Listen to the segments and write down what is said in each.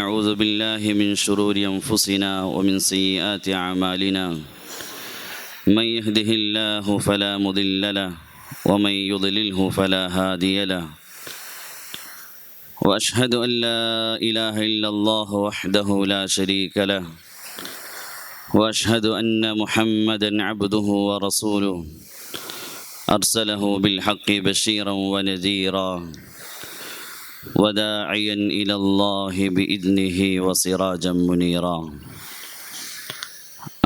ونعوذ بالله من شرور أنفسنا ومن سيئات أعمالنا من يهده الله فلا مضل له ومن يضلله فلا هادي له وأشهد أن لا إله إلا الله وحده لا شريك له وأشهد أن محمدا عبده ورسوله أرسله بالحق بشيرا ونذيرا وداعيا إلى الله بإذنه وسراجا منيرا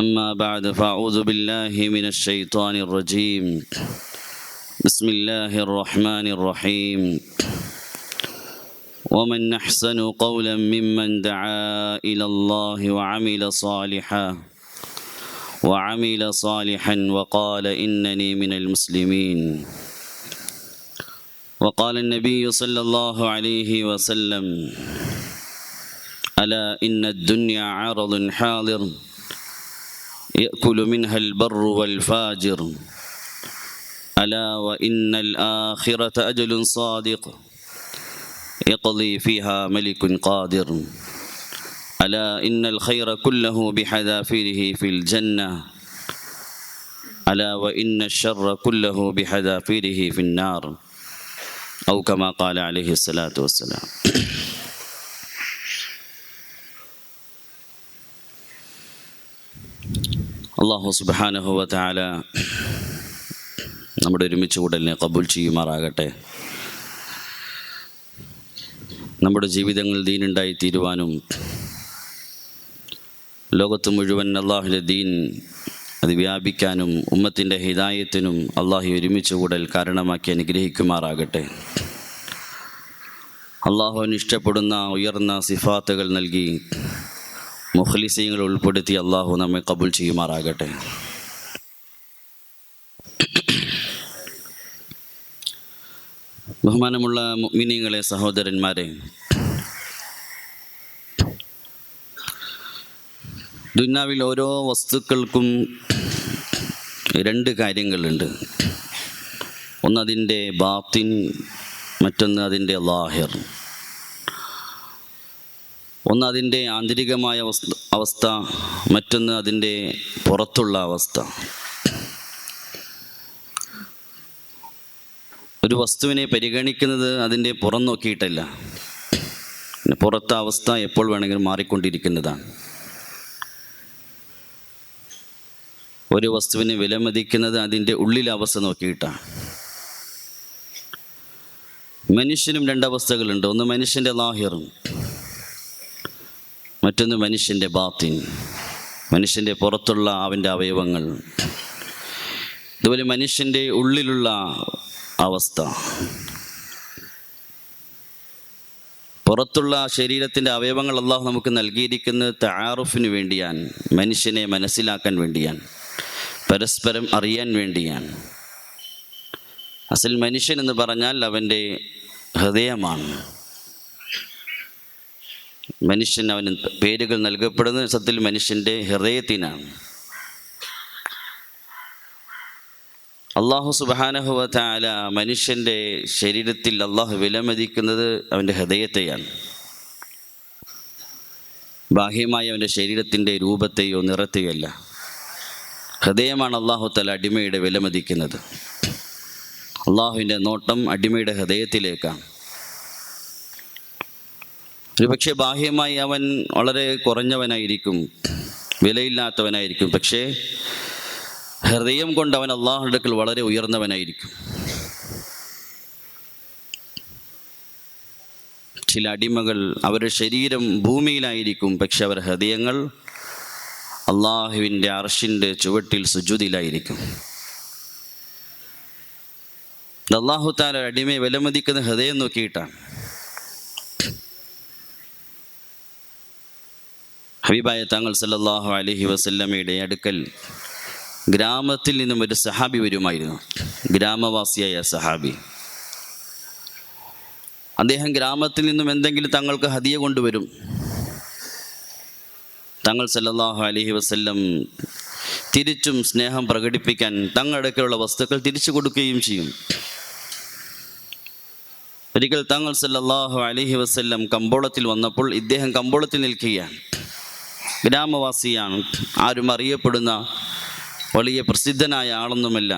أما بعد فأعوذ بالله من الشيطان الرجيم بسم الله الرحمن الرحيم ومن أحسن قولا ممن دعا إلى الله وعمل صالحا وقال إنني من المسلمين وقال النبي صلى الله عليه وسلم ألا إن الدنيا عرض حاضر يأكل منها البر والفاجر ألا وإن الآخرة أجل صادق يقضي فيها ملك قادر ألا إن الخير كله بحذافيره في الجنة ألا وإن الشر كله بحذافيره في النار أو كما قال عليه الصلاة والسلام. അല്ലാഹു സുബ്ഹാനഹു വ തആല നമ്മുടെ ഒരുമിച്ച് കൂടലിനെ കബൂൽ ചെയ്യുമാറാകട്ടെ. നമ്മുടെ ജീവിതങ്ങൾ ദീനുണ്ടായി തീരുവാനും ലോകത്ത് മുഴുവൻ അള്ളാഹുവിൻ്റെ ദീൻ അത് വ്യാപിക്കാനും ഉമ്മത്തിൻ്റെ ഹിദായത്തിനും അള്ളാഹു ഒരുമിച്ച് കൂടൽ കാരണമാക്കി അനുഗ്രഹിക്കുമാറാകട്ടെ. അള്ളാഹുവിന് ഇഷ്ടപ്പെടുന്ന ഉയർന്ന സിഫാത്തുകൾ നൽകി മുഖ്ലിസീങ്ങൾ ഉൾപ്പെടുത്തി അള്ളാഹു നമ്മെ കബൂൽ ചെയ്യുമാറാകട്ടെ. ബഹുമാനമുള്ള മുഅ്മിനീങ്ങളെ, സഹോദരന്മാരെ, ദുനിയാവിൽ ഓരോ വസ്തുക്കൾക്കും രണ്ട് കാര്യങ്ങളുണ്ട്. ഒന്ന് അതിൻ്റെ ബാത്തിൻ, മറ്റൊന്ന് അതിൻ്റെ ലാഹിർ. ഒന്ന് അതിൻ്റെ ആന്തരികമായ അവസ്ഥ, മറ്റൊന്ന് അതിൻ്റെ പുറത്തുള്ള അവസ്ഥ. ഒരു വസ്തുവിനെ പരിഗണിക്കുന്നത് അതിൻ്റെ പുറം നോക്കിയിട്ടല്ല, പുറത്തെ അവസ്ഥ എപ്പോൾ വേണമെങ്കിലും മാറിക്കൊണ്ടിരിക്കുന്നതാണ്. ഒരു വസ്തുവിനെ വിലമതിക്കുന്നത് അതിൻ്റെ ഉള്ളിലെ അവസ്ഥ നോക്കിയിട്ടാണ്. മനുഷ്യനും രണ്ടവസ്ഥകളുണ്ട്. ഒന്ന് മനുഷ്യൻ്റെ ലാഹിർ, മറ്റൊന്ന് മനുഷ്യൻ്റെ ബാത്തിൻ, മനുഷ്യൻ്റെ പുറത്തുള്ള അവൻ്റെ അവയവങ്ങൾ. ഇതുപോലെ മനുഷ്യൻ്റെ ഉള്ളിലുള്ള അവസ്ഥ. പുറത്തുള്ള ശരീരത്തിൻ്റെ അവയവങ്ങൾ അള്ളാഹു നമുക്ക് നൽകിയിരിക്കുന്നത് തആറുഫിന് വേണ്ടിയാണ്, മനുഷ്യനെ മനസ്സിലാക്കാൻ വേണ്ടിയാണ്, പരസ്പരം അറിയാൻ വേണ്ടിയാണ്. അസൽ മനുഷ്യൻ എന്ന് പറഞ്ഞാൽ അവൻ്റെ ഹൃദയമാണ്. മനുഷ്യൻ, അവന് പേരുകൾ നൽകപ്പെടുന്നത് സത്യത്തിൽ മനുഷ്യൻ്റെ ഹൃദയത്തിനാണ്. അള്ളാഹു സുബ്ഹാനഹു വ തആല മനുഷ്യൻ്റെ ശരീരത്തിൽ അള്ളാഹു വിലമതിക്കുന്നത് അവൻ്റെ ഹൃദയത്തെയാണ്. ബാഹ്യമായ അവൻ്റെ ശരീരത്തിൻ്റെ രൂപത്തെയോ നിറത്തെയോ അല്ല. ഹൃദയമാണ് അള്ളാഹു തആല അടിമയുടെ വിലമതിക്കുന്നത്. അള്ളാഹുവിൻ്റെ നോട്ടം അടിമയുടെ ഹൃദയത്തിലേക്കാണ്. ഒരുപക്ഷെ ബാഹ്യമായി അവൻ വളരെ കുറഞ്ഞവനായിരിക്കും, വിലയില്ലാത്തവനായിരിക്കും. പക്ഷേ ഹൃദയം കൊണ്ട് അവൻ അള്ളാഹുവിൻ്റെ അടുക്കൽ വളരെ ഉയർന്നവനായിരിക്കും. ചില അടിമകൾ അവരുടെ ശരീരം ഭൂമിയിലായിരിക്കും, പക്ഷെ അവരുടെ ഹൃദയങ്ങൾ അള്ളാഹുവിൻ്റെ അർശിൻ്റെ ചുവട്ടിൽ സുജൂദിലായിരിക്കും. അള്ളാഹു തആല അടിമയെ വിലമതിക്കുന്ന ഹൃദയം നോക്കിയിട്ടാണ്. ഹബീബായ തങ്ങൾ സല്ലല്ലാഹു അലൈഹി വസല്ലമയുടെ അടുക്കൽ ഗ്രാമത്തിൽ നിന്നും ഒരു സഹാബി വരുമായിരുന്നു, ഗ്രാമവാസിയായ സഹാബി. അദ്ദേഹം ഗ്രാമത്തിൽ നിന്നും എന്തെങ്കിലും തങ്ങൾക്ക് ഹദിയ കൊണ്ടുവരും. തങ്ങൾ സല്ലല്ലാഹു അലൈഹി വസല്ലം തിരിച്ചും സ്നേഹം പ്രകടിപ്പിക്കാൻ തങ്ങളുടെ അടുക്കലുള്ള വസ്തുക്കൾ തിരിച്ചു കൊടുക്കുകയും ചെയ്യും. ഒരിക്കൽ തങ്ങൾ സല്ലല്ലാഹു അലൈഹി വസല്ലം കമ്പോളത്തിൽ വന്നപ്പോൾ ഇദ്ദേഹം കമ്പോളത്തിൽ നിൽക്കുകയാണ്. ഗ്രാമവാസിയാണ്, ആരും അറിയപ്പെടുന്ന വലിയ പ്രസിദ്ധനായ ആളൊന്നുമല്ല.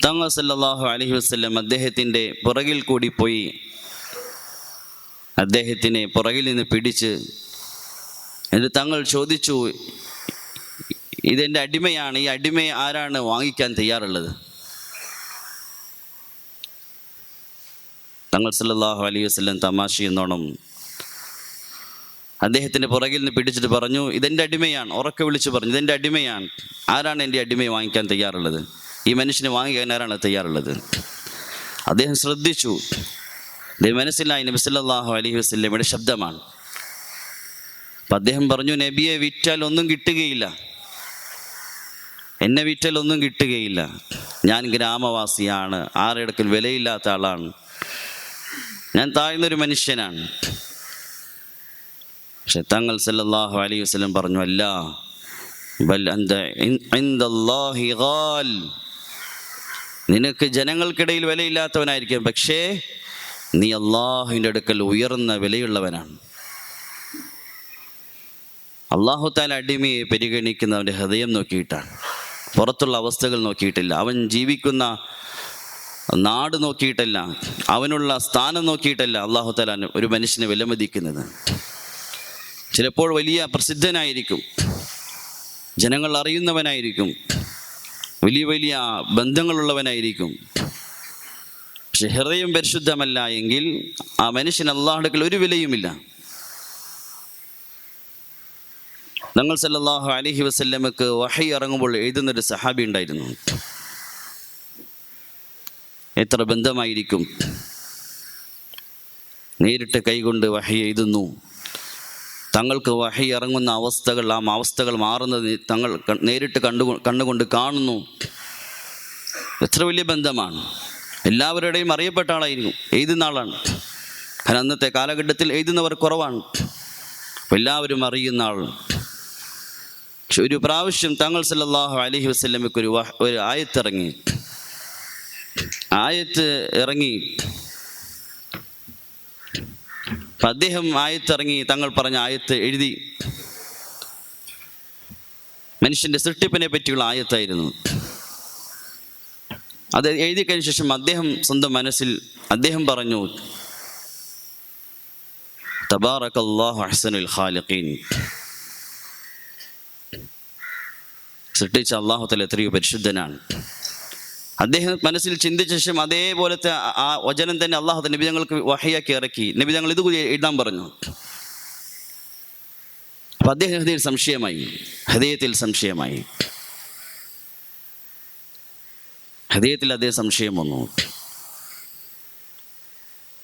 തങ്ങൾ സല്ലല്ലാഹു അലൈഹി വസല്ലം അദ്ദേഹത്തിൻ്റെ പുറകിൽ കൂടി പോയി അദ്ദേഹത്തിനെ പുറകിൽ നിന്ന് പിടിച്ച് എന്നിട്ട് തങ്ങൾ ചോദിച്ചു, ഇതെൻ്റെ അടിമയാണ്, ഈ അടിമയെ ആരാണ് വാങ്ങിക്കാൻ തയ്യാറുള്ളത്? തങ്ങൾ സല്ലല്ലാഹു അലൈഹി വസല്ലം തമാശ എന്നോണം അദ്ദേഹത്തിൻ്റെ പുറകിൽ നിന്ന് പിടിച്ചിട്ട് പറഞ്ഞു, ഇതെൻ്റെ അടിമയാണ്. ഉറക്കെ വിളിച്ച് പറഞ്ഞു, ഇതെൻ്റെ അടിമയാണ്, ആരാണ് എൻ്റെ അടിമയെ വാങ്ങിക്കാൻ തയ്യാറുള്ളത്? ഈ മനുഷ്യനെ വാങ്ങിക്കാൻ ആരാണ് തയ്യാറുള്ളത്? അദ്ദേഹം ശ്രദ്ധിച്ചു, മനസ്സിലായി നബി സല്ലല്ലാഹു അലൈഹി വസല്ലമയുടെ ശബ്ദമാണ്. അപ്പം അദ്ദേഹം പറഞ്ഞു, നബിയെ വിറ്റാൽ ഒന്നും കിട്ടുകയില്ല, എന്നെ വിറ്റാൽ ഒന്നും കിട്ടുകയില്ല. ഞാൻ ഗ്രാമവാസിയാണ്, ആരെടുക്കൽ വിലയില്ലാത്ത ആളാണ്, ഞാൻ താഴ്ന്നൊരു മനുഷ്യനാണ്. പക്ഷെ തങ്ങൾ സല്ലല്ലാഹു അലൈഹി വസല്ലം പറഞ്ഞു, അല്ല, ബൽ അന്ത ഇൻദല്ലാഹി ഗാൽ, നിനക്ക് ജനങ്ങൾക്കിടയിൽ വിലയില്ലാത്തവനായിരിക്കും, പക്ഷേ നീ അള്ളാഹുവിൻ്റെ അടുക്കൽ ഉയർന്ന വിലയുള്ളവനാണ്. അള്ളാഹു തആല അടിമയെ പരിഗണിക്കുന്നവൻ്റെ ഹൃദയം നോക്കിയിട്ടാണ്, പുറത്തുള്ള അവസ്ഥകൾ നോക്കിയിട്ടില്ല, അവൻ ജീവിക്കുന്ന നാട് നോക്കിയിട്ടല്ല, അവനുള്ള സ്ഥാനം നോക്കിയിട്ടല്ല അള്ളാഹു തആല ഒരു മനുഷ്യനെ വിലമതിക്കുന്നത്. ചിലപ്പോൾ വലിയ പ്രസിദ്ധനായിരിക്കും, ജനങ്ങൾ അറിയുന്നവനായിരിക്കും, വലിയ വലിയ ബന്ധങ്ങളുള്ളവനായിരിക്കും, പക്ഷെ ഹൃദയം പരിശുദ്ധമല്ല എങ്കിൽ ആ മനുഷ്യൻ അള്ളാഹുവിന്റെ അടുക്കൽ ഒരു വിലയുമില്ല. തങ്ങൾ സല്ലല്ലാഹു അലൈഹി വസല്ലമക്ക് വഹി ഇറങ്ങുമ്പോൾ എഴുതുന്നൊരു സഹാബി ഉണ്ടായിരുന്നു. എത്ര ബന്ധമായിരിക്കും, നേരിട്ട് കൈകൊണ്ട് വഹി എഴുതുന്നു. തങ്ങൾക്ക് വഹി ഇറങ്ങുന്ന അവസ്ഥകൾ, ആ അവസ്ഥകൾ മാറുന്നത് തങ്ങൾ നേരിട്ട് കണ്ണുകൊണ്ട് കാണുന്നു. എത്ര വലിയ ബന്ധമാണ്, എല്ലാവരുടെയും അറിയപ്പെട്ട ആളായിരുന്നു, എഴുതുന്ന ആളാണ്. കാരണം അന്നത്തെ കാലഘട്ടത്തിൽ എഴുതുന്നവർ കുറവാണ്, എല്ലാവരും അറിയുന്ന ആൾ. പക്ഷെ ഒരു പ്രാവശ്യം തങ്ങൾ സല്ലല്ലാഹു അലൈഹി വസല്ലമക്ക് ഒരു ആയത്ത് ഇറങ്ങി. അദ്ദേഹം ആയത്തിറങ്ങി, തങ്ങൾ പറഞ്ഞ ആയത്ത് എഴുതി. മനുഷ്യന്റെ സൃഷ്ടിപ്പിനെ പറ്റിയുള്ള ആയത്തായിരുന്നു. അത് എഴുതി കഴിഞ്ഞ ശേഷം അദ്ദേഹം സ്വന്തം മനസ്സിൽ പറഞ്ഞു, തബാറകല്ലാഹു അഹ്സനുൽ ഖാലിഖീൻ, സൃഷ്ടിച്ച അല്ലാഹു തആല എത്രയോ പരിശുദ്ധനാണ്. അദ്ദേഹം മനസ്സിൽ ചിന്തിച്ച ശേഷം അതേപോലത്തെ ആ വചനം തന്നെ അള്ളാഹു നബി തങ്ങൾക്ക് വഹയ്യാക്കി ഇറക്കി. നബി തങ്ങൾ ഇത് എഴുതാൻ പറഞ്ഞു. അപ്പം അദ്ദേഹം ഹൃദയത്തിൽ സംശയം വന്നു.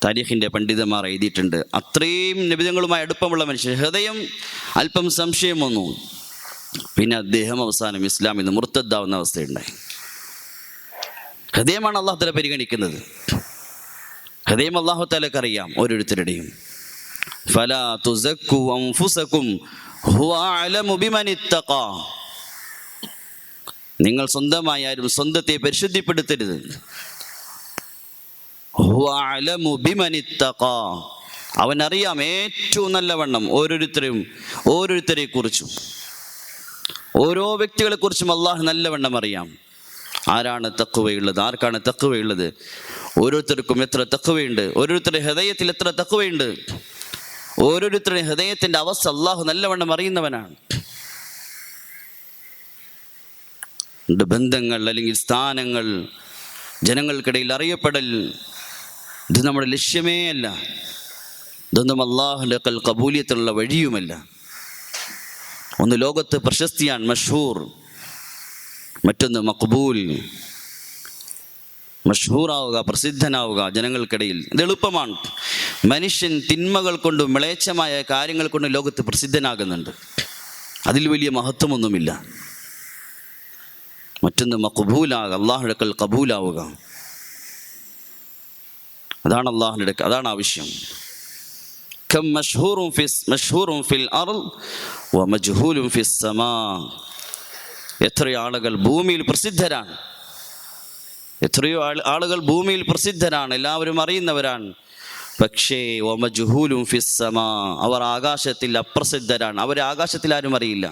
താരീഖിൻ്റെ പണ്ഡിതന്മാർ എഴുതിയിട്ടുണ്ട്, അത്രയും നബിതങ്ങളുമായി അടുപ്പമുള്ള മനുഷ്യൻ ഹൃദയം അല്പം സംശയം വന്നു. പിന്നെ അദ്ദേഹം അവസാനം ഇസ്ലാമിൽ നിന്ന് മുർത്തദ്ദാവുന്ന അവസ്ഥയുണ്ടായി. ഹൃദയമാണ് അല്ലാഹു തആല പരിഗണിക്കുന്നത്. ഹൃദയം അല്ലാഹു തആലക്ക് അറിയാം ഓരോരുത്തരുടെയും. ഫലാ തുസക്കു അൻഫുസകും ഹുവ അഅലമു ബിമനിത്തഖാ, നിങ്ങൾ സ്വന്തമായി ആരും സ്വന്തത്തെ പരിശുദ്ധിപ്പെടുത്തരുത്. ഹുവ അഅലമു ബിമനിത്തഖാ, അവൻ അറിയാം ഏറ്റവും നല്ലവണ്ണം ഓരോരുത്തരെ കുറിച്ചും, ഓരോ വ്യക്തികളെ കുറിച്ചും അല്ലാഹു നല്ലവണ്ണം അറിയാം. ആരാണ് തഖ്വയുള്ളത്, ആർക്കാണ് തഖ്വയുള്ളത്, ഓരോരുത്തർക്കും എത്ര തഖ്വയുണ്ട്, ഓരോരുത്തരുടെ ഹൃദയത്തിൽ എത്ര തഖ്വയുണ്ട്, ഓരോരുത്തരുടെ ഹൃദയത്തിൻ്റെ അവസ്ഥ അല്ലാഹു നല്ലവണ്ണം അറിയുന്നവനാണ്. ബന്ധങ്ങൾ അല്ലെങ്കിൽ സ്ഥാനങ്ങൾ, ജനങ്ങൾക്കിടയിൽ അറിയപ്പെടൽ, ഇത് നമ്മുടെ ലക്ഷ്യമേ അല്ല. ഇതൊന്നും അല്ലാഹുവിൻ്റെ ഖബൂലിയത്തിലുള്ള വഴിയുമല്ല. ഒന്ന് ലോകത്ത് പ്രശസ്തിയാണ്, മഷ്ഹൂർ. മറ്റൊന്ന് മഖ്ബൂൽ, മഷ്ഹൂറാവുക, പ്രസിദ്ധനാവുക ജനങ്ങൾക്കിടയിൽ. ഇത് എളുപ്പമാണ്. മനുഷ്യൻ തിന്മകൾ കൊണ്ടും മ്ലേച്ഛമായ കാര്യങ്ങൾ കൊണ്ടും ലോകത്ത് പ്രസിദ്ധനാകുന്നുണ്ട്, അതിൽ വലിയ മഹത്വമൊന്നുമില്ല. മറ്റൊന്ന് മഖ്ബൂലാവുക, അല്ലാഹുവിന്റെ അടുക്കൽ ഖബൂലാവുക. അതാണ് അല്ലാഹുവിന്റെ അടുക്കൽ, അതാണ് ആവശ്യം. കം മഷ്ഹൂറുൻ ഫിൽ അർള് വ മജ്ഹൂലുൻ ഫിസ് സമാ, എത്ര ആളുകൾ ഭൂമിയിൽ പ്രസിദ്ധരാണ്, എത്രയോ ആളുകൾ ഭൂമിയിൽ പ്രസിദ്ധരാണ്, എല്ലാവരും അറിയുന്നവരാണ്. പക്ഷേ വമജ്ഹൂലുൻ ഫിസ്സമാ, അവർ ആകാശത്തിൽ അപ്രസിദ്ധരാണ്, അവരെ ആകാശത്തിൽ ആരും അറിയില്ല.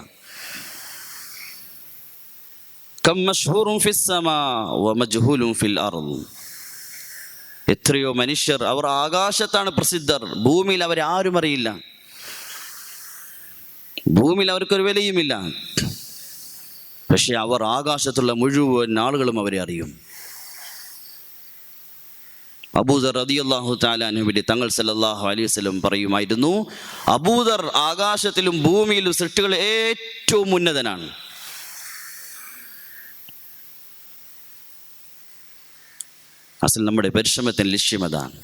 കം മശ്ഹൂറുൻ ഫിസ്സമാ വമജ്ഹൂലുൻ ഫിൽ അർദ്, എത്രയോ മനുഷ്യർ അവർ ആകാശത്താണ് പ്രസിദ്ധർ, ഭൂമിയിൽ അവരെ ആരും അറിയില്ല, ഭൂമിയിൽ അവർക്കൊരു വിലയുമില്ല. പക്ഷെ അവർ ആകാശത്തുള്ള മുഴുവൻ ആളുകളും അവരെ അറിയും. അബൂദർ റളിയല്ലാഹു തആല അൻഹുവിന്റെ തങ്ങൾ സല്ലല്ലാഹു അലൈഹി വസല്ലം പറയുമായിരുന്നു, അബൂദർ ആകാശത്തിലും ഭൂമിയിലും സൃഷ്ടികൾ ഏറ്റവും ഉന്നതനാണ്. അസൽ നമ്മുടെ പരിശ്രമത്തിന് ലക്ഷ്യം അതാണ്.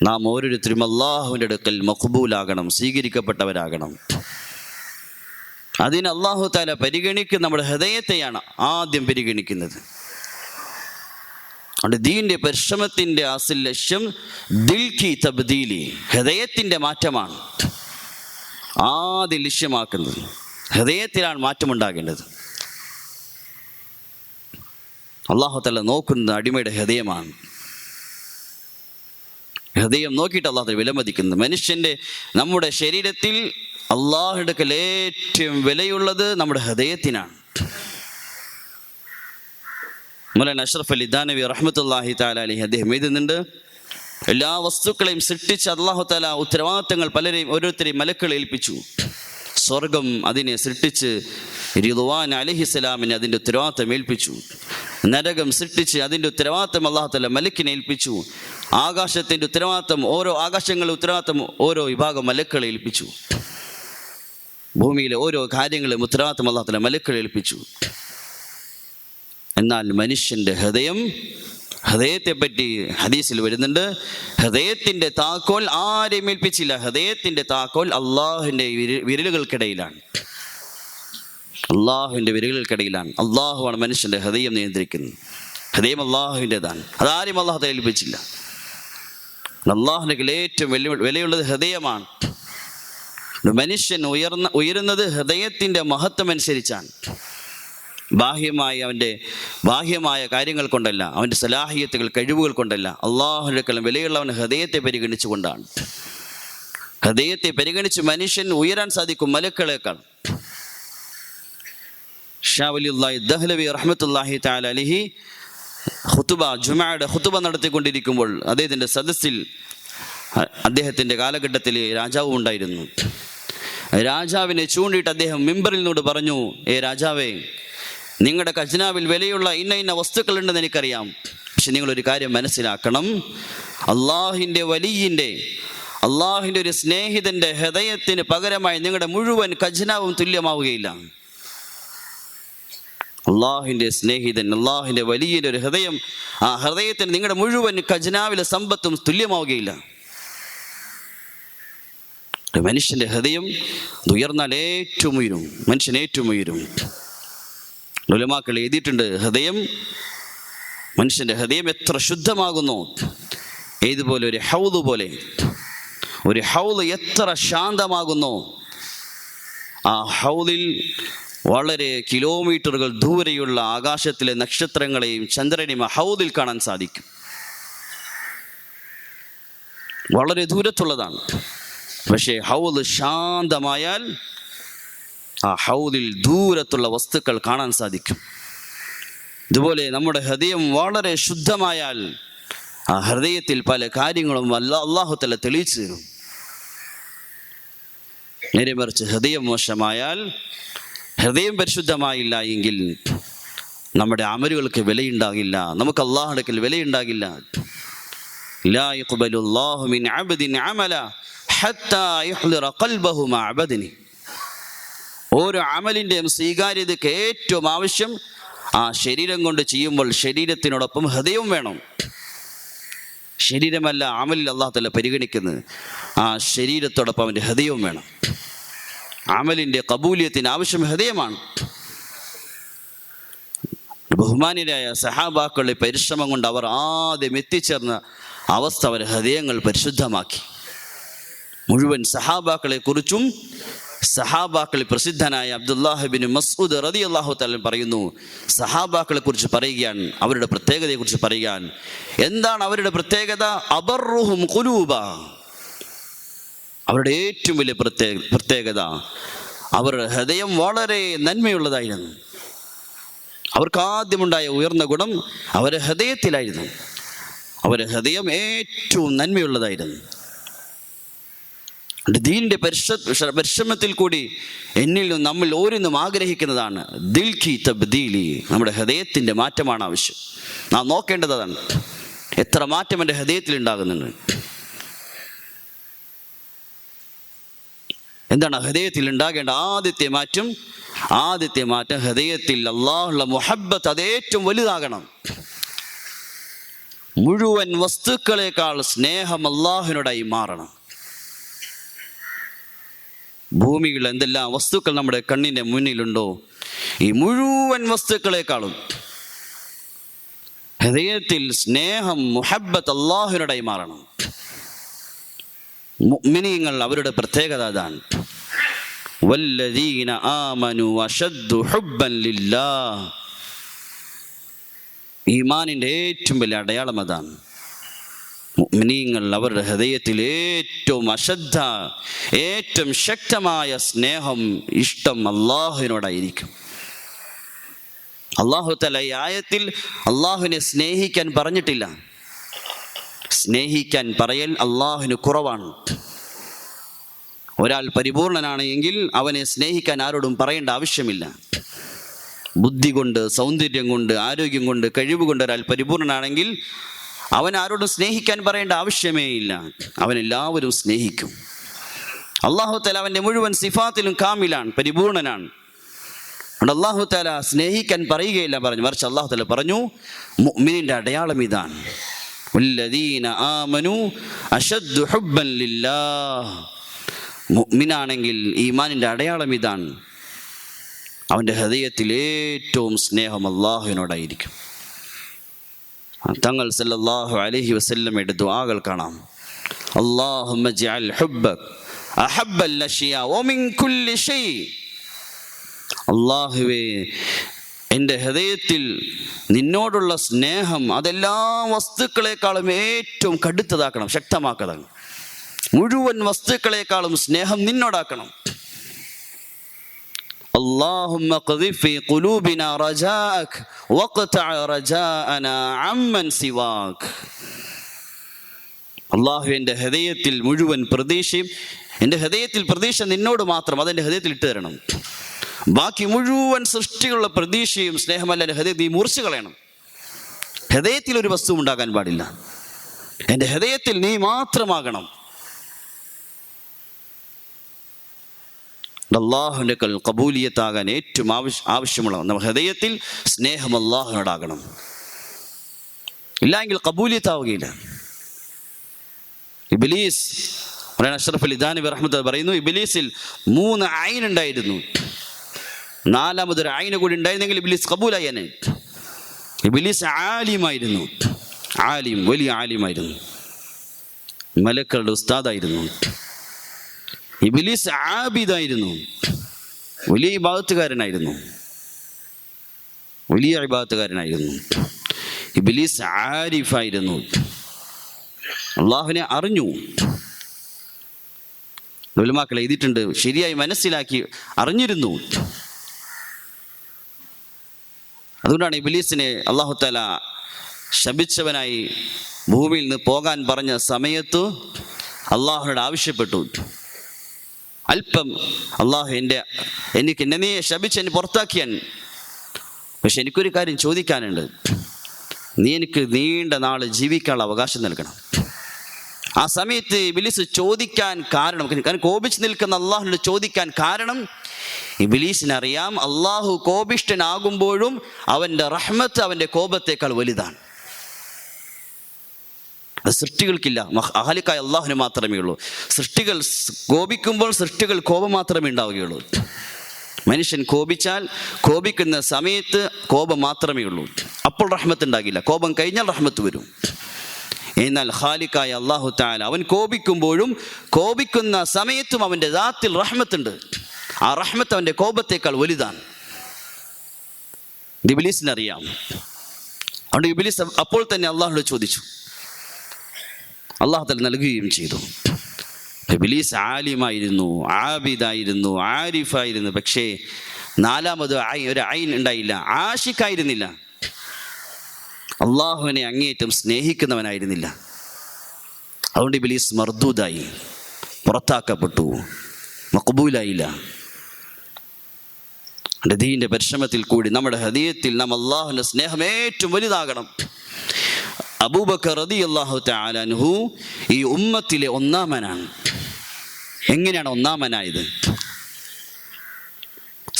നാം ഓരോരുത്തരും അള്ളാഹുവിൻ്റെ അടുക്കൽ മഖ്ബൂലാകണം, സ്വീകരിക്കപ്പെട്ടവരാകണം. അതിന് അള്ളാഹു തആല പരിഗണിക്കുന്ന നമ്മുടെ ഹൃദയത്തെയാണ് ആദ്യം പരിഗണിക്കുന്നത്. അതുകൊണ്ട് ദീൻ്റെ പരിശ്രമത്തിൻ്റെ അസൽ ലക്ഷ്യം ദിൽ കി തബ്ദീലി, ഹൃദയത്തിൻ്റെ മാറ്റമാണ് ആദ്യം ലക്ഷ്യമാക്കുന്നത്. ഹൃദയത്തിലാണ് മാറ്റമുണ്ടാകേണ്ടത്. അള്ളാഹു തആല നോക്കുന്നത് അടിമയുടെ ഹൃദയമാണ്. ഹൃദയം നോക്കിയിട്ട് അള്ളാഹു വിലമതിക്കുന്നത്. നമ്മുടെ ശരീരത്തിൽ അള്ളാഹുവിന്റെ അടുക്കൽ ഏറ്റവും വിലയുള്ളത് നമ്മുടെ ഹൃദയത്തിനാണ്. മൗലാന അഷ്റഫ് അലി ദാനവി റഹ്മത്തുള്ളാഹി തആല അലൈഹി അദ്ദേഹം എഴുതുന്നുണ്ട്, എല്ലാ വസ്തുക്കളെയും സൃഷ്ടിച്ച അള്ളാഹു തആല ഉത്തരവാദിത്തങ്ങൾ ഓരോരുത്തരെയും മലക്കുകളെ ഏൽപ്പിച്ചു. സ്വർഗം അതിനെ സൃഷ്ടിച്ച് റിദ്വാൻ അലൈഹിസ്സലാമിനെ അതിൻ്റെ ഉത്തരവാദിത്തം ഏൽപ്പിച്ചു. നരകം സൃഷ്ടിച്ച് അതിൻ്റെ ഉത്തരവാദിത്തം അള്ളാഹു തആല മലക്കിനെ ഏൽപ്പിച്ചു. ആകാശത്തിൻ്റെ ഉത്തരവാദിത്തം, ഓരോ ആകാശങ്ങളുടെ ഉത്തരവാദിത്തം ഓരോ വിഭാഗം മലക്കുകളെ ഏൽപ്പിച്ചു. ഭൂമിയിലെ ഓരോ കാര്യങ്ങളും ഉത്തരവാദിത്തം അള്ളാഹു തആല മലക്കുകളെ ഏൽപ്പിച്ചു. എന്നാൽ മനുഷ്യൻ്റെ ഹൃദയത്തെപ്പറ്റി ഹദീസിൽ വരുന്നുണ്ട്, ഹൃദയത്തിൻ്റെ താക്കോൽ ആരെയും ഏൽപ്പിച്ചില്ല. ഹൃദയത്തിൻ്റെ താക്കോൽ അള്ളാഹുവിൻ്റെ വിരലുകൾക്കിടയിലാണ്. അള്ളാഹുവിൻ്റെ വിരലുകൾക്കിടയിലാണ്. അള്ളാഹുവാണ് മനുഷ്യൻ്റെ ഹൃദയം നിയന്ത്രിക്കുന്നത്. ഹൃദയം അള്ളാഹുവിൻ്റെതാണ്, അതാരും അള്ളാഹു തആല ഏൽപ്പിച്ചില്ല. അള്ളാഹുവിൻ്റെ ഏറ്റവും വിലയുള്ളത് ഹൃദയമാണ്. മനുഷ്യൻ ഉയരുന്നത് ഹൃദയത്തിൻ്റെ മഹത്വം അനുസരിച്ചാണ്. അവൻ്റെ ബാഹ്യമായ കാര്യങ്ങൾ കൊണ്ടല്ല, അവൻ്റെ സലാഹിയത്തുകൾ, കഴിവുകൾ കൊണ്ടല്ല. അള്ളാഹുവിനേക്കാളും വിലയുള്ളവൻ ഹൃദയത്തെ പരിഗണിച്ചുകൊണ്ടാണ്. ഹൃദയത്തെ പരിഗണിച്ച് മനുഷ്യൻ ഉയരാൻ സാധിക്കും മലക്കളേക്കാൾ. ഷാ വലിയുല്ലാഹി ദഹ്ലവി റഹ്മത്തുള്ളാഹി തആല അലൈഹി ജുമഅയുടെ ഖുതുബ നടത്തിക്കൊണ്ടിരിക്കുമ്പോൾ അദ്ദേഹത്തിൻ്റെ സദസ്സിൽ അദ്ദേഹത്തിൻ്റെ കാലഘട്ടത്തിൽ രാജാവും ഉണ്ടായിരുന്നു. രാജാവിനെ ചൂണ്ടിയിട്ട് അദ്ദേഹം മിമ്പറിൽ നിന്നോട് പറഞ്ഞു, ഏ രാജാവേ, നിങ്ങളുടെ ഖജനാവിൽ വിലയുള്ള ഇന്ന വസ്തുക്കളുണ്ടെന്ന് എനിക്കറിയാം. പക്ഷെ നിങ്ങളൊരു കാര്യം മനസ്സിലാക്കണം, അള്ളാഹിൻ്റെ ഒരു സ്നേഹിതൻ്റെ ഹൃദയത്തിന് പകരമായി നിങ്ങളുടെ മുഴുവൻ ഖജനാവും തുല്യമാവുകയില്ല. അള്ളാഹിൻ്റെ സ്നേഹിതൻ, അള്ളാഹിൻ്റെ വലിയൻ്റെ ഒരു ഹൃദയം, ആ ഹൃദയത്തിന് നിങ്ങളുടെ മുഴുവൻ ഖജനാവിലെ സമ്പത്തും തുല്യമാവുകയില്ല. മനുഷ്യൻ്റെ ഹൃദയം ഉയർന്നാൽ ഏറ്റവും ഉയരും, മനുഷ്യൻ ഏറ്റവും ഉയരും. ഉലമാക്കൾ എഴുതിയിട്ടുണ്ട്, മനുഷ്യൻ്റെ ഹൃദയം എത്ര ശുദ്ധമാകുന്നു, ഏതുപോലെ ഒരു ഹൗദ് എത്ര ശാന്തമാകുന്നു. ആ ഹൗദിൽ വളരെ കിലോമീറ്ററുകൾ ദൂരെയുള്ള ആകാശത്തിലെ നക്ഷത്രങ്ങളെയും ചന്ദ്രനെയും ആ ഹൗദിൽ കാണാൻ സാധിക്കും. വളരെ ദൂരത്തുള്ളതാണ്. പക്ഷേ ഹൗദ് ശാന്തമായാൽ ആ ഹൗദിൽ ദൂരത്തുള്ള വസ്തുക്കൾ കാണാൻ സാധിക്കും. ഇതുപോലെ നമ്മുടെ ഹൃദയം വളരെ ശുദ്ധമായാൽ ആ ഹൃദയത്തിൽ പല കാര്യങ്ങളും അല്ലാഹു തആല തെളിയിച്ചു തരും. നേരെ മറിച്ച് ഹൃദയം മോശമായാൽ, ഹൃദയം പരിശുദ്ധമായില്ല എങ്കിൽ നമ്മുടെ അമലുകൾക്ക് വിലയുണ്ടാകില്ല, നമുക്ക് അല്ലാഹുവിന്റെ അടുക്കൽ വിലയുണ്ടാകില്ല. ലാ യഖ്ബലുല്ലാഹു മിൻ അബ്ദിൻ അമല ഹത്താ യുഹ്ദിറ ഖൽബഹു മഅ അബ്ദിനി. ഓരോ അമലിൻ്റെയും സ്വീകാര്യതയ്ക്ക് ഏറ്റവും ആവശ്യം ആ ശരീരം കൊണ്ട് ചെയ്യുമ്പോൾ ശരീരത്തിനോടൊപ്പം ഹൃദയവും വേണം. ശരീരമല്ല അമലിൽ അല്ലാഹു തആല പരിഗണിക്കുന്നത്, ആ ശരീരത്തോടൊപ്പം അവൻ്റെ ഹൃദയവും വേണം. അമലിൻ്റെ കബൂലിയത്തിന് ആവശ്യം ഹൃദയമാണ്. ബഹുമാന്യരായ സഹാബാക്കളുടെ പരിശ്രമം കൊണ്ട് അവർ ആദ്യം എത്തിച്ചേർന്ന അവസ്ഥ അവർ ഹൃദയങ്ങൾ പരിശുദ്ധമാക്കി. മുഴുവൻ സഹാബാക്കളെ കുറിച്ചും സഹാബാക്കളിൽ പ്രസിദ്ധനായ അബ്ദുല്ലാഹ് ബിൻ മസ്ഊദ് റളിയല്ലാഹു തആല പറയുന്നു, സഹാബാക്കളെ കുറിച്ച് പറയുകയാണ്, അവരുടെ പ്രത്യേകതയെക്കുറിച്ച് പറയുകയാണ്. എന്താണ് അവരുടെ പ്രത്യേകത? അബർറുഹും ഖുലൂബ. അവരുടെ ഏറ്റവും വലിയ പ്രത്യേകത അവരുടെ ഹൃദയം വളരെ നന്മയുള്ളതായിരുന്നു. അവർക്ക് ആദ്യമുണ്ടായ ഉയർന്ന ഗുണം അവരുടെ ഹൃദയത്തിലായിരുന്നു. അവരുടെ ഹൃദയം ഏറ്റവും നന്മയുള്ളതായിരുന്നു. ദീനിൻ്റെ പരിശ്രമത്തിൽ കൂടി എന്നിൽ നിന്നും നമ്മൾ ഓരോന്നും ആഗ്രഹിക്കുന്നതാണ് ദിൽ കി തബ്ദീലി. നമ്മുടെ ഹൃദയത്തിൻ്റെ മാറ്റമാണ് ആവശ്യം. നാം നോക്കേണ്ടതാണ് എത്ര മാറ്റം എൻ്റെ ഹൃദയത്തിൽ ഉണ്ടാകുന്നുണ്ട്. എന്താണ് ഹൃദയത്തിൽ ഉണ്ടാകേണ്ട ആദ്യത്തെ മാറ്റം? ഹൃദയത്തിൽ അല്ലാഹുള്ള മുഹബ്ബത്ത് അത് ഏറ്റവും വലുതാകണം. മുഴുവൻ വസ്തുക്കളെക്കാൾ സ്നേഹം അല്ലാഹുവിനോടായി മാറണം. ഭൂമിയിൽ എന്തെല്ലാം വസ്തുക്കൾ നമ്മുടെ കണ്ണിൻ്റെ മുന്നിലുണ്ടോ, ഈ മുഴുവൻ വസ്തുക്കളെക്കാളും ഹൃദയത്തിൽ സ്നേഹം മുഹബ്ബത്ത് അല്ലാഹുവിനോടായി മാറണം. മുഅ്മിനീങ്ങൾ അവരുടെ പ്രത്യേകത അതാണ്. വല്ലദീന ആമനു അശദ്ദു ഹുബ്ബൻ ലില്ലാഹ്. ഈമാനിൻ്റെ ഏറ്റവും വലിയ അടയാളം അതാണ്. മുഅ്മിനീങ്ങൾ അവരുടെ ഹൃദയത്തിൽ ഏറ്റവും ശക്തമായ സ്നേഹം, ഇഷ്ടം അല്ലാഹുവിനോടായിരിക്കും. അല്ലാഹു തആല ഈ ആയത്തിൽ അല്ലാഹുവിനെ സ്നേഹിക്കാൻ പറഞ്ഞിട്ടില്ല. സ്നേഹിക്കാൻ പറയൽ അല്ലാഹുവിന് കുറവാണ്. ഒരാൾ പരിപൂർണനാണ് എങ്കിൽ അവനെ സ്നേഹിക്കാൻ ആരോടും പറയേണ്ട ആവശ്യമില്ല. ബുദ്ധി കൊണ്ട്, സൗന്ദര്യം കൊണ്ട്, ആരോഗ്യം കൊണ്ട്, കഴിവ് കൊണ്ട് ഒരാൾ പരിപൂർണനാണെങ്കിൽ അവൻ ആരോടും സ്നേഹിക്കാൻ പറയേണ്ട ആവശ്യമേ ഇല്ല. അവനെല്ലാവരും സ്നേഹിക്കും. അല്ലാഹു തആല അവൻ്റെ മുഴുവൻ സിഫാത്തിലും കാമിലാണ്, പരിപൂർണനാണ്. അതുകൊണ്ട് അല്ലാഹു തആല സ്നേഹിക്കാൻ പറയുകയില്ല പറഞ്ഞു. മറിച്ച് അല്ലാഹു തആല പറഞ്ഞു, മുഅ്മിനിൻ്റെ അടയാളം ഇതാണ്, വല്ലദീന ആമനു അശദ്ദു ഹുബ്ബൻ ലില്ലാഹ്. മുഅ്മിനാണെങ്കിൽ ഈമാനിൻ്റെ അടയാളം ഇതാണ്, അവൻ്റെ ഹൃദയത്തിൽ ഏറ്റവും സ്നേഹം അല്ലാഹുവിനോടായിരിക്കും. തങ്ങൾ സല്ലല്ലാഹു അലൈഹി വസല്ലമയുടെ ദുആകൾ കാണാം. അല്ലാഹുമ്മ ജഅൽ ഹുബ്ബക അഹബ്ബൽ അശ്യാ വമിൻ കുല്ലി ഷൈ. അല്ലാഹുവേ, എൻ്റെ ഹൃദയത്തിൽ നിന്നോടുള്ള സ്നേഹം അതെല്ലാ വസ്തുക്കളെക്കാളും ഏറ്റവും കടുത്തതാക്കണം, ശക്തമാക്കണം. മുഴുവൻ വസ്തുക്കളെക്കാളും സ്നേഹം നിന്നോടാക്കണം. اللهم اقذف في قلوبنا رجاءك واقطع رجاءنا عمن سواك. അല്ലാഹു എൻ്റെ ഹൃദയത്തിൽ മുഴുവൻ പ്രതീക്ഷയും, എൻ്റെ ഹൃദയത്തിൽ പ്രതീക്ഷ നിന്നോട് മാത്രം, അതെൻ്റെ ഹൃദയത്തിൽ ഇട്ട് തരണം. ബാക്കി മുഴുവൻ സൃഷ്ടികളുള്ള പ്രതീക്ഷയും സ്നേഹമല്ല എൻ്റെ ഹൃദയത്തിൽ നീ മുറിച്ചു കളയണം. ഹൃദയത്തിൽ ഒരു വസ്തു ഉണ്ടാകാൻ പാടില്ല. എൻ്റെ ഹൃദയത്തിൽ നീ മാത്രമാകണം. അല്ലാഹുവിൻ്റെ കബൂലിയത്താകാൻ ഏറ്റവും ആവശ്യമുള്ള നമ്മുടെ ഹൃദയത്തിൽ സ്നേഹം അല്ലാഹുവിനോടാകണം. ഇല്ലെങ്കിൽ കബൂലിയത്താവുകയില്ല. ഇബ്ലീസ് അഷ്റഫ് അലി ദാനവി റഹ്മത്തുള്ളാഹി പറയുന്നു, ഇബ്ലീസിൽ 3 ഐൻ ഉണ്ടായിരുന്നു. 4ാമതൊരു ഐന് കൂടി ഉണ്ടായിരുന്നെങ്കിൽ ഇബ്ലീസ് കബൂലായനെ. ഇബ്ലീസ് ആലിമായിരുന്നു, വലിയ ആലിമായിരുന്നു, മലക്കളുടെ ഉസ്താദായിരുന്നു. ഇബ്ലീസ് ആബിദായിരുന്നു, വലിയ ഇബാദത്തുകാരനായിരുന്നു. ഇബ്ലീസ് ആരിഫായിരുന്നു, അള്ളാഹുവിനെ അറിഞ്ഞു. ഉലമാക്കൾ എഴുതിയിട്ടുണ്ട്, ശരിയായി മനസ്സിലാക്കി അറിഞ്ഞിരുന്നു. അതുകൊണ്ടാണ് ഇബ്ലീസിനെ അല്ലാഹു തആല ശപിച്ചവനായി ഭൂമിയിൽ നിന്ന് പോകാൻ പറഞ്ഞ സമയത്ത് അള്ളാഹുവിനോട് ആവശ്യപ്പെട്ടു, അല്പം അള്ളാഹു എന്നെ നീ ശപിച്ച് എന്നെ പുറത്താക്കിയാൻ, പക്ഷെ എനിക്കൊരു കാര്യം ചോദിക്കാനുണ്ട്, നീ എനിക്ക് നീണ്ട നാൾ ജീവിക്കാനുള്ള അവകാശം നൽകണം. ആ സമയത്ത് ഇബ്ലീസ് ചോദിക്കാൻ കാരണം, കോപിച്ച് നിൽക്കുന്ന അള്ളാഹുവിനോട് ചോദിക്കാൻ കാരണം, ഇബ്ലീസിനറിയാം അള്ളാഹു കോപിഷ്ഠനാകുമ്പോഴും അവൻ്റെ റഹ്മത്ത് അവൻ്റെ കോപത്തേക്കാൾ വലുതാണ്. അത് സൃഷ്ടികൾക്കില്ല, അഹലിക്കായ അള്ളാഹുവിന് മാത്രമേ ഉള്ളൂ. സൃഷ്ടികൾ കോപിക്കുമ്പോൾ സൃഷ്ടികൾ കോപം മാത്രമേ ഉണ്ടാവുകയുള്ളൂ. മനുഷ്യൻ കോപിക്കുന്ന സമയത്ത് കോപം മാത്രമേ ഉള്ളൂ. അപ്പോൾ റഹ്മത്ത് ഉണ്ടാകില്ല. കോപം കഴിഞ്ഞാൽ റഹ്മത്ത് വരും. എന്നാൽ ഖാലിക്കായ അല്ലാഹു തആല അവൻ കോപിക്കുമ്പോഴും കോപിക്കുന്ന സമയത്തും അവൻ്റെ ദാത്തിൽ റഹ്മത്തുണ്ട്. ആ റഹ്മത്ത് അവൻ്റെ കോപത്തേക്കാൾ വലുതാണ്. ഇബ്ലീസിനറിയാം. അതുകൊണ്ട് ഇബ്ലീസ് അപ്പോൾ തന്നെ അള്ളാഹുവോട് ചോദിച്ചു. അള്ളാഹു തആല നൽകുകയും ചെയ്തു. ഇബ്ലീസ് ആലിമായിരുന്നു, ആബിദായിരുന്നു, ആരിഫായിരുന്നു. പക്ഷേ നാലാമത് ഒരു ഐൻ ഉണ്ടായില്ല, ആഷിഖായിരുന്നില്ല. അള്ളാഹുവിനെ അങ്ങേയറ്റം സ്നേഹിക്കുന്നവനായിരുന്നില്ല. അതുകൊണ്ട് ഇബ്ലീസ് മർദൂദായി, പുറത്താക്കപ്പെട്ടു, മഖ്ബൂലായില്ല. ദീനിന്റെ പരിശ്രമത്തിൽ കൂടി നമ്മുടെ ഹൃദയത്തിൽ നാം അള്ളാഹുവിൻ്റെ സ്നേഹം ഏറ്റവും വലുതാകണം. അബൂബക്കർ റളിയല്ലാഹു തആല അൻഹു ഈ ഉമ്മത്തിലെ ഒന്നാമനാണ്. എങ്ങനെയാണ് ഒന്നാമനായത്?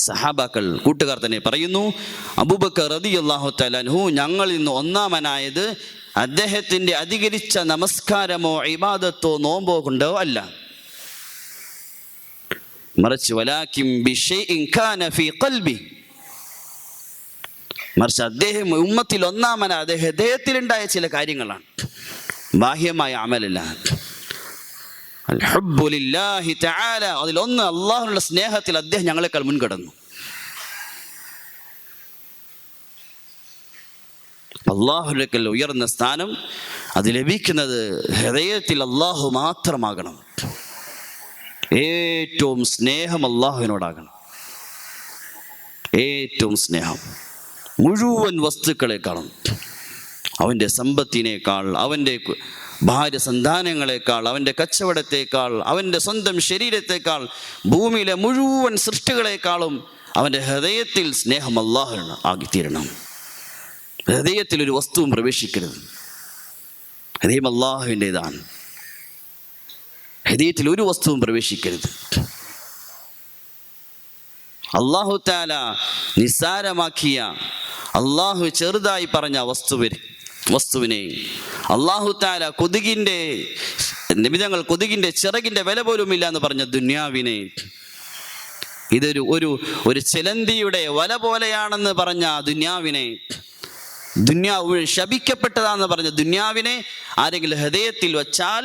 സഹാബാക്കൾ, കൂട്ടുകാർ തന്നെ പറയുന്നു, അബൂബക്കർ റളിയല്ലാഹു തആല അൻഹു ഞങ്ങളിൽ നിന്ന് ഒന്നാമനായത് അദ്ദേഹത്തിൻ്റെ അധികരിച്ച നമസ്കാരമോ ഇബാദത്തോ നോമ്പോ കൊണ്ടോ അല്ല, മറിച്ച് വലാകിൻ ബിശൈഇൻ കാന ഫീ ഖൽബി, മറിച്ച് അദ്ദേഹം ഉമ്മത്തിൽ ഒന്നാമനായത് ഹൃദയത്തിലുണ്ടായ ചില കാര്യങ്ങളാണ്, ബാഹ്യമായ അമലല്ല. അൽ ഹുബ്ബു ലില്ലാഹി തആല, അതിലൊന്ന് അള്ളാഹുവിനുള്ള സ്നേഹത്തിൽ അദ്ദേഹം ഞങ്ങളെക്കാൾ മുൻകടന്നു. അള്ളാഹുവിനേക്കാൾ ഉയർന്ന സ്ഥാനം അത് ലഭിക്കുന്നത് ഹൃദയത്തിൽ അള്ളാഹു മാത്രമാകണം. ഏറ്റവും സ്നേഹം അള്ളാഹുവിനോടാകണം. ഏറ്റവും സ്നേഹം മുഴുവൻ വസ്തുക്കളെക്കാളും, അവൻ്റെ സമ്പത്തിനേക്കാൾ, അവൻ്റെ ഭാര്യ സന്താനങ്ങളെക്കാൾ, അവൻ്റെ കച്ചവടത്തേക്കാൾ, അവൻ്റെ സ്വന്തം ശരീരത്തേക്കാൾ, ഭൂമിയിലെ മുഴുവൻ സൃഷ്ടികളെക്കാളും അവൻ്റെ ഹൃദയത്തിൽ സ്നേഹം അള്ളാഹുവിന് ആകിത്തീരണം. ഹൃദയത്തിൽ ഒരു വസ്തുവും പ്രവേശിക്കരുത്. ഹൃദയം അള്ളാഹുവിൻ്റെതാണ്. ഹൃദയത്തിൽ ഒരു വസ്തുവും പ്രവേശിക്കരുത്. അള്ളാഹു തആല നിസ്സാരമാക്കിയ, അള്ളാഹു ചെറുതായി പറഞ്ഞ വസ്തുവിനെ അള്ളാഹു തആല കൊതുകിൻ്റെ ചിറകിൻ്റെ വില പോലും ഇല്ല എന്ന് പറഞ്ഞ ദുന്യാവിനെ, ഇതൊരു ഒരു ചിലന്തിയുടെ വല പോലെയാണെന്ന് പറഞ്ഞ ദുന്യാവിനെ, ദുന്യാവ് ശപിക്കപ്പെട്ടതാണെന്ന് പറഞ്ഞ ദുന്യാവിനെ ആരെങ്കിലും ഹൃദയത്തിൽ വച്ചാൽ,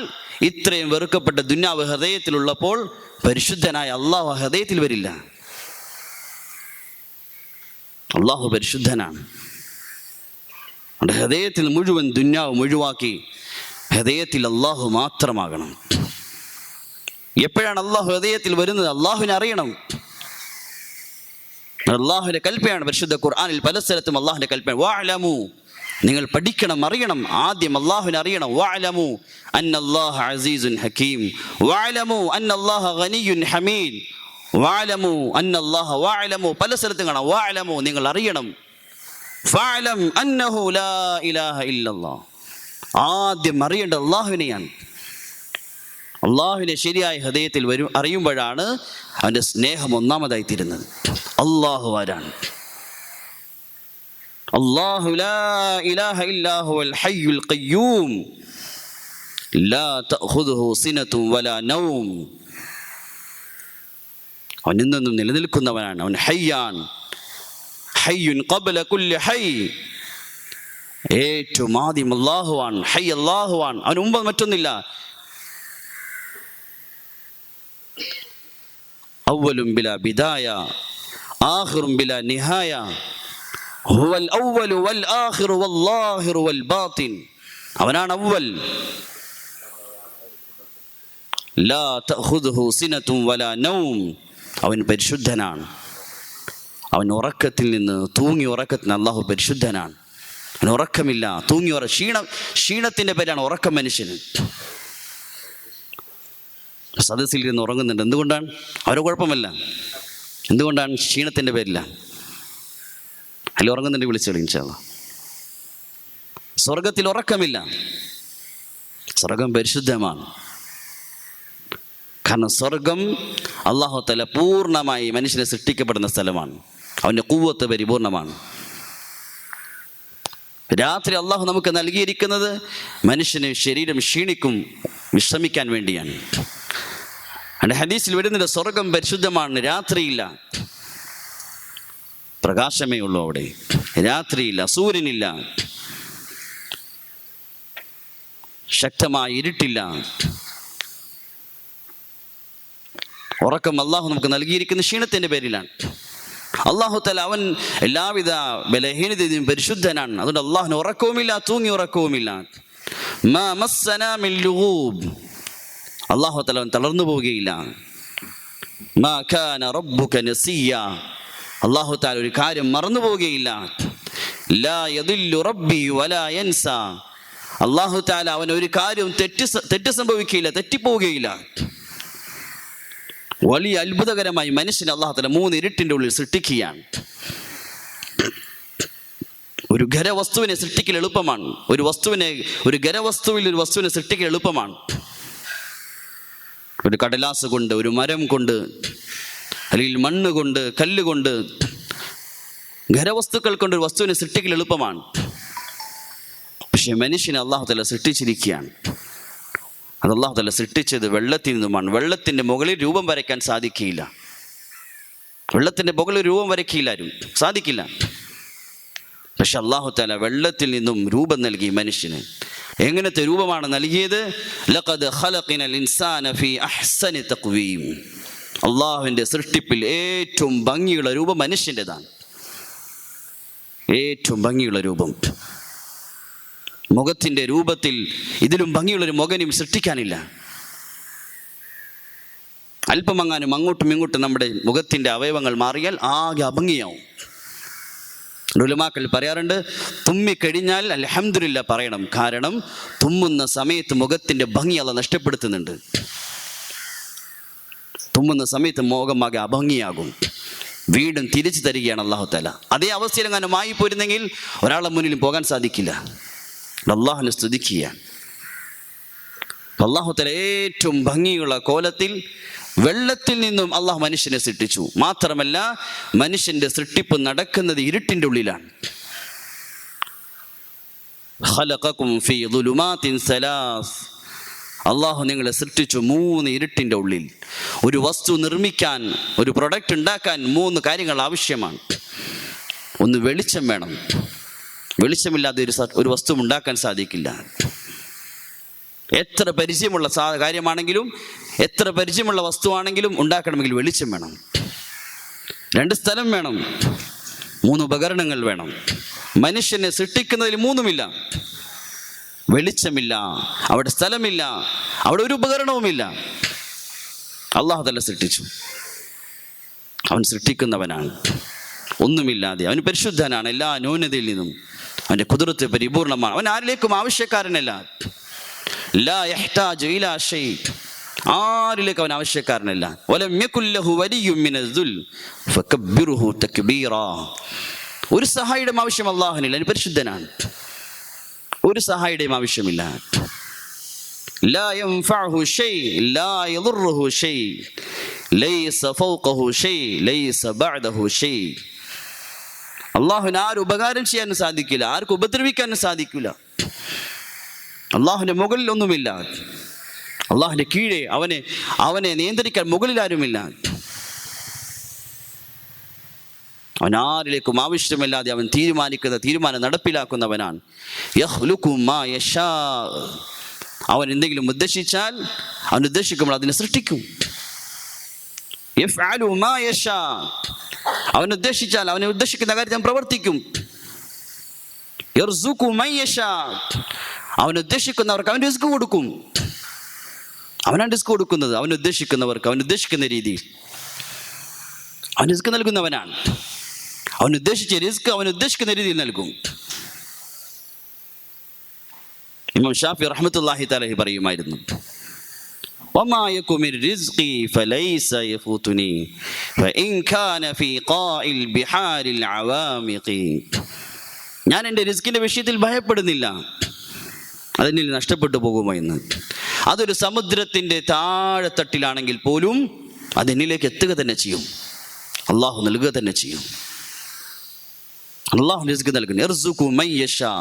ഇത്രയും വെറുക്കപ്പെട്ട ദുന്യാവ് ഹൃദയത്തിലുള്ളപ്പോൾ പരിശുദ്ധനായ അള്ളാഹു ഹൃദയത്തിൽ വരില്ല. അള്ളാഹു പരിശുദ്ധനാണ്. ഹൃദയത്തിൽ മുഴുവൻ ദുന്യാവ് ഒഴിവാക്കി ഹൃദയത്തിൽ അള്ളാഹു മാത്രമാകണം. എപ്പോഴാണ് അള്ളാഹു ഹൃദയത്തിൽ വരുന്നത്? അള്ളാഹുവിനെ അറിയണം. അള്ളാഹുവിന്റെ കൽപ്പനയാണ്. പരിശുദ്ധ ഖുർആനിൽ പല സ്ഥലത്തും അള്ളാഹുവിന്റെ കൽപ്പന, വഅലമു, നിങ്ങൾ പഠിക്കണം, അറിയണം. ആദ്യം അള്ളാഹുവിനെ അറിയണം. വഅലമു അന്നല്ലാഹ അസീസുൻ ഹകീം, വഅലമു അന്നല്ലാഹ ഗനിയ്യുൻ ഹമീദ്, വഅലമു അന്നല്ലാഹ, വഅലമു പല സ്ഥലത്തും കാണാം. വഅലമു, നിങ്ങൾ അറിയണം. ഫഅലം അന്നഹു ലാ ഇലാഹ ഇല്ലല്ലാഹ്, ആദ്യം അറിയേണ്ടത് അള്ളാഹുവിനെയാണ്. അള്ളാഹുവിനെ ശരിയായ ഹൃദയത്തിൽ അറിയുമ്പോഴാണ് അവൻ്റെ സ്നേഹം ഒന്നാമതായി തീരുന്നത്. അള്ളാഹു ആരാണ്? അല്ലാഹു ലാ ഇലാഹ ഇല്ലാ ഹുവൽ ഹയ്യുൽ ഖയ്യൂം ലാ തഅഖുദുഹു സിനതുൻ വലാ നൗം. അവൻ എന്നെന്നും നിലനിൽക്കുന്നവനാണ്. അവൻ ഹയ്യാൻ, ഹയ്യുൻ ഖബ്ല കുല്ലി ഹയ്, ഏറ്റവും ആദ്യം അല്ലാഹുവാൻ. ഹയ് അല്ലാഹുവാൻ, അവന് മുമ്പ് മറ്റൊന്നില്ല. അവ്വലും ബിലാ ബിദായ ആഖിറും ബിലാ നിഹായ ഹുവൽ അവ്വലു വൽ ആഖിറു വല്ലാഹിറു വൽ ബാത്തിൻ. അവനാണ് അവ്വൽ. ലാ തഅഖുദുഹു സിനതുൻ വലാ നൗം, അവൻ പരിശുദ്ധനാണ്. അവൻ ഉറക്കത്തിൽ നിന്ന് തൂങ്ങി ഉറക്കത്തിന് അല്ലാഹു പരിശുദ്ധനാണ്. അവന് ഉറക്കമില്ല, തൂങ്ങി ക്ഷീണത്തിൻ്റെ പേരാണ് ഉറക്കം മനുഷ്യന്. സദസ്സിൽ ഇരുന്ന് ഉറങ്ങുന്നുണ്ട്. എന്തുകൊണ്ടാണ്? അവരെ കുഴപ്പമല്ല. എന്തുകൊണ്ടാണ്? ക്ഷീണത്തിൻ്റെ പേരില്ല. അതിൽ ഉറങ്ങുന്നുണ്ട്, വിളിച്ചോളൂ ഇൻഷാ അല്ലാഹ്. സ്വർഗത്തിൽ ഉറക്കമില്ല. സ്വർഗം പരിശുദ്ധമാണ്. കാരണം സ്വർഗം അല്ലാഹു തആല പൂർണ്ണമായി മനുഷ്യനെ സൃഷ്ടിക്കപ്പെടുന്ന സ്ഥലമാണ്. അവൻ്റെ ഖുവ്വത്ത് പരിപൂർണമാണ്. രാത്രി അള്ളാഹു നമുക്ക് നൽകിയിരിക്കുന്നത് മനുഷ്യന് ശരീരം ക്ഷീണിക്കും, വിശ്രമിക്കാൻ വേണ്ടിയാണ്. അതിൻ്റെ ഹദീസിൽ വരുന്നുണ്ട്, സ്വർഗം പരിശുദ്ധമാണ്, രാത്രിയില്ല, പ്രകാശമേ ഉള്ളൂ അവിടെ. രാത്രിയില്ല, സൂര്യനില്ല, ശക്തമായ ഇരുട്ടില്ല. ഉറക്കം അള്ളാഹു നമുക്ക് നൽകിയിരിക്കുന്ന ക്ഷീണത്തിൻ്റെ പേരിലാണ്. അള്ളാഹു തആല അവൻ എല്ലാവിധ ബലഹീനതയും പരിശുദ്ധനാണ്. അതുകൊണ്ട് അള്ളാഹുവിന് ഉറക്കവുമില്ല, തൂങ്ങി ഉറക്കവുമില്ല. മാ മസ്സനാ മിൻ ലുഗൂബ്, അള്ളാഹു തആല അവൻ തളർന്നു പോവുകയില്ല. മാ കാന റബ്ബുക നസിയ, അള്ളാഹു തആല ഒരു കാര്യം മറന്നു പോവുകയില്ല. ലാ യദില്ലു റബ്ബി വലാ യൻസ, അള്ളാഹു തആല അവൻ ഒരു കാര്യം തെറ്റ് സംഭവിക്കുകയില്ല, തെറ്റിപ്പോവുകയില്ല. വലിയ അത്ഭുതകരമായി മനുഷ്യനെ അള്ളാഹു തആല 3 ഇരുട്ടിൻ്റെ ഉള്ളിൽ സൃഷ്ടിക്കുകയാണ്. ഒരു ഖരവസ്തുവിനെ സൃഷ്ടിക്കൽ എളുപ്പമാണ്. ഒരു ഖരവസ്തുവിൽ ഒരു വസ്തുവിനെ സൃഷ്ടിക്കൽ എളുപ്പമാണ്. ഒരു കടലാസ് കൊണ്ട്, ഒരു മരം കൊണ്ട്, അല്ലെങ്കിൽ മണ്ണ് കൊണ്ട്, കല്ലുകൊണ്ട്, ഖരവസ്തുക്കൾ കൊണ്ട് ഒരു വസ്തുവിനെ സൃഷ്ടിക്കൽ എളുപ്പമാണ്. പക്ഷെ മനുഷ്യനെ അള്ളാഹു തആല സൃഷ്ടിച്ചിരിക്കുകയാണ്. അത് അള്ളാഹു തആല സൃഷ്ടിച്ചത് വെള്ളത്തിൽ നിന്നുമാണ്. വെള്ളത്തിൻ്റെ മുകളിൽ രൂപം വരയ്ക്കാൻ സാധിക്കില്ല. വെള്ളത്തിൻ്റെ മുകളിൽ രൂപം വരയ്ക്കില്ല, സാധിക്കില്ല. പക്ഷെ അള്ളാഹു തആല വെള്ളത്തിൽ നിന്നും രൂപം നൽകി മനുഷ്യന്. എങ്ങനത്തെ രൂപമാണ് നൽകിയത്? ലഖദ് ഖലഖനൽ ഇൻസാന ഫീ അഹ്സനി തഖ്വീം, അള്ളാഹുവിൻ്റെ സൃഷ്ടിപ്പിൽ ഏറ്റവും ഭംഗിയുള്ള രൂപം മനുഷ്യൻ്റെതാണ്. ഏറ്റവും ഭംഗിയുള്ള രൂപം. മുഖത്തിൻ്റെ രൂപത്തിൽ ഇതിലും ഭംഗിയുള്ളൊരു മുഖനും സൃഷ്ടിക്കാനില്ല. അല്പമങ്ങാനും അങ്ങോട്ടും ഇങ്ങോട്ടും നമ്മുടെ മുഖത്തിൻ്റെ അവയവങ്ങൾ മാറിയാൽ ആകെ അഭംഗിയാവും. ഉലമാക്കൾ പറയാറുണ്ട്, തുമ്മിക്കഴിഞ്ഞാൽ അൽഹംദുലില്ലാ പറയണം. കാരണം തുമ്മുന്ന സമയത്ത് മുഖത്തിൻ്റെ ഭംഗി അല്ലാഹ് നഷ്ടപ്പെടുത്തുന്നുണ്ട്. തുമ്മുന്ന സമയത്ത് മുഖമാകെ അഭംഗിയാകും. വീണ്ടും തിരിച്ചു തരികയാണ് അല്ലാഹു തആല. അതേ അവസ്ഥയിൽ അങ്ങനെ പോയിരുന്നെങ്കിൽ ഒരാളെ മുന്നിലും പോകാൻ സാധിക്കില്ല. അള്ളാഹുവിനെ സ്തുതിക്കുക. അല്ലാഹു തആല ഏറ്റവും ഭംഗിയുള്ള കോലത്തിൽ വെള്ളത്തിൽ നിന്നും അള്ളാഹു മനുഷ്യനെ സൃഷ്ടിച്ചു. മാത്രമല്ല, മനുഷ്യന്റെ സൃഷ്ടിപ്പ് നടക്കുന്നത് ഇരുട്ടിൻ്റെ ഉള്ളിലാണ്. ഖലഖകും ഫീ ദുലുമാതിൻ സലാസ്, അള്ളാഹു നിങ്ങളെ സൃഷ്ടിച്ചു 3 ഇരുട്ടിൻ്റെ ഉള്ളിൽ. ഒരു വസ്തു നിർമ്മിക്കാൻ, ഒരു പ്രൊഡക്റ്റ് ഉണ്ടാക്കാൻ 3 കാര്യങ്ങൾ ആവശ്യമാണ്. ഒന്ന്, വെളിച്ചം വേണം. വെളിച്ചമില്ലാതെ ഒരു വസ്തു ഉണ്ടാക്കാൻ സാധിക്കില്ല. എത്ര പരിചയമുള്ള കാര്യമാണെങ്കിലും, എത്ര പരിചയമുള്ള വസ്തുവാണെങ്കിലും ഉണ്ടാക്കണമെങ്കിൽ വെളിച്ചം വേണം. 2 സ്ഥലം വേണം, 3 ഉപകരണങ്ങൾ വേണം. മനുഷ്യനെ സൃഷ്ടിക്കുന്നതിൽ 3ഉമില്ല. വെളിച്ചമില്ല, അവിടെ സ്ഥലമില്ല, അവിടെ ഒരു ഉപകരണവുമില്ല. അല്ലാഹു തആല സൃഷ്ടിച്ചു. അവൻ സൃഷ്ടിക്കുന്നവനാണ്, ഒന്നുമില്ലാതെ. അവൻ പരിശുദ്ധനാണ് എല്ലാ ന്യൂനതയിൽ നിന്നും. അവൻ്റെ ഖുദ്റത്ത് പരിപൂർണമാണ്. അവൻ ആരിലേക്കും ആവശ്യക്കാരനല്ല. ലാ യഹ്താജു ഇലാ ഷൈ, ആരിലേക്ക് അവൻ ആവശ്യക്കാരനല്ല. വലം യകുൽ ലഹു വലിയ്യുൻ മിനസ്ദുൽ ഫകബ്ബിറുഹു തക്ബീറാ. ഒരു സഹായിയുടെയും ആവശ്യം അല്ലാഹുവിനില്ല. അവൻ പരിശുദ്ധനാണ്. ഒരു സഹായിയുടെയും ആവശ്യമില്ല. ലാ യൻഫഉഹു ഷൈ ലാ യദുറുഹു ഷൈ ലൈസ ഫൗഖഹു ഷൈ ലൈസ ബഅദഹു ഷൈ. അള്ളാഹുവിന് ആരും ഉപകാരം ചെയ്യാനും സാധിക്കില്ല, ആർക്കും ഉപദ്രവിക്കാനും സാധിക്കില്ല. അള്ളാഹുവിൻ്റെ മുകളിൽ ഒന്നുമില്ല. അള്ളാഹുവിൻ്റെ കീഴെ അവനെ നിയന്ത്രിക്കാൻ മുകളിൽ ആരുമില്ല. അവൻ ആരിലേക്കും ആവശ്യമില്ലാതെ അവൻ തീരുമാനം നടപ്പിലാക്കുന്നവനാണ്. യഖ്ലുഖു മാ യശാ, അവൻ എന്തെങ്കിലും ഉദ്ദേശിച്ചാൽ അവൻ ഉദ്ദേശിക്കുമ്പോൾ അതിനെ സൃഷ്ടിക്കും. യഫ്അലു മാ യശാ, അവൻ ഉദ്ദേശിച്ചാൽ അവനെ ഉദ്ദേശിക്കുന്ന കാര്യത്തിൽ അവൻ പ്രവർത്തിക്കും. യർസുഖു മൻ യശാ, അവൻ ഉദ്ദേശിക്കുന്നവർക്ക് അവൻ റിസ്ക് കൊടുക്കും. അവനാണ് റിസ്ക് കൊടുക്കുന്നത്. അവൻ ഉദ്ദേശിക്കുന്നവർക്ക് അവൻ ഉദ്ദേശിക്കുന്ന രീതിയിൽ അവൻ റിസ്ക് നൽകുന്നവനാണ്. അവൻ ഉദ്ദേശിച്ച റിസ്ക് അവൻ ഉദ്ദേശിക്കുന്ന രീതിയിൽ നൽകും. ഇമാം ഷാഫി റഹ്മത്തുള്ളാഹി തആല പറയുമായിരുന്നു, വമാ യകു മിർ റിസ്ഖി ഫലൈസ യഫൂതുനി ഫഇൻ കാന ഫീ ഖാഇൽ ബിഹാരിൽ അവാമിഖി. ഞാൻ എൻ്റെ റിസ്കിൻ്റെ വിഷയത്തിൽ ഭയപ്പെടുന്നില്ല, അതെന്നിൽ നഷ്ടപ്പെട്ടു പോകുമോ എന്ന്. അതൊരു സമുദ്രത്തിൻ്റെ താഴെത്തട്ടിലാണെങ്കിൽ പോലും അതെന്നിലേക്ക് എത്തുക തന്നെ ചെയ്യും. അള്ളാഹു നൽകുക തന്നെ ചെയ്യും. അള്ളാഹു റിസ്ക് നൽകുന്നു. യർസുഖു മൻ യശാ,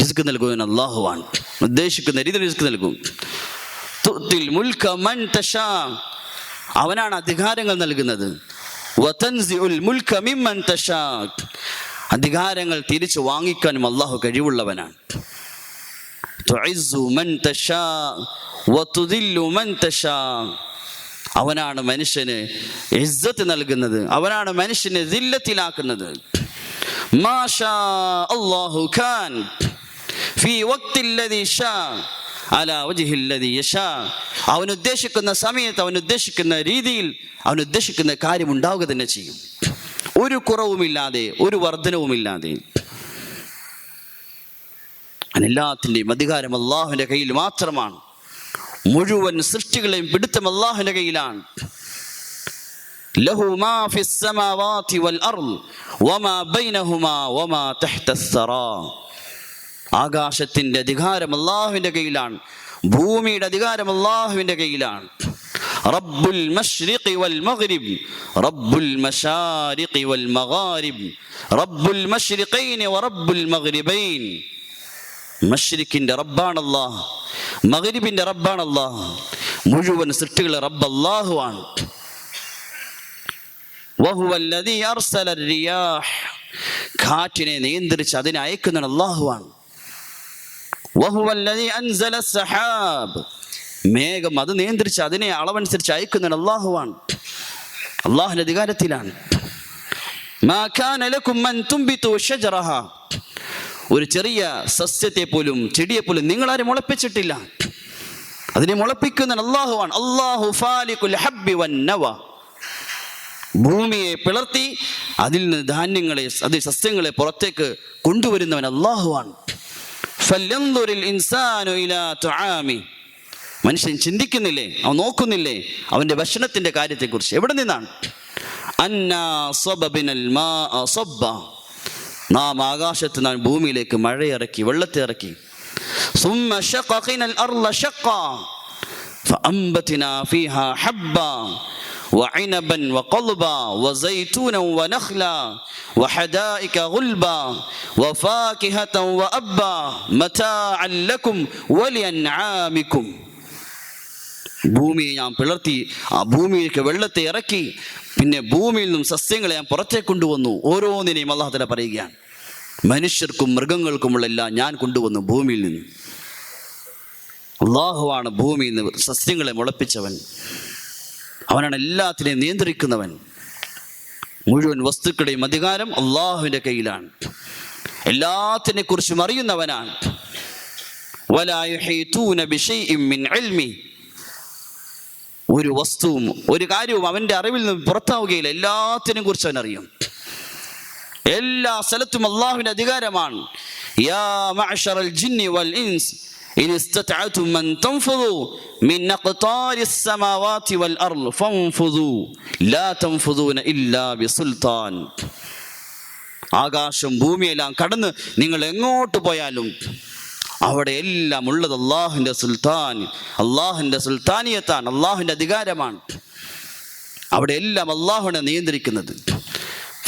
റിസ്ക് നൽകുവാൻ അള്ളാഹുവാണ്. ഉദ്ദേശിക്കുന്ന രീതിയിൽ റിസ്ക് നൽകും. തുഅ്തിൽ മുൽക മൻ തശാ, അവനാണ് അധികാരങ്ങൾ നൽകുന്നത്. വതൻസിഉൽ മുൽക മിമ്മൻ തശാ, അധികാരങ്ങൾ തിരിച്ചു വാങ്ങിക്കാനും അള്ളാഹു കഴിവുള്ളവനാണ്. തുഇസ്സു മൻ തശാ വതുദില്ലു മൻ തശാ, അവനാണ് മനുഷ്യന് ഇസ്സത്ത് നൽകുന്നത്, അവനാണ് മനുഷ്യനെ ദില്ലത്തിലാക്കുന്നത്. മാഷാ അല്ലാഹു ഖാൻ ഫീ വഖ്തില്ലദീ ഷാ അലാ വജ്ഹില്ലദീ യശാ. അവൻ ഉദ്ദേശിക്കുന്ന സമയത്ത്, അവൻ ഉദ്ദേശിക്കുന്ന രീതിയിൽ, അവൻ ഉദ്ദേശിക്കുന്ന കാര്യം ഉണ്ടാവുക തന്നെ ചെയ്യും, ഒരു കുറവുമില്ലാതെ, ഒരു വർധനവുമില്ലാതെ. എല്ലാത്തിൻ്റെയും അധികാരം അല്ലാഹുവിൻ്റെ കയ്യിൽ മാത്രമാണ്. മുഴുവൻ സൃഷ്ടികളെയും പിടുത്തം അല്ലാഹുവിൻ്റെ കയ്യിലാണ്. ലഹു മാ ഫിസ് സമാവാതി വൽ അർള് വമാ ബൈനഹുമാ വമാ തഹ്തസ് സറാ. ആകാശത്തിൻ്റെ അധികാരം അല്ലാഹുവിൻ്റെ കയ്യിലാണ്, ഭൂമിയുടെ അധികാരം അല്ലാഹുവിൻ്റെ കയ്യിലാണ്. റബ്ബുൽ മശ്രിഖി വൽ മഗ്രിബ് റബ്ബുൽ മശാരിഖി വൽ മഗാരിബ് റബ്ബുൽ മശ്രിഖൈനി വ റബ്ബുൽ മഗ്രിബൈൻ. മശ്രിഖിൻ്റെ റബ്ബാണ് അല്ലാഹ്, മഗ്രിബിൻ്റെ റബ്ബാണ് അല്ലാഹ്. മുഴുവൻ സൃഷ്ടികളുടെ റബ്ബ് അല്ലാഹുവാണ്. വഹുവല്ലദീ അർസല റിയാഹ്. കാറ്റിനെ നിയന്ത്രിച്ച് അതിനെ അയക്കുന്നവൻ അല്ലാഹുവാണ്. വഹുവല്ലദീ അൻസല സഹാബ്. മേഘം അത് നിയന്ത്രിച്ച് അതിനെ അളവനുസരിച്ച് അയക്കുന്നവൻ അല്ലാഹുവാണ്. അല്ലാഹുവിന്റെ അധികാരത്തിലാണ്. മാ കാന ലക്കും അൻ തുംബിതു ഷജറഹ. ഒരു ചെറിയ സസ്യത്തെ പോലും, ചെടിയെ പോലും നിങ്ങളാരും മുളപ്പിച്ചിട്ടില്ല, അതിനെ മുളപ്പിക്കുന്നവൻ അല്ലാഹുവാണ്. അല്ലാഹു ഫാലിഖുൽ ഹബ്ബി വൻ നവ. ഭൂമിയെ പിളർത്തി അതിൽ നിന്ന് ധാന്യങ്ങളെ, അതിൽ സസ്യങ്ങളെ പുറത്തേക്ക് കൊണ്ടുവരുന്നവൻ അല്ലാഹുവാണ്. ഫല്യൻദുറിൽ ഇൻസാനു ഇലാ തുആമി. മനുഷ്യൻ ചിന്തിക്കുന്നില്ലേ, അവൻ നോക്കുന്നില്ലേ അവൻ്റെ ഭക്ഷണത്തിൻ്റെ കാര്യത്തെക്കുറിച്ച്? എവിടെ നിന്നാണ്? അന്നാ സബബിനൽ മാഅ സബ്ബ. നാം ആകാശത്ത് നാം ഭൂമിയിലേക്ക് മഴയിറക്കി, വെള്ളത്തെ ഇറക്കി. സുമ്മ ശഖഖിനൽ അർള ശഖ്ഖ ഫഅംബത്നാ ഫീഹാ ഹബ്ബ وعنبا وقلبا وزيتونا ونخلا وحدائق غلبا وفاكهة وأبا متاعا لكم ولأنعامكم. ഭൂമിയെ ഞാൻ പിളർത്തി, ആ ഭൂമിയിലേക്ക് വെള്ളത്തെ ഇറക്കി, പിന്നെ ഭൂമിയിൽ നിന്നും സസ്യങ്ങളെ ഞാൻ പുറത്തേക്ക് കൊണ്ടുവന്നു. ഓരോന്നിനെയും അല്ലാഹു തആല പറയുകയാണ്, മനുഷ്യർക്കും മൃഗങ്ങൾക്കുമുള്ള എല്ലാം ഞാൻ കൊണ്ടുവന്നു ഭൂമിയിൽ നിന്ന്. അല്ലാഹുവാണ് ഭൂമിയിൽ നിന്ന് സസ്യങ്ങളെ മുളപ്പിച്ചവൻ, അവനാണ് എല്ലാത്തിനെയും നിയന്ത്രിക്കുന്നവൻ. മുഴുവൻ വസ്തുക്കളുടെയും അധികാരം അല്ലാഹുവിൻ്റെ കയ്യിലാണ്. എല്ലാത്തിനെ കുറിച്ചും അറിയുന്നവനാണ്. വലാ യുഹീതൂന ബിശൈഇൻ മിൻ ഇൽമി. ഒരു വസ്തുവും ഒരു കാര്യവും അവൻ്റെ അറിവിൽ നിന്ന് പുറത്താവുകയില്ല. എല്ലാത്തിനെ കുറിച്ച് അവൻ അറിയും. എല്ലാ സ്ഥലത്തും അല്ലാഹുവിൻ്റെ അധികാരമാണ്. യാ മഅ്ശറൽ ജിന്നി വൽ ഇൻസ് ഇൻ ഇസ്തതഅതും മൻ തൻഫുദു മിൻ അഖ്താരിസ് സമാവാതി വൽ അർള് ഫൻഫുദു ലാ തൻഫുദൂന ഇല്ലാ ബിസുൽത്താൻ. ആകാശം ഭൂമിയെല്ലാം കടന്ന് നിങ്ങൾ എങ്ങോട്ട് പോയാലും അവിടെ എല്ലാം ഉള്ളത് അല്ലാഹുവിൻ്റെ സുൽത്താൻ, അല്ലാഹുവിൻ്റെ സുൽത്താനിയത്താണ്, അല്ലാഹുവിൻ്റെ അധികാരമാണ്. അവിടെ എല്ലാം അല്ലാഹുവിനെ നിയന്ത്രിക്കുന്നത്.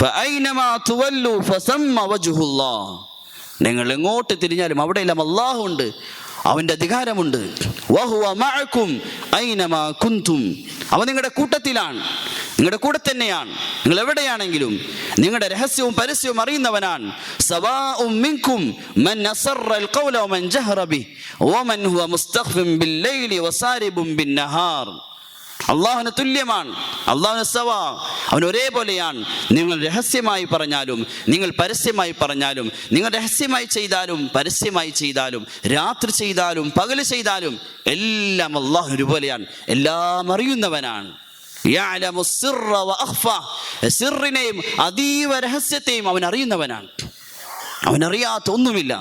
ഫഅൈനമാ തുവല്ലു ഫസമ്മ വജ്ഹുല്ലാഹ്. നിങ്ങൾ എങ്ങോട്ട് തിരിഞ്ഞാലും അവിടെയെല്ലാം അല്ലാഹു ഉണ്ട്, അവൻ്റെ അധികാരമുണ്ട്. വഹുവ മഅകും ഐനമാ കുന്തും. അവൻ നിങ്ങളുടെ കൂട്ടത്തിലാണ്, നിങ്ങളുടെ കൂടെ തന്നെയാണ്. നിങ്ങൾ എവിടെയാണെങ്കിലും നിങ്ങളുടെ രഹസ്യവും പരസ്യവും അറിയുന്നവനാണ്. സവാഉം മിൻകും മൻ അസറൽ ഖൗല വമൻ ജഹറ ബിഹി വമൻ ഹുവ മുസ്തഖ്ഫിൻ ബിൽ ലൈലി വസാരിബുൻ ബിൻ നഹാർ. അള്ളാഹുവിന് തുല്യമാണ്, അള്ളാഹുവിന് സവാ, അവൻ ഒരേപോലെയാണ്. നിങ്ങൾ രഹസ്യമായി പറഞ്ഞാലും നിങ്ങൾ പരസ്യമായി പറഞ്ഞാലും, നിങ്ങൾ രഹസ്യമായി ചെയ്താലും പരസ്യമായി ചെയ്താലും, രാത്രി ചെയ്താലും പകൽ ചെയ്താലും എല്ലാം അള്ളാഹു ഒരുപോലെയാണ്, എല്ലാം അറിയുന്നവനാണ്. യഅലമു സിർറ വഅഖ്ഫ. സിറിനെയും അതീവ രഹസ്യത്തെയും അവൻ അറിയുന്നവനാണ്. അവനറിയാത്ത ഒന്നുമില്ല.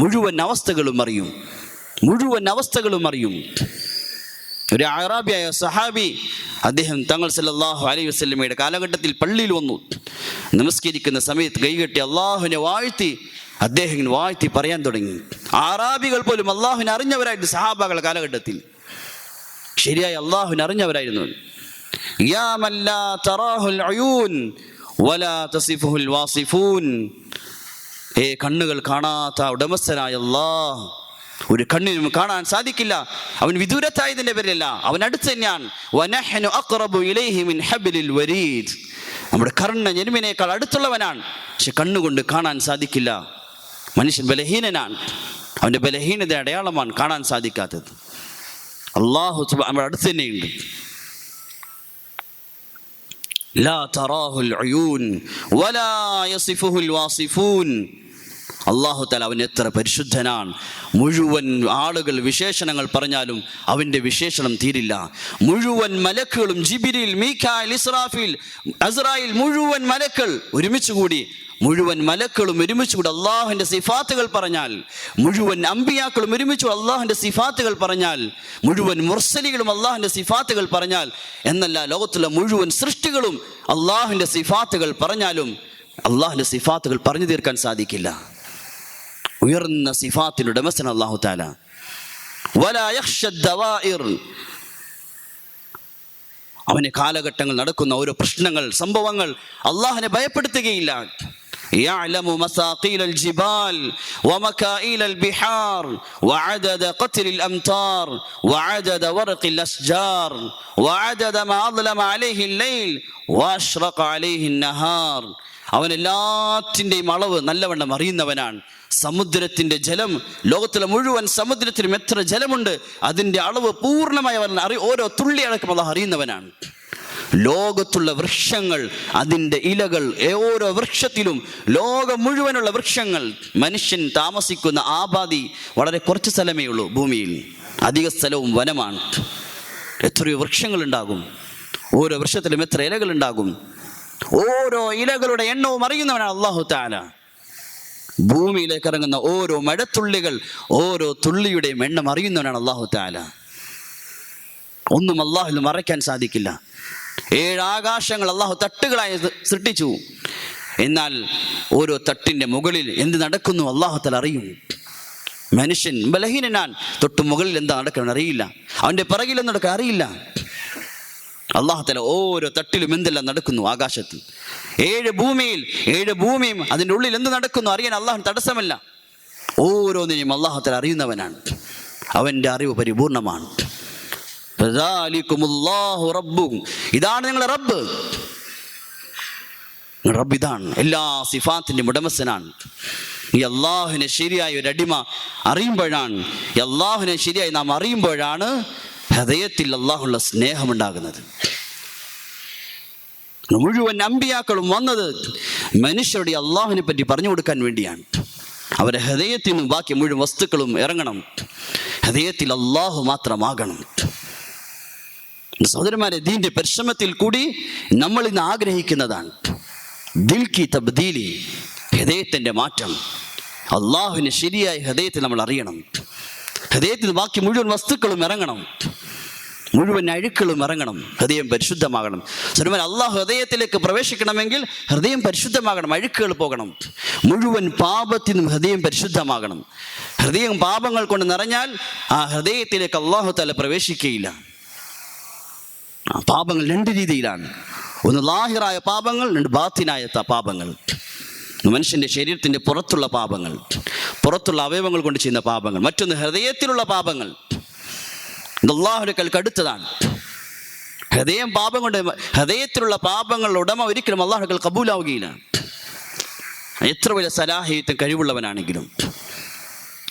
മുഴുവൻ അവസ്ഥകളും അറിയും, മുഴുവൻ അവസ്ഥകളും അറിയും. ഒരു അറാബിയായ സഹാബി, അദ്ദേഹം തങ്ങൾ സല്ലല്ലാഹു അലൈഹി വസല്ലമയുടെ കാലഘട്ടത്തിൽ പള്ളിയിൽ വന്നു. നമസ്കരിക്കുന്ന സമയത്ത് കൈകെട്ടി അള്ളാഹുവിനെ വാഴ്ത്തി, അദ്ദേഹം വാഴ്ത്തി പറയാൻ തുടങ്ങി. അറാബികൾ പോലും അള്ളാഹുവിനെ അറിഞ്ഞവരായിരുന്നു സഹാബാക്കളുടെ കാലഘട്ടത്തിൽ. ശരിയായി അള്ളാഹുവിനെ അറിഞ്ഞവരായിരുന്നു. യാ മൻ ലാ തറാഹുൽ ഉയൂൻ വലാ തസിഫുൽ വാസിഫൂൻ. കണ്ണുകൾ കാണാത്ത ഉടമസ്ഥനായ അല്ലാഹ്, ഒരു കണ്ണിനും കാണാൻ സാധിക്കില്ല. അവൻ വിദൂരത്തായതിൻ്റെ പേരിലല്ല, അവൻ അടുത്ത് തന്നെയാണ്. വനഹ്നു അഖ്റബു ഇലൈഹി മിൻ ഹബ്ലിൽ വരീദ്. നമ്മുടെ കർണ്ണ ഞെരുവിനേക്കാൾ അടുത്തുള്ളവനാണ്. പക്ഷെ കണ്ണുകൊണ്ട് കാണാൻ സാധിക്കില്ല. മനുഷ്യൻ ബലഹീനനാണ്, അവൻ്റെ ബലഹീനത അടയാളമാണ് കാണാൻ സാധിക്കാത്തത്. അല്ലാഹു നമ്മുടെ അടുത്ത് തന്നെയുണ്ട്. ലാ തറാഹുൽ ഉയൂൻ വലാ യസിഫുൽ വാസിഫൂൻ. അല്ലാഹു തആല അവൻ എത്ര പരിശുദ്ധനാണ്. മുഴുവൻ ആളുകൾ വിശേഷണങ്ങൾ പറഞ്ഞാലും അവൻ്റെ വിശേഷണം തീരില്ല. മുഴുവൻ മലക്കുകളും ജിബ്രീൽ, മീകായിൽ, ഇസ്രാഫീൽ, അസ്രായിൽ, മുഴുവൻ മലക്കൾ ഒരുമിച്ച് കൂടി അള്ളാഹുവിൻ്റെ സിഫാത്തുകൾ പറഞ്ഞാൽ, മുഴുവൻ അമ്പിയാക്കളും ഒരുമിച്ച് അള്ളാഹുവിൻ്റെ സിഫാത്തുകൾ പറഞ്ഞാൽ, മുഴുവൻ മുർസലികളും അള്ളാഹുവിൻ്റെ സിഫാത്തുകൾ പറഞ്ഞാൽ എന്നല്ല, ലോകത്തുള്ള മുഴുവൻ സൃഷ്ടികളും അള്ളാഹുവിൻ്റെ സിഫാത്തുകൾ പറഞ്ഞാലും അള്ളാഹുവിൻ്റെ സിഫാത്തുകൾ പറഞ്ഞു തീർക്കാൻ സാധിക്കില്ല. ഉയർന്ന സിഫാത്തിൻ്റെ ഉടമസ്ഥൻ അല്ലാഹു തആല. വലാ യഖ്ശ ദവാഇർ. അവന് കാലഘട്ടങ്ങൾ നടക്കുന്ന ഓരോ പ്രശ്നങ്ങൾ, സംഭവങ്ങൾ അള്ളാഹുവിനെ ഭയപ്പെടുത്തുകയില്ല. يعلم مساقيل الجبال ومكائل البحار وعدد قطر الأمطار وعدد ورق الأشجار وعدد ما أظلم عليه الليل وأشرق عليه النهار. അവൻ എല്ലാത്തിൻ്റെയും അളവ് നല്ലവണ്ണം അറിയുന്നവനാണ്. സമുദ്രത്തിൻ്റെ ജലം, ലോകത്തിലെ മുഴുവൻ സമുദ്രത്തിലും എത്ര ജലമുണ്ട് അതിൻ്റെ അളവ് പൂർണ്ണമായി അവൻ ഓരോ തുള്ളി അടക്കം അല്ലാഹു അറിയുന്നവനാണ്. ലോകത്തുള്ള വൃക്ഷങ്ങൾ, അതിൻ്റെ ഇലകൾ, ഓരോ വൃക്ഷത്തിലും ലോകം മുഴുവനുള്ള വൃക്ഷങ്ങൾ, മനുഷ്യൻ താമസിക്കുന്ന ആബാദി വളരെ കുറച്ച് സ്ഥലമേ ഉള്ളൂ ഭൂമിയിൽ, അധിക സ്ഥലവും വനമാണ്. എത്രയോ വൃക്ഷങ്ങളുണ്ടാകും, ഓരോ വൃക്ഷത്തിലും എത്ര ഇലകളുണ്ടാകും, ഓരോ ഇലകളുടെ എണ്ണവും അറിയുന്നവനാണ് അല്ലാഹു തആല. ഭൂമിയിലേക്ക് ഇറങ്ങുന്ന ഓരോ മഴത്തുള്ളികൾ, ഓരോ തുള്ളിയുടെയും എണ്ണം അറിയുന്നവനാണ് അല്ലാഹു തആല. ഒന്നും അല്ലാഹുവിൽ മറയ്ക്കാൻ സാധിക്കില്ല. 7 ആകാശങ്ങൾ അല്ലാഹു തട്ടുകളായി സൃഷ്ടിച്ചു. എന്നാൽ ഓരോ തട്ടിൻ്റെ മുകളിൽ എന്ത് നടക്കുന്നു അല്ലാഹു തആല അറിയും. മനുഷ്യൻ ബലഹീനനാണ്, തൊട്ട് മുകളിൽ എന്താ നടക്കണം അറിയില്ല, അവൻ്റെ പിറകിൽ എന്ത് നടക്കാൻ അറിയില്ല. അല്ലാഹു തആല ഓരോ തട്ടിലും എന്തെല്ലാം നടക്കുന്നു ആകാശത്തിൽ. 7 ഭൂമിയും അതിൻ്റെ ഉള്ളിൽ എന്ത് നടക്കുന്നു അറിയാൻ അല്ലാഹുവിന് തടസ്സമല്ല. ഓരോന്നിനെയും അല്ലാഹു തആല അറിയുന്നവനാണ്. അവൻ്റെ അറിവ് പരിപൂർണമാണ്. ഇതാണ് നിങ്ങളുടെ റബ്ബ്. റബ്ബ് ഇതാണ്, എല്ലാ സിഫാത്തിൻ്റെ ഉടമസ്ഥനാണ്. ഈ അല്ലാഹുവിനെ ശരിയായ ഒരു അടിമ അറിയുമ്പോഴാണ്, ഈ അല്ലാഹുവിനെ ശരിയായി നാം അറിയുമ്പോഴാണ് ഹൃദയത്തിൽ അല്ലാഹുള്ള സ്നേഹമുണ്ടാകുന്നത്. മുഴുവൻ അമ്പിയാക്കളും വന്നത് മനുഷ്യരുടെ അല്ലാഹുവിനെ പറ്റി പറഞ്ഞു കൊടുക്കാൻ വേണ്ടിയാണ്. അവരുടെ ഹൃദയത്തിൽ നിന്നും ബാക്കി മുഴുവൻ വസ്തുക്കളും ഇറങ്ങണം, ഹൃദയത്തിൽ അല്ലാഹു മാത്രമാകണം. സഹോദരന്മാരെ, ദീന്റെ പരിശ്രമത്തിൽ കൂടി നമ്മൾ ഇന്ന് ആഗ്രഹിക്കുന്നതാണ് ദിൽ കി തബ്ദീലി, ഹൃദയത്തിൻ്റെ മാറ്റം. അള്ളാഹുവിനെ ശരിയായി ഹൃദയത്തിൽ നമ്മൾ അറിയണം. ഹൃദയത്തിൽ ബാക്കി മുഴുവൻ വസ്തുക്കളും ഇറങ്ങണം, മുഴുവൻ അഴുക്കളും ഇറങ്ങണം, ഹൃദയം പരിശുദ്ധമാകണം. സഹോദരന്മാരെ, അള്ളാഹു ഹൃദയത്തിലേക്ക് പ്രവേശിക്കണമെങ്കിൽ ഹൃദയം പരിശുദ്ധമാകണം, അഴുക്കുകൾ പോകണം. മുഴുവൻ പാപത്തിനും ഹൃദയം പരിശുദ്ധമാകണം. ഹൃദയം പാപങ്ങൾ കൊണ്ട് നിറഞ്ഞാൽ ആ ഹൃദയത്തിലേക്ക് അള്ളാഹു തആല പ്രവേശിക്കുകയില്ല. പാപങ്ങൾ 2 രീതിയിലാണ്. ഒന്ന് ലാഹിറായ പാപങ്ങൾ, 2 ബാത്തിനായ പാപങ്ങൾ. മനുഷ്യൻ്റെ ശരീരത്തിൻ്റെ പുറത്തുള്ള പാപങ്ങൾ, പുറത്തുള്ള അവയവങ്ങൾ കൊണ്ട് ചെയ്യുന്ന പാപങ്ങൾ. മറ്റൊന്ന് ഹൃദയത്തിലുള്ള പാപങ്ങൾ. അല്ലാഹുവിന്റെ കടുത്തതാണ്. ഹൃദയം പാപം കൊണ്ട്, ഹൃദയത്തിലുള്ള പാപങ്ങളുടെ ഉടമ ഒരിക്കലും അല്ലാഹുവിൽ കബൂലാവുകയില്ല, എത്ര വലിയ സലാഹിയത്തും കഴിവുള്ളവനാണെങ്കിലും.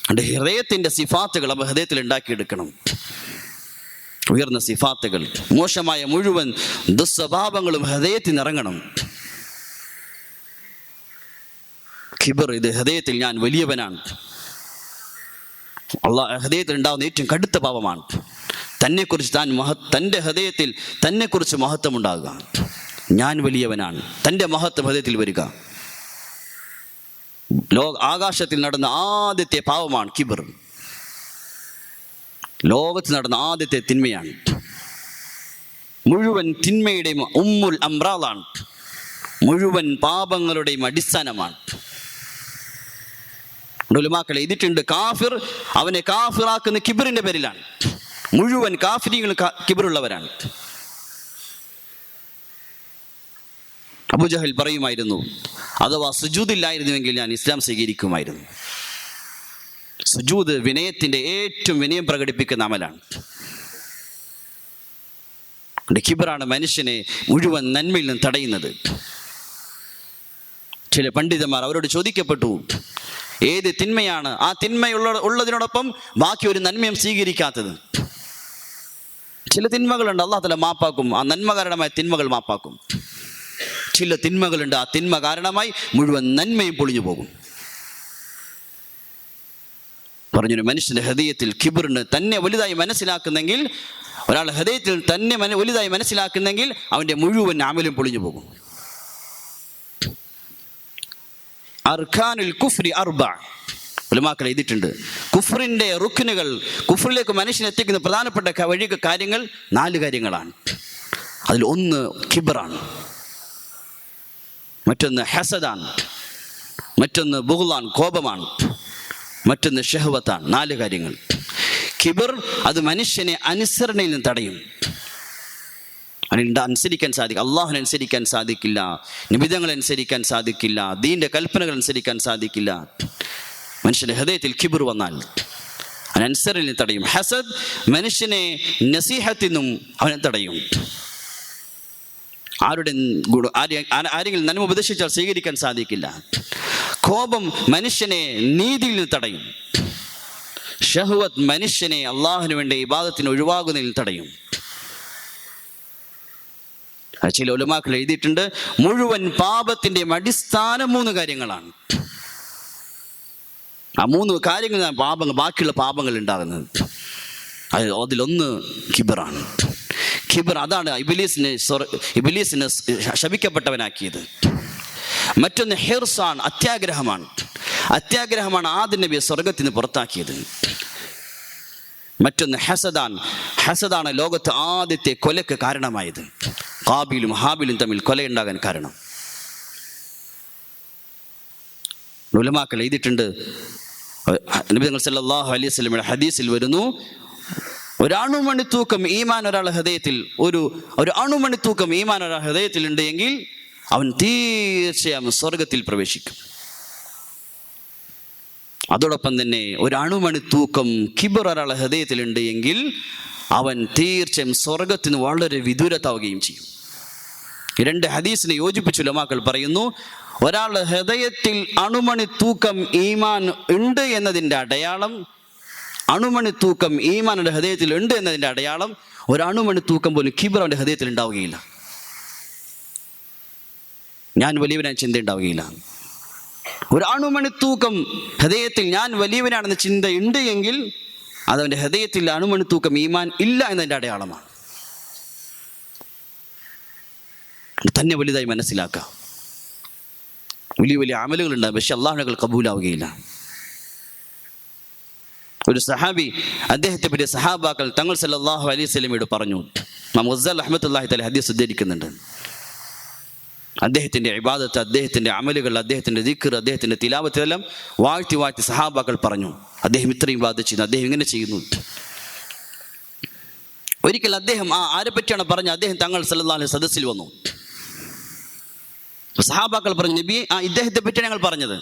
അതിൻ്റെ ഹൃദയത്തിൻ്റെ സിഫാത്തുകൾ അവ ഹൃദയത്തിൽ ഉണ്ടാക്കിയെടുക്കണം. ഉയർന്ന സിഫാത്തുകൾ, മോശമായ മുഴുവൻ ദുസ്വഭാവങ്ങളും ഹൃദയത്തിൽ നിറങ്ങണം. കിബർ, ഇത് ഹൃദയത്തിൽ ഞാൻ വലിയവനാണ്. ഹൃദയത്തിൽ ഉണ്ടാകുന്ന ഏറ്റവും കടുത്ത പാപമാണ്. തന്നെക്കുറിച്ച് തൻ്റെ ഹൃദയത്തിൽ തന്നെക്കുറിച്ച് മഹത്വം ഉണ്ടാകുക. ഞാൻ വലിയവനാണ്, തൻ്റെ മഹത്വം ഹൃദയത്തിൽ വരിക. ആകാശത്തിൽ നടന്ന ആദ്യത്തെ പാപമാണ് കിബർ. ലോകത്ത് നടന്ന ആദ്യത്തെ തിന്മയാണ്. മുഴുവൻ തിന്മയുടെയും ഉമ്മുൽ അംറാദാണ്, മുഴുവൻ പാപങ്ങളുടെയും അടിസ്ഥാനമാണ്. ഉലമാക്കൾ എഴുതിയിട്ടുണ്ട്, കാഫിർ അവനെ കാഫിറാക്കുന്ന കിബറിന്റെ പേരിലാണ്. മുഴുവൻ കാഫിരികൾ കിബറുള്ളവരാണ്. അബൂജഹൽ പറയുമായിരുന്നു, അഥവാ സുജൂദില്ലായിരുന്നുവെങ്കിൽ ഞാൻ ഇസ്ലാം സ്വീകരിക്കുമായിരുന്നു. സുജൂദ് വിനയത്തിൻ്റെ ഏറ്റവും വിനയം പ്രകടിപ്പിക്കുന്ന അമലാണ്. കിബറാണ് മനുഷ്യനെ മുഴുവൻ നന്മയിൽ നിന്ന് തടയുന്നത്. ചില പണ്ഡിതന്മാർ അവരോട് ചോദിക്കപ്പെട്ടു, ഏത് തിന്മയാണ് ആ ഉള്ളതിനോടൊപ്പം ബാക്കി ഒരു നന്മയും സ്വീകരിക്കാത്തത്? ചില തിന്മകളുണ്ട്, അല്ലാഹു തആല മാപ്പാക്കും, ആ നന്മകാരണമായ തിന്മകൾ മാപ്പാക്കും. ചില തിന്മകളുണ്ട്, ആ തിന്മ കാരണമായി മുഴുവൻ നന്മയും പൊളിഞ്ഞു പോകും. പറഞ്ഞൊരു മനുഷ്യൻ്റെ ഹൃദയത്തിൽ കിബിറിന് തന്നെ വലുതായി മനസ്സിലാക്കുന്നെങ്കിൽ, ഒരാൾ ഹൃദയത്തിൽ തന്നെ വലുതായി മനസ്സിലാക്കുന്നെങ്കിൽ അവൻ്റെ മുഴുവൻ അമലും പൊളിഞ്ഞു പോകും. അർക്കാനുൽ കുഫ്രി അർബ, ഉലമാക്കൾ എഴുതിയിട്ടുണ്ട്. കുഫ്രിൻ്റെ റുക്നുകൾ, കുഫ്രിലേക്ക് മനുഷ്യനെ എത്തിക്കുന്ന പ്രധാനപ്പെട്ട കാര്യങ്ങൾ 4 കാര്യങ്ങളാണ്. അതിൽ ഒന്ന് കിബറാണ്, മറ്റൊന്ന് ഹസദാണ്, മറ്റൊന്ന് ബുഗ്ളാൻ കോപമാണ്, മറ്റൊന്ന് ഷഹ്വത്താണ്. 4 കാര്യങ്ങൾ. കിബർ അത് മനുഷ്യനെ അനുസരണയിൽ നിന്ന് തടയും. അവനുണ്ട് അനുസരിക്കാൻ സാധിക്കും, അള്ളാഹുവിനെ അനുസരിക്കാൻ സാധിക്കില്ല, നിബിധങ്ങൾ അനുസരിക്കാൻ സാധിക്കില്ല, ദീൻ്റെ കൽപ്പനകൾ അനുസരിക്കാൻ സാധിക്കില്ല. മനുഷ്യൻ്റെ ഹൃദയത്തിൽ കിബർ വന്നാൽ അവനനുസരണയിൽ നിന്ന് തടയും. ഹസദ് മനുഷ്യനെ നസീഹത്തിൽ നിന്നും അവനെ തടയും. ആരെങ്കിലും നന്മ ഉപദേശിച്ചാൽ സ്വീകരിക്കാൻ സാധിക്കില്ല. കോപം മനുഷ്യനെ നീതിയിൽ നിന്ന് തടയും. ഷഹ്വത്ത് മനുഷ്യനെ അള്ളാഹുവിന് വേണ്ടി ഇബാദത്തിന് ഒഴിവാകുന്നതിൽ തടയും. ചില ഉലമാക്കൾ എഴുതിയിട്ടുണ്ട്, മുഴുവൻ പാപത്തിൻ്റെയും അടിസ്ഥാനം 3 കാര്യങ്ങളാണ്. ആ 3 കാര്യങ്ങൾ ബാക്കിയുള്ള പാപങ്ങൾ ഉണ്ടാകുന്നത്. അതിലൊന്ന് കിബറാണ്. കിബർ അതാണ് ഇബ്ലീസിനെ ശപിക്കപ്പെട്ടവനാക്കിയത്. മറ്റൊന്ന് ഹിർസാൻ, അത്യാഗ്രഹമാണ്. അത്യാഗ്രഹമാണ് ആദം നബിയെ സ്വർഗത്തിൽ നിന്ന് പുറത്താക്കിയത്. മറ്റൊന്ന് ഹസദാണ് ലോകത്ത് ആദ്യത്തെ കൊലയ്ക്ക് കാരണമായത്. ഹാബീലും ഹാബീലും തമ്മിൽ കൊലയുണ്ടാകാൻ കാരണം. ഉലമാക്കൾ എഴുതിയിട്ടുണ്ട്, നബി സല്ലല്ലാഹു അലൈഹി വസല്ലമയുടെ ഹദീസിൽ വരുന്നു, ഒരു അണുമണിത്തൂക്കം ഈമാൻ ഒരാളുടെ ഹൃദയത്തിൽ ഒരു അണുമണിത്തൂക്കം ഈമാൻ ഒരാളുടെ ഹൃദയത്തിൽ ഉണ്ട് എങ്കിൽ അവൻ തീർച്ചയായും സ്വർഗത്തിൽ പ്രവേശിക്കും. അതോടൊപ്പം തന്നെ ഒരു അണുമണിത്തൂക്കം കിബർ ഒരാളുടെ ഹൃദയത്തിലുണ്ട് എങ്കിൽ അവൻ തീർച്ചയായും സ്വർഗത്തിന് വളരെ വിദൂരത്താവുകയും ചെയ്യും. 2 ഹദീസിനെ യോജിപ്പിച്ച് ഉലമാക്കൾ പറയുന്നു, ഒരാളുടെ ഹൃദയത്തിൽ അണുമണിത്തൂക്കം ഈമാൻ ഉണ്ട് എന്നതിൻ്റെ അടയാളം, അണുമണിത്തൂക്കം ഈമാൻ്റെ ഹൃദയത്തിൽ ഉണ്ട് എന്നതിൻ്റെ അടയാളം, ഒരു അണുമണിത്തൂക്കം പോലും കിബർ അവൻ്റെ ഹൃദയത്തിൽ ഉണ്ടാവുകയില്ല. ഞാൻ വലിയവനായ ചിന്ത ഉണ്ടാവുകയില്ല. ഒരു അണുമണിത്തൂക്കം ഹൃദയത്തിൽ ഞാൻ വലിയവനാണെന്ന ചിന്ത ഉണ്ട് എങ്കിൽ അതവൻ്റെ ഹൃദയത്തിൽ അണുമണിത്തൂക്കം ഈമാൻ ഇല്ല എന്നതിൻ്റെ അടയാളമാണ്. തന്നെ വലുതായി മനസ്സിലാക്കാം. വലിയ വലിയ അമലുകളുണ്ടാകും, പക്ഷെ അള്ളാഹുവിനേക്കാൾ കബൂലാവുകയില്ല. ഒരു സഹാബി, അദ്ദേഹത്തെ പറ്റിയ സഹാബാക്കൾ തങ്ങൾ സല്ലല്ലാഹു അലൈഹി വസല്ലമയോട് പറഞ്ഞു. ഗസാലി റഹ്മത്തുള്ളാഹി തആല ഹദീസ് ഉദ്ധരിക്കുന്നുണ്ട്. അദ്ദേഹത്തിൻ്റെ ഇബാദത്ത്, അദ്ദേഹത്തിൻ്റെ അമലുകൾ, അദ്ദേഹത്തിൻ്റെ ദിക്ർ, അദ്ദേഹത്തിൻ്റെ തിലാവത്ത് എല്ലാം വാഴ്ത്തി സഹാബാക്കൾ പറഞ്ഞു, അദ്ദേഹം ഇത്രയും ബാധിച്ചിരുന്നു, അദ്ദേഹം ഇങ്ങനെ ചെയ്യുന്നു. ഒരിക്കൽ അദ്ദേഹം ആരെ പറ്റിയാണ് പറഞ്ഞത്, അദ്ദേഹം തങ്ങൾ സല്ലല്ലാഹു അലൈഹി സദസ്സിൽ വന്നു. സഹാബാക്കൾ പറഞ്ഞു, നബി ഇദ്ദേഹത്തെ പറ്റിയാണ് ഞങ്ങൾ പറഞ്ഞത്.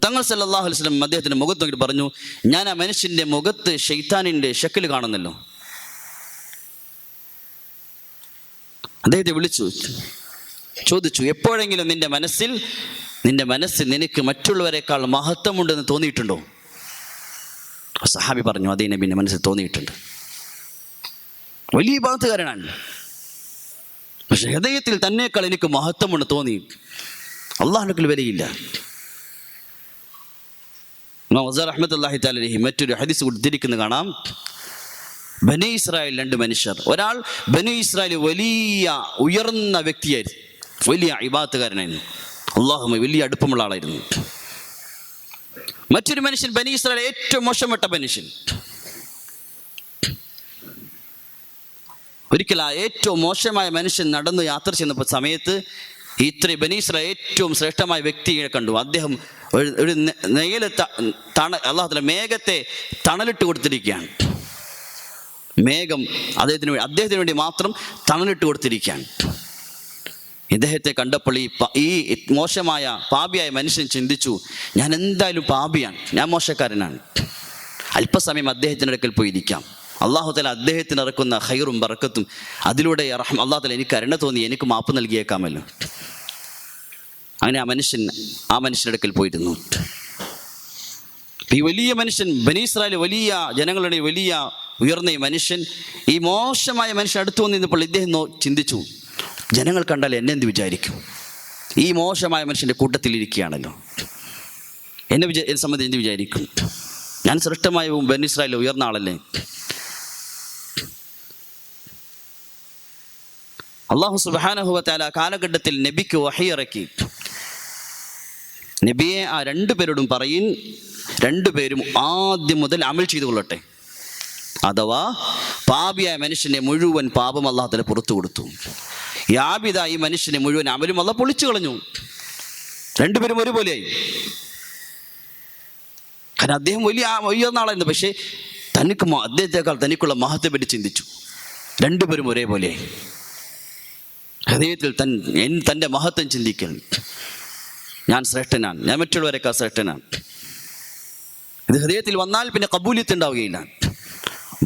തങ്ങൾ സല്ലല്ലാഹു അലൈഹി വസല്ലം അദ്ദേഹത്തിൻ്റെ മുഖത്ത് നോക്കിയിട്ട് പറഞ്ഞു, ഞാൻ ആ മനുഷ്യൻ്റെ മുഖത്ത് ശൈത്താനിൻ്റെ ശക്കൽ കാണുന്നല്ലോ. അദ്ദേഹത്തെ വിളിച്ചു ചോദിച്ചു, എപ്പോഴെങ്കിലും നിന്റെ മനസ്സിൽ നിനക്ക് മറ്റുള്ളവരെക്കാൾ മഹത്വമുണ്ടെന്ന് തോന്നിയിട്ടുണ്ടോ? സഹാബി പറഞ്ഞു, അതേ നബിൻ്റെ മനസ്സിൽ തോന്നിയിട്ടുണ്ട്. വലിയ ഭാഗത്തുകാരനാണ്, പക്ഷെ ഹൃദയത്തിൽ തന്നേക്കാൾ എനിക്ക് മഹത്വമുണ്ട് തോന്നി. അള്ളാഹുവിന് വിലയില്ല. ഖൗസാരി റഹ്മത്തുള്ളാഹി തആല അലൈഹി മറ്റൊരു ഹദീസ് ഉദ്ധരിക്കുന്ന കാണാം, ബനി ഇസ്രായേൽ 2 മനുഷ്യർ. ഒരാൾ ബനി ഇസ്രായേൽ വലിയ ഉയർന്ന വ്യക്തിയായിരുന്നു, വലിയ ഇബാദത്തുകാരനായിരുന്നു, അള്ളാഹുവുമായി വലിയ അടുപ്പമുള്ള ആളായിരുന്നു. മറ്റൊരു മനുഷ്യൻ ബനി ഇസ്രായേൽ ഏറ്റവും മോശപ്പെട്ട മനുഷ്യൻ. ഒരിക്കൽ ആ ഏറ്റവും മോശമായ മനുഷ്യൻ നടന്നു യാത്ര ചെയ്യുന്ന സമയത്ത് ബനി ഇസ്രായേൽ ഏറ്റവും ശ്രേഷ്ഠമായ വ്യക്തിയെ കണ്ടു. അദ്ദേഹം ഒരു അല്ലാഹു തആല മേഘത്തെ തണലിട്ട് കൊടുത്തിരിക്കുകയാണ്. മേഘം അദ്ദേഹത്തിന് വേണ്ടി മാത്രം തണലിട്ട് കൊടുത്തിരിക്കുകയാണ്. ഇദ്ദേഹത്തെ കണ്ടപ്പോൾ ഈ മോശമായ പാപിയായ മനുഷ്യൻ ചിന്തിച്ചു, ഞാൻ എന്തായാലും പാപിയാണ്, ഞാൻ മോശക്കാരനാണ്, അല്പസമയം അദ്ദേഹത്തിൻ്റെ അടുക്കൽ പോയിരിക്കാം, അള്ളാഹു തആല അദ്ദേഹത്തിന് ഇറക്കുന്ന ഖൈറും ബറക്കത്തും അതിലൂടെ അള്ളാഹു തആല എനിക്ക് കരുണ തോന്നി എനിക്ക് മാപ്പ് നൽകിയേക്കാമല്ലോ. അങ്ങനെ ആ മനുഷ്യൻ്റെ അടുക്കൽ പോയിരുന്നു. ഈ വലിയ മനുഷ്യൻ, ബനി ഇസ്രായേൽ വലിയ ജനങ്ങളുടെ വലിയ ഉയർന്ന ഈ മനുഷ്യൻ, ഈ മോശമായ മനുഷ്യൻ അടുത്തു വന്നിരുന്നപ്പോൾ ഇദ്ദേഹം ചിന്തിച്ചു, ജനങ്ങൾ കണ്ടാൽ എന്നെ എന്ത് വിചാരിക്കും? ഈ മോശമായ മനുഷ്യൻ്റെ കൂട്ടത്തിലിരിക്കുകയാണല്ലോ, എന്നെ സംബന്ധിച്ച് എന്ത് വിചാരിക്കും? ഞാൻ ശ്രേഷ്ഠമായ ബനി ഇസ്രായേൽ ഉയർന്ന ആളല്ലേ? അല്ലാഹു സുബ്ഹാനഹു വ തആല കാലഘട്ടത്തിൽ നബിക്ക് വഹി ഇറക്കി. നബിയെ ആ രണ്ടുപേരോടും പറയും, രണ്ടുപേരും ആദ്യം മുതൽ അമൽ ചെയ്തു കൊള്ളട്ടെ. അഥവാ പാപിയായ മനുഷ്യനെ മുഴുവൻ പാപം അല്ലാഹു തആല പുറത്തു കൊടുത്തു. യാബിദായി മനുഷ്യനെ മുഴുവൻ അമലും അല്ലാഹു പൊളിച്ചു കളഞ്ഞു. രണ്ടുപേരും ഒരുപോലെയായി. കാരണം അദ്ദേഹം വലിയ ഉയർന്ന ആളായിരുന്നു. പക്ഷേ അദ്ദേഹത്തെക്കാൾ തനിക്കുള്ള മഹത്വത്തെ പറ്റി ചിന്തിച്ചു. രണ്ടുപേരും ഒരേപോലെയായി. ഹൃദയത്തിൽ തൻ്റെ മഹത്വം ചിന്തിക്കൽ. ഞാൻ ശ്രേഷ്ഠനാണ്, ഞാൻ മറ്റുള്ളവരെക്കാൾ ശ്രേഷ്ഠനാണ്. ഇത് ഹൃദയത്തിൽ വന്നാൽ പിന്നെ കബൂലിയത്ത് ഉണ്ടാവുകയില്ല.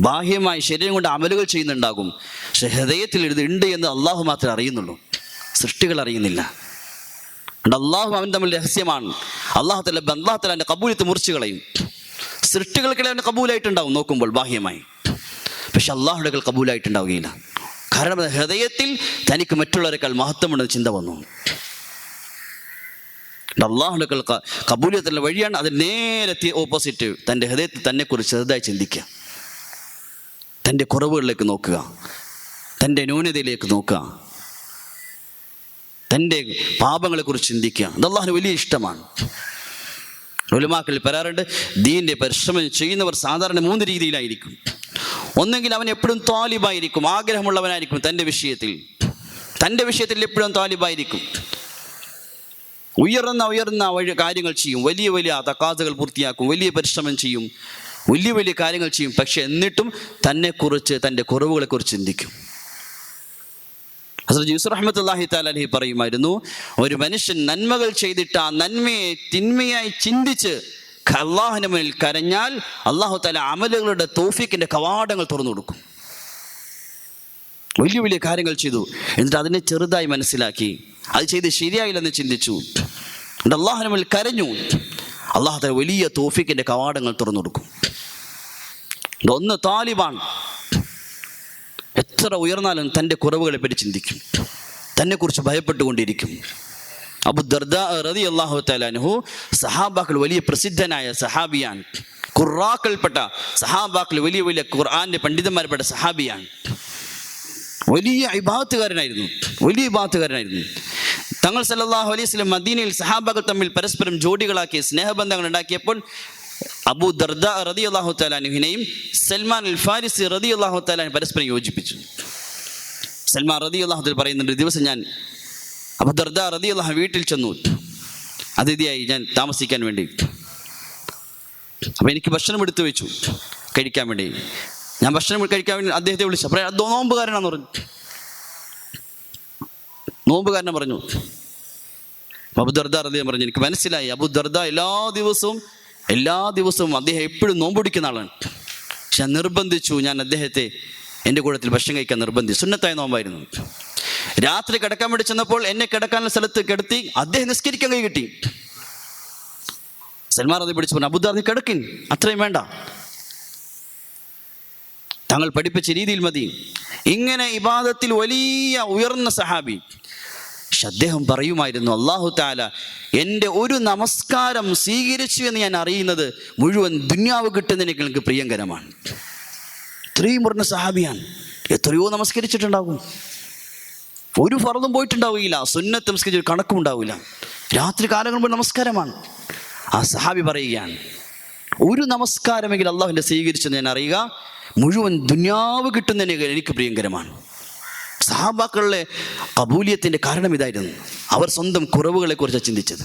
ബാഹ്യമായി ശരീരം കൊണ്ട് അമലുകൾ ചെയ്യുന്നുണ്ടാകും, പക്ഷെ ഹൃദയത്തിൽ ഇത് ഉണ്ട് എന്ന് അള്ളാഹു മാത്രമേ അറിയുന്നുള്ളൂ, സൃഷ്ടികൾ അറിയുന്നില്ല. അള്ളാഹു അവൻ തമ്മിൽ രഹസ്യമാണ്. അള്ളാഹു തആല എൻ്റെ കബൂലിയത്ത് മുറിച്ചു കളയും. സൃഷ്ടികൾക്കിടെ അവൻ്റെ കബൂലായിട്ടുണ്ടാവും നോക്കുമ്പോൾ ബാഹ്യമായി, പക്ഷെ അള്ളാഹുടെ കബൂലായിട്ടുണ്ടാവുകയില്ല. കാരണം ഹൃദയത്തിൽ തനിക്ക് മറ്റുള്ളവരെക്കാൾ മഹത്വമുണ്ടെന്ന് ചിന്ത വന്നു. അള്ളാഹുടെ കബൂലിയത്തുള്ള വഴിയാണ് അത്. നേരെ ഓപ്പോസിറ്റ്, തൻ്റെ ഹൃദയത്തിൽ തന്നെക്കുറിച്ച് ചെറുതായി ചിന്തിക്കുക, തൻ്റെ കുറവുകളിലേക്ക് നോക്കുക, തൻ്റെ ന്യൂനതയിലേക്ക് നോക്കുക, തൻ്റെ പാപങ്ങളെക്കുറിച്ച് ചിന്തിക്കുക. അത് അള്ളാഹുവിന് വലിയ ഇഷ്ടമാണ്. ഉലമാക്കളിൽ പറയാറുണ്ട്, ദീൻ്റെ പരിശ്രമം ചെയ്യുന്നവർ സാധാരണ 3 രീതിയിലായിരിക്കും. ഒന്നെങ്കിൽ അവൻ എപ്പോഴും താലിബായിരിക്കും, ആഗ്രഹമുള്ളവനായിരിക്കും. തൻ്റെ വിഷയത്തിൽ എപ്പോഴും താലിബായിരിക്കും. ഉയർന്ന കാര്യങ്ങൾ ചെയ്യും, വലിയ തഖാസുകൾ പൂർത്തിയാക്കും, വലിയ പരിശ്രമം ചെയ്യും, വലിയ കാര്യങ്ങൾ ചെയ്യും. പക്ഷെ എന്നിട്ടും തന്നെക്കുറിച്ച്, തൻ്റെ കുറവുകളെക്കുറിച്ച് ചിന്തിക്കും. ഹസ്രത്ത് യൂസുഫ് റഹ്മത്തുള്ളാഹി തആല അലൈഹി പറയുമായിരുന്നു, ഒരു മനുഷ്യൻ നന്മകൾ ചെയ്തിട്ട് ആ നന്മയെ തിന്മയായി ചിന്തിച്ച് അള്ളാഹുവിന്റെ മുന്നിൽ കരഞ്ഞാൽ അള്ളാഹു തആല അമലുകളുടെ തൗഫീഖിന്റെ കവാടങ്ങൾ തുറന്നു കൊടുക്കും. വലിയ കാര്യങ്ങൾ ചെയ്തു, എന്നിട്ട് അതിനെ ചെറുതായി മനസ്സിലാക്കി, അത് ചെയ്ത് ശരിയായില്ലെന്ന് ചിന്തിച്ചു, എന്നിട്ട് അള്ളാഹുവിന്റെ മുന്നിൽ കരഞ്ഞു, അള്ളാഹു തആല വലിയ തൗഫീഖിന്റെ കവാടങ്ങൾ തുറന്നു കൊടുക്കും. ഒന്ന് താലിബാൻ, എത്ര ഉയർന്നാലും തൻ്റെ കുറവുകളെ പറ്റി ചിന്തിക്കും, തന്നെക്കുറിച്ച് ഭയപ്പെട്ടുകൊണ്ടിരിക്കും. അബൂ ദർദാ റളിയല്ലാഹു തആല അൻഹു സഹാബാക്കൾ വലിയ പ്രസിദ്ധനായ സഹാബിയാൻ, ഖുറാക്കൾപ്പെട്ട സഹാബാക്കൾ വലിയ ഖുർആന്റെ പണ്ഡിതന്മാർപ്പെട്ട സഹാബിയാൻ. വലിയ ഇബാദത്തുകാരനായിരുന്നു. തങ്ങൾ സല്ലല്ലാഹു അലൈഹി വസല്ലം മദീനയിൽ സഹാബാക്കൾ തമ്മിൽ പരസ്പരം ജോഡികളാക്കി സ്നേഹബന്ധങ്ങൾ ഉണ്ടാക്കിയപ്പോൾ അബൂ ദർദാ റളിയല്ലാഹു തആല അൻഹുവിനെയും സൽമാൻ അൽ ഫാരിസി റളിയല്ലാഹു തആല പരസ്പരം യോജിപ്പിച്ചു. സൽമാൻ റളിയല്ലാഹു തആല പറയുന്നുണ്ട്, ദിവസം ഞാൻ അബൂ ദർദാ റളിയല്ലാഹു വീട്ടിൽ ചെന്നു, അതിഥിയായി ഞാൻ താമസിക്കാൻ വേണ്ടി. അപ്പോൾ എനിക്ക് ഭക്ഷണം എടുത്തു വെച്ചു കഴിക്കാൻ വേണ്ടി. ഞാൻ ഭക്ഷണം കഴിക്കാൻ വേണ്ടി അദ്ദേഹത്തെ വിളിച്ചു. അപ്പോൾ നോമ്പുകാരനാന്ന് പറഞ്ഞു. നോമ്പുകാരനെ പറഞ്ഞു. അബൂ ദർദാ റളിയല്ലാഹു പറഞ്ഞു, എനിക്ക് മനസ്സിലായി അബൂ ദർദാ എല്ലാ ദിവസവും അദ്ദേഹം എപ്പോഴും നോമ്പുടിക്കുന്ന ആളാണ്. പക്ഷെ നിർബന്ധിച്ചു, ഞാൻ അദ്ദേഹത്തെ എൻ്റെ കൂട്ടത്തിൽ ഭക്ഷണം കഴിക്കാൻ നിർബന്ധിച്ചു. സുന്നത്തായ നോമ്പായിരുന്നു. രാത്രി കിടക്കാൻ വേണ്ടി ചെന്നപ്പോൾ എന്നെ കിടക്കാനുള്ള സ്ഥലത്ത് കിടത്തി അദ്ദേഹം നിസ്കരിക്കാൻ കൈ കിട്ടി. സൽമാൻ റളിയല്ലാഹു പിടിച്ചു പറഞ്ഞു, അബൂ ദർദാ കിടക്കിൻ, അത്രയും വേണ്ട, താങ്കൾ പഠിപ്പിച്ച രീതിയിൽ മതി. ഇങ്ങനെ ഇബാദത്തിൽ വലിയ ഉയർന്ന സഹാബി. പക്ഷെ അദ്ദേഹം പറയുമായിരുന്നു, അല്ലാഹു തആല എൻ്റെ ഒരു നമസ്കാരം സ്വീകരിച്ചു എന്ന് ഞാൻ അറിയുന്നത് മുഴുവൻ ദുന്യാവ് കിട്ടുന്നതിനേക്കാൾ എനിക്ക് പ്രിയങ്കരമാണ്. ഇത്രയും പറഞ്ഞ സഹാബിയാണ്. എത്രയോ നമസ്കരിച്ചിട്ടുണ്ടാകും, ഒരു ഫർളും പോയിട്ടുണ്ടാവുകയില്ല, സുന്നത്ത് നമസ്കരിച്ച കണക്കും ഉണ്ടാവില്ല, രാത്രി കാലങ്ങൾ മുമ്പ് നമസ്കാരമാണ്. ആ സഹാബി പറയുകയാണ്, ഒരു നമസ്കാരമെങ്കിൽ അള്ളാഹുവിൻ്റെ സ്വീകരിച്ചെന്ന് ഞാൻ അറിയുക മുഴുവൻ ദുന്യാവ് കിട്ടുന്നതിനേക്കാൾ എനിക്ക് പ്രിയങ്കരമാണ്. സഹാബാക്കളുടെ കബൂലിയത്തിൻ്റെ കാരണം ഇതായിരുന്നു. അവർ സ്വന്തം കുറവുകളെ കുറിച്ച് ചിന്തിച്ചത്.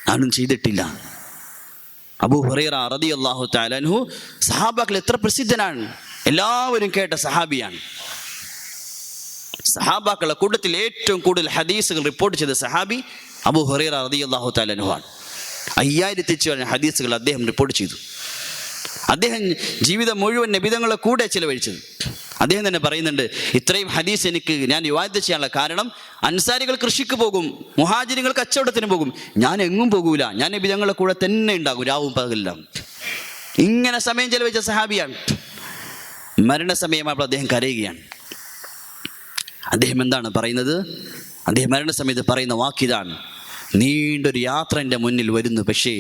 ഞാനും ചെയ്തിട്ടില്ല. അബൂ ഹുറൈറ റളിയല്ലാഹു തആല അൻഹു സഹാബാക്കൾ എത്ര പ്രസിദ്ധനാണ്, എല്ലാവരും കേട്ട സഹാബിയാണ്. സഹാബാക്കളുടെ കൂട്ടത്തിൽ ഏറ്റവും കൂടുതൽ ഹദീസുകൾ റിപ്പോർട്ട് ചെയ്ത സഹാബി അബൂ ഹുറൈറ റളിയല്ലാഹു തആല അൻഹു ആണ്. 5000 ഹദീസുകൾ അദ്ദേഹം റിപ്പോർട്ട് ചെയ്തു. അദ്ദേഹം ജീവിതം മുഴുവൻ നബിതങ്ങളെ കൂടെ ചിലവഴിച്ചത്. അദ്ദേഹം തന്നെ പറയുന്നുണ്ട്, ഇത്രയും ഹദീസ് ഞാൻ റിവായത്ത് ചെയ്യാനുള്ള കാരണം, അൻസാരികൾ കൃഷിക്ക് പോകും, മുഹാജിരികൾ കച്ചവടത്തിന് പോകും, ഞാൻ എങ്ങും പോകൂല, ഞാൻ നബിതങ്ങളെ കൂടെ തന്നെ ഉണ്ടാകും, രാവും പകലെല്ലാം. ഇങ്ങനെ സമയം ചെലവഴിച്ച സഹാബിയാണ്. മരണസമയമായപ്പോൾ അദ്ദേഹം കരയുകയാണ്. അദ്ദേഹം എന്താണ് പറയുന്നത്? അദ്ദേഹം മരണസമയത്ത് പറയുന്ന വാക്കിതാണ്: നീണ്ടൊരു യാത്ര എൻ്റെ മുന്നിൽ വരുന്നു, പക്ഷേ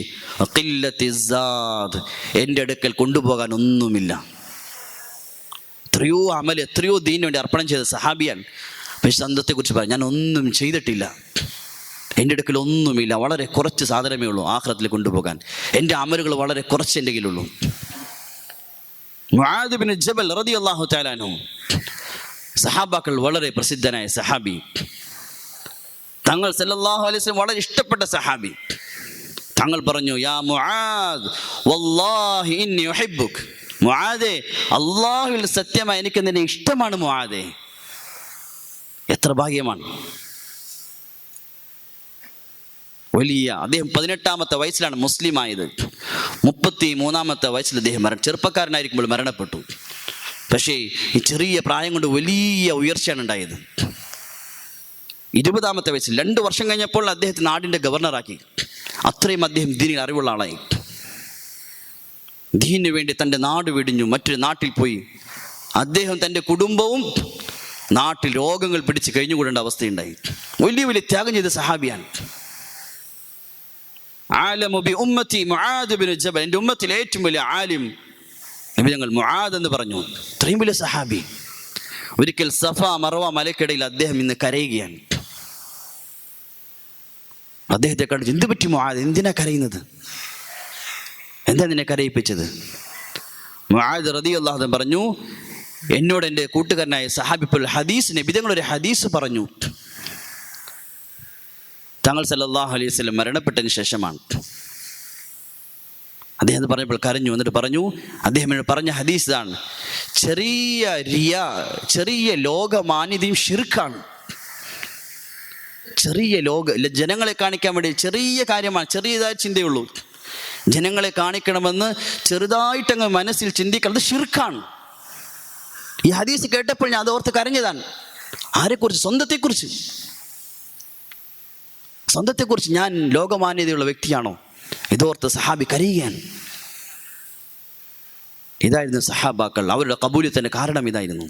എൻ്റെ അടുക്കൽ കൊണ്ടുപോകാൻ ഒന്നുമില്ല. എത്രയോ അമൽ, എത്രയോ ദീനു വേണ്ടി അർപ്പണം ചെയ്ത സഹാബിയാൻ. പക്ഷെ സന്തത്തെക്കുറിച്ച് പറയാം, ഞാൻ ഒന്നും ചെയ്തിട്ടില്ല, എൻ്റെ അടുക്കൽ ഒന്നുമില്ല, വളരെ കുറച്ച് സാധനമേ ഉള്ളൂ ആഖിറത്തിൽ കൊണ്ടുപോകാൻ, എൻ്റെ അമലുകൾ വളരെ കുറച്ച് എൻ്റെ കയ്യിലുള്ളൂ. മുആദ് ബിൻ ജബൽ റളിയല്ലാഹു തആല അൻഹു, സഹാബാക്കൾ വളരെ പ്രസിദ്ധനായ സഹാബി, തങ്ങൾ സല്ലല്ലാഹു അലൈഹി വസല്ലം വളരെ ഇഷ്ടപ്പെട്ട സഹാബി. തങ്ങൾ പറഞ്ഞു: യാ മുആദ് വല്ലാഹി ഇന്നി ഉഹിബ്ബുക്. മുആദേ, അല്ലാഹുവിൽ സത്യമായി എനിക്ക് നിന്നെ ഇഷ്ടമാണ് മുആദേ. എത്ര ഭാഗ്യമാണ്! വലിയ അദ്ദേഹം 18-ാമത്തെ വയസ്സിലാണ് മുസ്ലിം ആയത്. 33-ാമത്തെ വയസ്സിൽ അദ്ദേഹം ചെറുപ്പക്കാരനായിരിക്കുമ്പോൾ മരണപ്പെട്ടു. പക്ഷേ ഈ ചെറിയ പ്രായം കൊണ്ട് വലിയ ഉയർച്ചയാണ് ഉണ്ടായത്. 20-ാമത്തെ വയസ്സിൽ 2 വർഷം കഴിഞ്ഞപ്പോൾ അദ്ദേഹത്തെ നാടിൻ്റെ ഗവർണറാക്കി. അത്രയും അദ്ദേഹം ദീനിൽ അറിവുള്ള ആളായി. ദീനു വേണ്ടി തൻ്റെ നാട് വെടിഞ്ഞു മറ്റൊരു നാട്ടിൽ പോയി. അദ്ദേഹം തൻ്റെ കുടുംബവും നാട്ടിൽ രോഗങ്ങൾ പിടിച്ച് കഴിഞ്ഞുകൂടേണ്ട അവസ്ഥയുണ്ടായി. വലിയ വലിയ ത്യാഗം ചെയ്ത സഹാബിയാണ്. ആലമു ബി ഉമ്മത്തി മുആദ് ബിൻ ജബൽ, എൻ്റെ ഉമ്മത്തിൽ ഏറ്റവും വലിയ ആലിം നബി തങ്ങൾ മുആദ് എന്ന് പറഞ്ഞു. ഇത്രയും വലിയ സഹാബി. ഒരിക്കൽ സഫ മർവ മലക്കിടയിൽ അദ്ദേഹം ഇന്ന് കരയുകയാണ്. അദ്ദേഹത്തെ കണ്ടു: എന്ത് പറ്റി മുആദ്, എന്തിനാ കരയുന്നത്, എന്താ നിന്നെ കരയിപ്പിച്ചത്? മുആദ് റളിയല്ലാഹു അൻഹു പറഞ്ഞു: എന്നോട് എൻ്റെ കൂട്ടുകാരനായ സഹാബി ഹദീസ്, നബി തങ്ങൾ ഒരു ഹദീസ് പറഞ്ഞു. തങ്ങൾ സല്ലല്ലാഹു അലൈഹി വസല്ലം മരണപ്പെട്ടതിന് ശേഷമാണ്. അദ്ദേഹം പറഞ്ഞപ്പോൾ കരഞ്ഞു. എന്നിട്ട് പറഞ്ഞു, അദ്ദേഹം പറഞ്ഞ ഹദീസ് ഇതാണ്: ചെറിയ റിയാ, ചെറിയ ലോകമാന്യതയും ശിർക്കാണ്. ചെറിയ ജനങ്ങളെ കാണിക്കാൻ വേണ്ടി ചെറിയ കാര്യമാണ്, ചെറിയതായ ചിന്തയുള്ളൂ. ജനങ്ങളെ കാണിക്കണമെന്ന് ചെറുതായിട്ടങ്ങ് മനസ്സിൽ ചിന്തിക്കുന്നത് ശിർക്കാണ്. ഈ ഹദീസ് കേട്ടപ്പോൾ ഞാൻ അതോർത്ത് കരഞ്ഞതാണ്. ആരെക്കുറിച്ച്? സ്വന്തത്തെക്കുറിച്ച് ഞാൻ ലോകമാന്യതയുള്ള വ്യക്തിയാണോ? ഇതോർത്ത് സഹാബി കരയുകയാണ്. ഇതായിരുന്നു സഹാബാക്കൾ. അവരുടെ കബൂലിയത്തിൻ്റെ കാരണം ഇതായിരുന്നു.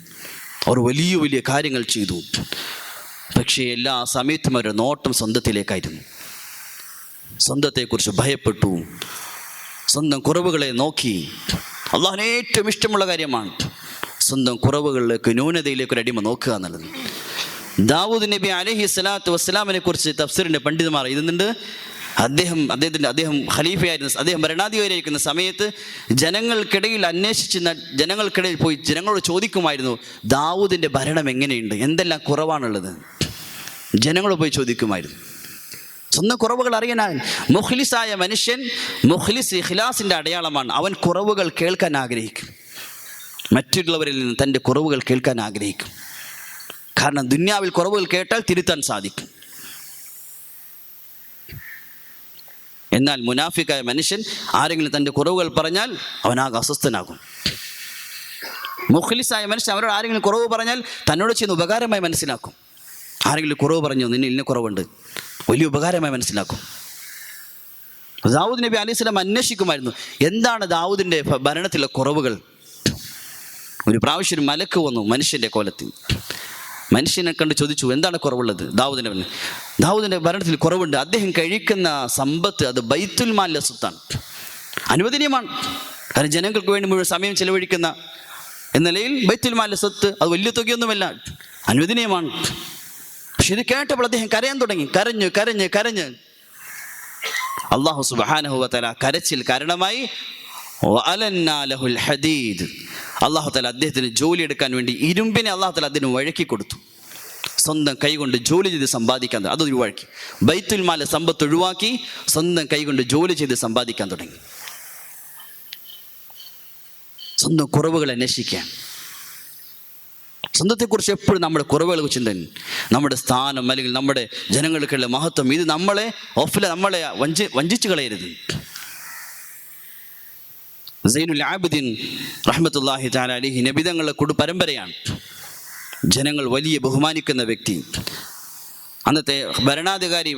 അവർ വലിയ വലിയ കാര്യങ്ങൾ ചെയ്തു. പക്ഷേ എല്ലാ സമയത്തും അവരുടെ നോട്ടം സ്വന്തത്തിലേക്കായിരുന്നു. സ്വന്തത്തെക്കുറിച്ച് ഭയപ്പെട്ടു, സ്വന്തം കുറവുകളെ നോക്കി. അള്ളാഹുവിന് ഏറ്റവും ഇഷ്ടമുള്ള കാര്യമാണ് സ്വന്തം കുറവുകളിലേക്ക്, ന്യൂനതയിലേക്ക് ഒരു അടിമ നോക്കുക എന്നുള്ളത്. ദാവൂദ് നബി അലൈഹി സ്വലാത്തു വസ്സലാമിനെ കുറിച്ച് തഫ്സീറിൻ്റെ പണ്ഡിതന്മാർ എഴുതുന്നുണ്ട്. അദ്ദേഹം ഖലീഫയായിരുന്ന, അദ്ദേഹം ഭരണാധികാരിയായിരിക്കുന്ന സമയത്ത് ജനങ്ങൾക്കിടയിൽ പോയി ജനങ്ങളോട് ചോദിക്കുമായിരുന്നു: ദാവൂദിൻ്റെ ഭരണം എങ്ങനെയുണ്ട്, എന്തെല്ലാം കുറവാണുള്ളത്. ജനങ്ങളോട് പോയി ചോദിക്കുമായിരുന്നു. സ്വന്തം കുറവുകൾ അറിയാൻ. മുഖ്ലിസായ മനുഷ്യൻ, ഇഖ്ലാസിൻ്റെ അടയാളമാണ്. അവൻ കുറവുകൾ കേൾക്കാൻ ആഗ്രഹിക്കും. മറ്റുള്ളവരിൽ നിന്ന് തൻ്റെ കുറവുകൾ കേൾക്കാൻ ആഗ്രഹിക്കും. കാരണം ദുന്യാവിൽ കുറവുകൾ കേട്ടാൽ തിരുത്താൻ സാധിക്കും. എന്നാൽ മുനാഫിക്കായ മനുഷ്യൻ ആരെങ്കിലും തൻ്റെ കുറവുകൾ പറഞ്ഞാൽ അവനാകെ അസ്വസ്ഥനാകും. മുഖ്ലിസായ മനുഷ്യൻ അവരോട് ആരെങ്കിലും കുറവ് പറഞ്ഞാൽ തന്നോട് ചെയ്യുന്ന ഉപകാരമായി മനസ്സിലാക്കും. ആരെങ്കിലും കുറവ് പറഞ്ഞു, നിന്നെ ഇന്ന കുറവുണ്ട്, വലിയ ഉപകാരമായി മനസ്സിലാക്കും. ദാവൂദ് നബി അലൈഹി സ്വലാം അന്വേഷിക്കുമായിരുന്നു എന്താണ് ദാവൂദിൻ്റെ ഭരണത്തിലെ കുറവുകൾ. ഒരു പ്രാവശ്യം ഒരു മലക്ക് വന്നു മനുഷ്യൻ്റെ കോലത്തിൽ. മനുഷ്യനെ കണ്ട് ചോദിച്ചു, എന്താണ് കുറവുള്ളത്? ദാവൂദിൻ്റെ ഭരണത്തിൽ കുറവുണ്ട്. അദ്ദേഹം കഴിക്കുന്ന സമ്പത്ത് അത് ബൈത്തുൽ മാലിലെ സ്വത്താണ്, അനുവദനീയമാണ്. കാരണം ജനങ്ങൾക്ക് വേണ്ടി മുഴുവൻ സമയം ചെലവഴിക്കുന്ന എന്ന നിലയിൽ ബൈത്തുൽ മാലിലെ സ്വത്ത് അത് വലിയ തുകയൊന്നുമല്ല, അനുവദനീയമാണ്. പക്ഷെ ഇത് കേട്ടപ്പോൾ അദ്ദേഹം കരയാൻ തുടങ്ങി. കരഞ്ഞ് അല്ലാഹു സുബ്ഹാനഹു വ തആല കരച്ചിൽ കാരണമായി അല്ലാഹു തആല അദ്ദേഹത്തിന് ജോലി എടുക്കാൻ വേണ്ടി ഇരുമ്പിനെ അല്ലാഹു തആല അതിന് വഴക്കി കൊടുത്തു. സ്വന്തം കൈകൊണ്ട് ജോലി ചെയ്ത് സമ്പാദിക്കാൻ അത് ഒഴിവാക്കി. ബൈത്തുൽ മാലിലെ സമ്പത്ത് ഒഴിവാക്കി സ്വന്തം കൈകൊണ്ട് ജോലി ചെയ്ത് സമ്പാദിക്കാൻ തുടങ്ങി. സ്വന്തം കുറവുകൾ അന്വേഷിക്കാൻ. സ്വന്തത്തെക്കുറിച്ച് എപ്പോഴും നമ്മുടെ കുറവുകളെ ചിന്തൻ, നമ്മുടെ സ്ഥാനം അല്ലെങ്കിൽ നമ്മുടെ ജനങ്ങൾക്കുള്ള മഹത്വം, ഇത് നമ്മളെ വഞ്ചിച്ചു കളയരുത്. സൈനുൽ ആബിദീൻ റഹ്മത്തുള്ളാഹി തആല അലൈഹി നബിതങ്ങളുടെ പരമ്പരയാണ്. ജനങ്ങൾ വലിയ ബഹുമാനിക്കുന്ന വ്യക്തി. അന്നത്തെ ഭരണാധികാരി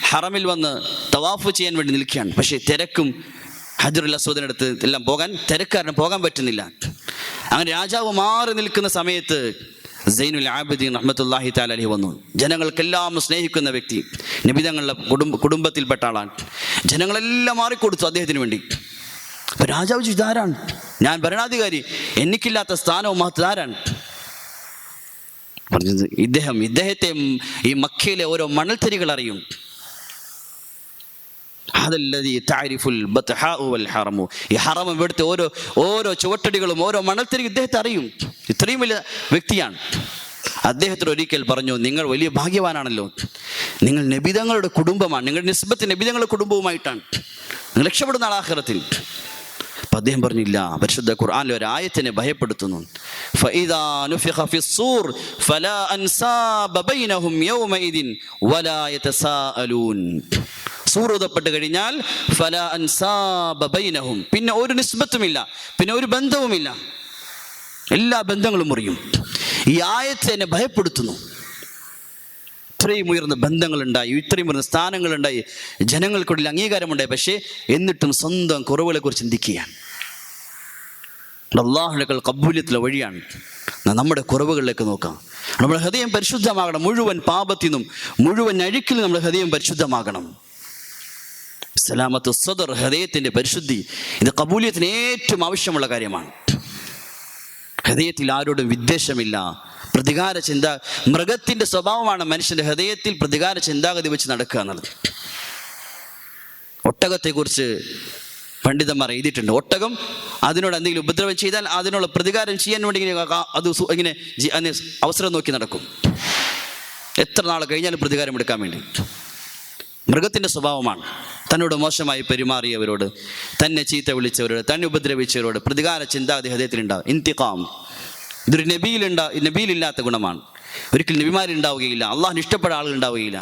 ഹറമിൽ വന്ന് തവാഫ് ചെയ്യാൻ വേണ്ടി നിൽക്കുകയാണ്. പക്ഷേ തിരക്കും, ഹജറുൽ അസ്വദിനടുത്ത് എല്ലാം തിരക്കാരന് പോകാൻ പറ്റുന്നില്ല. അങ്ങനെ രാജാവ് മാറി നിൽക്കുന്ന സമയത്ത് സൈനുൽ ആബിദീൻ റഹ്മത്തുള്ളാഹി തആല അലൈഹി വന്നു. ജനങ്ങൾക്കെല്ലാം സ്നേഹിക്കുന്ന വ്യക്തി, നബി തങ്ങളുടെ കുടുംബത്തിൽപ്പെട്ട ആളാണ്. ജനങ്ങളെല്ലാം മാറിക്കൊടുത്തു അദ്ദേഹത്തിന് വേണ്ടി. അപ്പോൾ രാജാവ് ചോദിച്ചു, ഇതാരാണ്? ഞാൻ ഭരണാധികാരി, എനിക്കില്ലാത്ത സ്ഥാനവും മഹത്വം ആരാണ്? പറഞ്ഞത് ഇദ്ദേഹത്തെ ഈ മക്കയിലെ ഓരോ മണൽത്തരികൾ അറിയും. ഈ ഹറം ഇവിടുത്തെ ഓരോ ചുവട്ടടികളും ഓരോ മണൽത്തരി ഇദ്ദേഹത്തെ അറിയും. ഇത്രയും വലിയ വ്യക്തിയാണ്. അദ്ദേഹത്തിന് ഒരിക്കൽ പറഞ്ഞു, നിങ്ങൾ വലിയ ഭാഗ്യവാനാണല്ലോ, നിങ്ങൾ നബിതങ്ങളുടെ കുടുംബമാണ്, നിങ്ങളുടെ നിസ്ബത്ത് നബിതങ്ങളുടെ കുടുംബവുമായിട്ടാണ്, നിങ്ങൾ രക്ഷപ്പെടുന്ന ആഖിറത്തിൽ. അപ്പം അദ്ദേഹം പറഞ്ഞില്ല, പരിശുദ്ധ ഖുർആനിൽ ഒരു ആയത്തിനെ ഭയപ്പെടുത്തുന്നു. ഫഇദാ നുഫിഖ ഫിസ്സൂർ ഫലാ അൻസാബ ബൈനഹും യൗമഇദിൻ വലാ യതസാഅലൂൻ. സൂറൂതപ്പെട്ട് കഴിഞ്ഞാൽ ഫലാ അൻസാബ ബൈനഹും, പിന്നെ ഒരു നിസ്ബത്തുമില്ല, പിന്നെ ഒരു ബന്ധവുമില്ല, എല്ലാ ബന്ധങ്ങളും മുറിയും. ഈ ആയത്ത് എന്നെ ഭയപ്പെടുത്തുന്നു. ഇത്രയും ഉയർന്ന ബന്ധങ്ങളുണ്ടായി, ഇത്രയും ഉയർന്ന സ്ഥാനങ്ങളുണ്ടായി, ജനങ്ങൾക്കുള്ളിൽ അംഗീകാരമുണ്ടായി. പക്ഷേ എന്നിട്ടും സ്വന്തം കുറവുകളെ കുറിച്ച് ചിന്തിക്കുകയാണ്. അല്ലാഹുവിന്റെ ഖബൂലിയത്തുള്ള വഴിയാണ് നമ്മുടെ കുറവുകളിലേക്ക് നോക്കാം. നമ്മുടെ ഹൃദയം പരിശുദ്ധമാകണം. മുഴുവൻ പാപത്തിൽ നിന്നും മുഴുവൻ അഴുക്കിൽ നമ്മുടെ ഹൃദയം പരിശുദ്ധമാകണം. സലാമത്തു സദർ, ഹൃദയത്തിന്റെ പരിശുദ്ധി, ഇത് ഖബൂലിയത്തിന് ഏറ്റവും ആവശ്യമുള്ള കാര്യമാണ്. ഹൃദയത്തിൽ ആരോടും വിദ്വേഷമില്ല, പ്രതികാര ചിന്ത. മൃഗത്തിന്റെ സ്വഭാവമാണ് മനുഷ്യന്റെ ഹൃദയത്തിൽ പ്രതികാര ചിന്താഗതി വെച്ച് നടക്കുക എന്നുള്ളത്. ഒട്ടകത്തെക്കുറിച്ച് പണ്ഡിതന്മാർ എഴുതിയിട്ടുണ്ട്. ഒട്ടകം അതിനോട് എന്തെങ്കിലും ഉപദ്രവം ചെയ്താൽ അതിനുള്ള പ്രതികാരം ചെയ്യാൻ വേണ്ടി അത് ഇങ്ങനെ അവസരം നോക്കി നടക്കും. എത്ര നാൾ കഴിഞ്ഞാലും പ്രതികാരം എടുക്കാൻ വേണ്ടി. മൃഗത്തിൻ്റെ സ്വഭാവമാണ്. തന്നോട് മോശമായി പെരുമാറിയവരോട്, തന്നെ ചീത്ത വിളിച്ചവരോട്, തന്നെ ഉപദ്രവിച്ചവരോട് പ്രതികാര ചിന്താഗതി ഹൃദയത്തിലുണ്ടാവും. ഇന്തിഖാം, ഇതൊരു നബിയിലില്ലാത്ത ഗുണമാണ്. ഒരിക്കലും നബിമാരുണ്ടാവുകയില്ല, അള്ളാഹുവിന് ഇഷ്ടപ്പെട്ട ആളുകൾ ഉണ്ടാവുകയില്ല,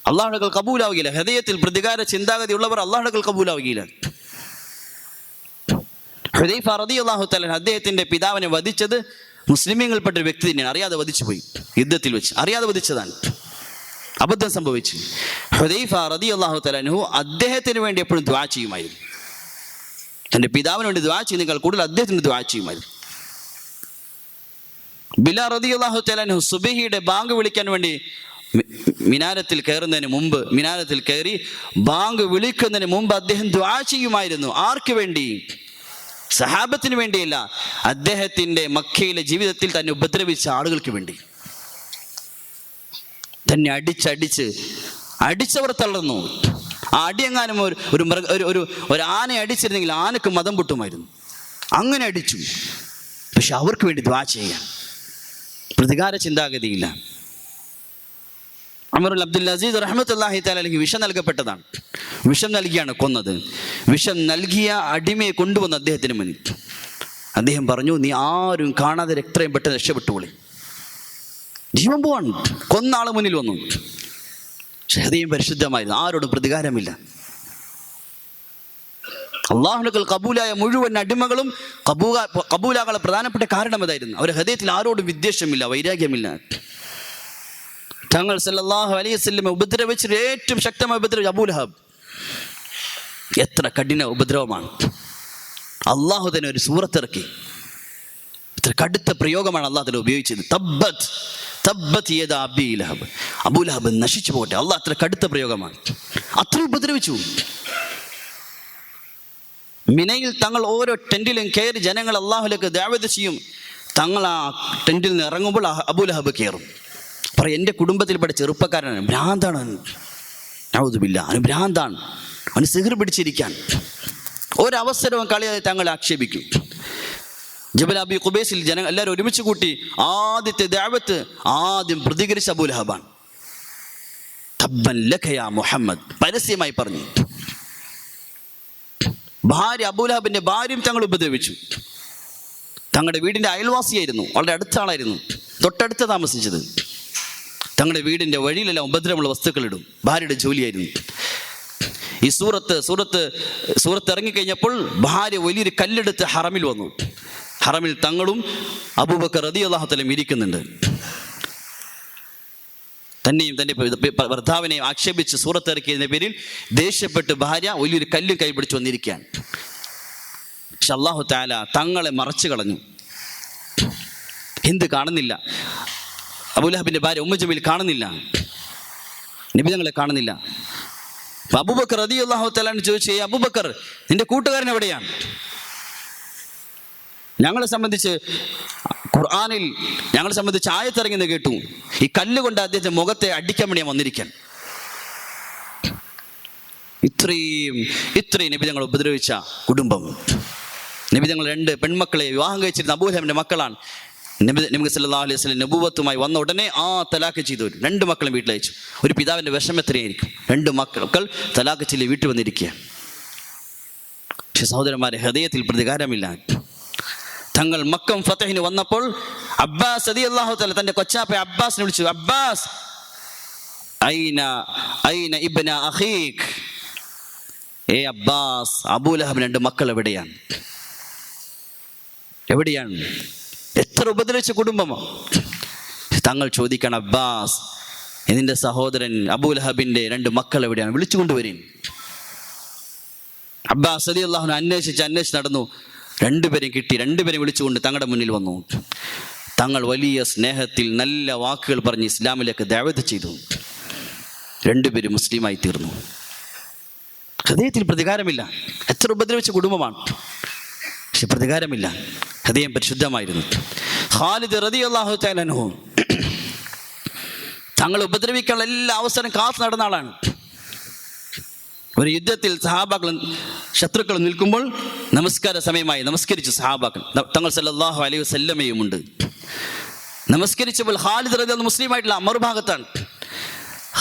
അള്ളാഹുവിനെ കബൂലാവുകയില്ല. ഹൃദയത്തിൽ പ്രതികാര ചിന്താഗതി ഉള്ളവർ അള്ളാഹുവിനെ കബൂലാവുകയില്ല. ഹുദൈഫ റളിയല്ലാഹു തആല അദ്ദേഹത്തിന്റെ പിതാവിനെ വധിച്ചത് മുസ്ലിമീങ്ങൾപ്പെട്ട ഒരു വ്യക്തി തന്നെയാണ്. അറിയാതെ വധിച്ചു പോയി, യുദ്ധത്തിൽ വെച്ച് അറിയാതെ വധിച്ചതാണ്, അബദ്ധം സംഭവിച്ചു. ഹുദൈഫ റളിയല്ലാഹു തആല അൻഹു അദ്ദേഹത്തിന് വേണ്ടി എപ്പോഴും ദുആ ചെയ്യുമായിരുന്നു. തൻ്റെ പിതാവിന് വേണ്ടി ദുആ ചെയ്യുന്നതിനേക്കാൾ കൂടുതൽ അദ്ദേഹത്തിന് ദുആ ചെയ്യുമായിരുന്നു. ബിലാൽ റളിയല്ലാഹു തആല അൻഹു സുബ്ഹിയുടെ ബാങ്ക് വിളിക്കാൻ വേണ്ടി മിനാരത്തിൽ കയറി ബാങ്ക് വിളിക്കുന്നതിന് മുമ്പ് അദ്ദേഹം ദുആ ചെയ്യുമായിരുന്നു. ആർക്ക് വേണ്ടി? സഹാബത്തിന് വേണ്ടിയല്ല, അദ്ദേഹത്തിൻ്റെ മക്കയിലെ ജീവിതത്തിൽ തന്നെ ഉപദ്രവിച്ച ആളുകൾക്ക് വേണ്ടി. തന്നെ അടിച്ചവർ തളർന്നു. ആ അടിയെങ്ങാനും ഒരു ആനയെ അടിച്ചിരുന്നെങ്കിൽ ആനക്ക് മതം പൊട്ടുമായിരുന്നു. അങ്ങനെ അടിച്ചു. പക്ഷെ അവർക്ക് വേണ്ടി ദുആ ചെയ്യാൻ പ്രതികാര ചിന്താഗതിയില്ല. ഉമറുൽ അബ്ദുൽ അസീസ് റഹ്മത്തുള്ളാഹി തആല അലൈഹി വിഷം നൽകപ്പെട്ടതാണ്. വിഷം നൽകിയാണ് കൊന്നത്. വിഷം നൽകിയ അടിമയെ കൊണ്ടുവന്ന് അദ്ദേഹത്തിന് മുന്നിൽ അദ്ദേഹം പറഞ്ഞു, നീ ആരും കാണാതെ എത്രയും പെട്ടെന്ന് രക്ഷപ്പെട്ടുകൊള്ളി, ജീവൻ പോവാണ്. കൊന്ന ആള് മുന്നിൽ വന്നു. ഹൃദയം പരിശുദ്ധമായിരുന്നു, ആരോടും പ്രതികാരമില്ല. അള്ളാഹുവിനേക്കാൾ കബൂലായ മുഴുവൻ അടിമകളും കബൂലാകാനുള്ള പ്രധാനപ്പെട്ട കാരണം അതായിരുന്നു. അവരുടെ ഹൃദയത്തിൽ ആരോടും വിദ്വേഷമില്ല, വൈരാഗ്യമില്ല. തങ്ങൾ സല്ലല്ലാഹു അലൈഹി വസല്ലം ഉപദ്രവിച്ച ഏറ്റവും ശക്തമായ ഉപദ്രവം അബൂ ലഹബ്. എത്ര കഠിന ഉപദ്രവമാണ്. അള്ളാഹു തന്നെ ഒരു സൂറത്തിറക്കി. എത്ര കടുത്ത പ്രയോഗമാണ് അള്ളാഹു തന്നെ ഉപയോഗിച്ചത്. തബ്ബത് യദാ അബീ ലഹബ്, അബൂ ലഹബ് നശിച്ചു പോട്ടെ. അള്ളാഹ് അത്ര കടുത്ത പ്രയോഗമാണ്. അത്ര ഉപദ്രവിച്ചു. മിനയിൽ തങ്ങൾ ഓരോ ടെന്റിലും കയറി ജനങ്ങൾ അള്ളാഹുലേക്ക് ദഅവത്ത് ചെയ്യും. തങ്ങൾ ആ ടെന്റിൽ നിന്ന് ഇറങ്ങുമ്പോൾ അബൂ ലഹബ് കയറും. പറയും, എൻ്റെ കുടുംബത്തിൽപ്പെട്ട ചെറുപ്പക്കാരനാണ്, ഭ്രാന്താണ്, നഊദുബില്ലാ, അവന് ഭ്രാന്താണ്, അവന് സിഹ്ർ പിടിച്ചിരിക്കാൻ. ഒരവസരവും കളിയായി തങ്ങൾ ആക്ഷേപിക്കും. ജബൽ അബി ഖുബൈസിൽ ജനങ്ങൾ എല്ലാവരും ഒരുമിച്ച് കൂട്ടി ആദ്യത്തെ ദഅവത്ത് ആദ്യം പ്രതികരിച്ച അബൂ ലഹബാണ്. തബ്ബൻ ലക യാ മുഹമ്മദ്, പരസ്യമായി പറഞ്ഞു. ഭാര്യ അബൂ ലഹബിന്റെ ഭാര്യയും തങ്ങൾ ഉപദ്രവിച്ചു. തങ്ങളുടെ വീടിൻ്റെ അയൽവാസിയായിരുന്നു, വളരെ അടുത്ത ആളായിരുന്നു, തൊട്ടടുത്ത് താമസിച്ചത്. തങ്ങളുടെ വീടിൻ്റെ വഴിയിലെല്ലാം ഉപദ്രവമുള്ള വസ്തുക്കളിടും. ഭാര്യയുടെ ജോലിയായിരുന്നു. ഈ സൂറത്ത് ഇറങ്ങിക്കഴിഞ്ഞപ്പോൾ ഭാര്യ വലിയൊരു കല്ലെടുത്ത് ഹറമിൽ വന്നു. ഹറമിൽ തങ്ങളും അബൂബക്കർ റളിയല്ലാഹു തആല ഇരിക്കുന്നുണ്ട്. തന്നെയും തൻ്റെ ഭർത്താവിനെയും ആക്ഷേപിച്ച് സൂറത്ത് ഇറക്കിയതിൻ്റെ പേരിൽ ദേഷ്യപ്പെട്ട് ഭാര്യ വലിയൊരു കല്ലും കൈപിടിച്ച് വന്നിരിക്കുകയാണ്. പക്ഷെ അല്ലാഹു തആല തങ്ങളെ മറച്ചു കളഞ്ഞു. ഹിന്ദ് കാണുന്നില്ല, അബൂലഹബിൻ്റെ ഭാര്യ ഉമ്മു ജമീൽ കാണുന്നില്ല, നബി തങ്ങളെ കാണുന്നില്ല. അപ്പൊ അബൂബക്കർ റളിയല്ലാഹു തആല ചോദിച്ചു, അബൂബക്കർ നിന്റെ കൂട്ടുകാരൻ എവിടെയാണ്? ഞങ്ങളെ സംബന്ധിച്ച് ഖുർആനിൽ ഞങ്ങളെ സംബന്ധിച്ച് ആയത്തിറങ്ങിയെന്ന് കേട്ടു, ഈ കല്ലുകൊണ്ട് അദ്ദേഹത്തെ മുഖത്തെ അടിക്കാൻ വേണ്ടി വന്നിരിക്കാൻ. ഇത്രയും നബി തങ്ങൾ ഉപദ്രവിച്ച കുടുംബം. നബി തങ്ങൾ 2 പെൺമക്കളെ വിവാഹം കഴിച്ചിരുന്ന അബൂലഹബിന്റെ മക്കളാണ്. നബി സല്ലല്ലാഹു അലൈഹി വസല്ലം നബുവത്തുമായി വന്ന ഉടനെ തലാഖ് ചെയ്തു 2 മക്കളും വീട്ടിലയച്ചു. ഒരു പിതാവിന്റെ വിഷമം എത്രയായിരിക്കും, 2 മക്കൾ തലാഖ് ചെയ്ത് വീട്ടിൽ വന്നിരിക്കുക. പക്ഷെ സഹോദരന്മാരെ, ഹൃദയത്തിൽ പ്രതികാരമില്ല. തങ്ങൾ മക്കം ഫതഹിന് വന്നപ്പോൾ അബ്ബാസ് റളിയല്ലാഹു തആല തന്റെ കൊച്ചാപ്പ അബ്ബാസിനെ വിളിച്ചു, അബ്ബാസ് ഐന ഇബ്ന അഖീഖ്, അബ്ബാസ്, അബൂലഹബിന് 2 മക്കൾ എവിടെയാണ്? എത്ര ഉപദ്രവിച്ച കുടുംബമോ. തങ്ങൾ ചോദിക്കണം, അബ്ബാസ് നിന്റെ സഹോദരൻ അബൂലഹബിന്റെ 2 മക്കൾ എവിടെയാണ്? വിളിച്ചു കൊണ്ടുവരും. അബ്ബാസ് റളിയല്ലാഹു അൻഹു അന്വേഷിച്ച് നടന്നു. 2 പേരെയും കിട്ടി. 2 പേരെയും വിളിച്ചുകൊണ്ട് തങ്ങളുടെ മുന്നിൽ വന്നു. തങ്ങൾ വലിയ സ്നേഹത്തിൽ നല്ല വാക്കുകൾ പറഞ്ഞ് ഇസ്ലാമിലേക്ക് ദഅവത്ത് ചെയ്തു. 2 പേരും മുസ്ലിമായി തീർന്നു. ഹൃദയത്തിൽ പ്രതികാരമില്ല. എത്ര ഉപദ്രവിച്ച കുടുംബമാണ്, പക്ഷെ പ്രതികാരമില്ല. ഹൃദയം പരിശുദ്ധമായിരുന്നു. ഖാലിദ് റളിയല്ലാഹു തആല അൻഹു തങ്ങൾ ഉപദ്രവിക്കാനുള്ള എല്ലാ അവസരം കാത്തു നടന്ന ആളാണ്. ഒരു യുദ്ധത്തിൽ സഹാബാക്കളും ശത്രുക്കളും നിൽക്കുമ്പോൾ നമസ്കാര സമയമായി നമസ്കരിച്ചു സഹാബാക്കൾ. തങ്ങൾ സല്ലല്ലാഹു അലൈഹി വസല്ലമയും ഉണ്ട്. നമസ്കരിച്ചപ്പോൾ ഖാലിദ് റളിയല്ലാഹു മുസ്ലിമായിട്ടുള്ള മറുഭാഗത്താണ്.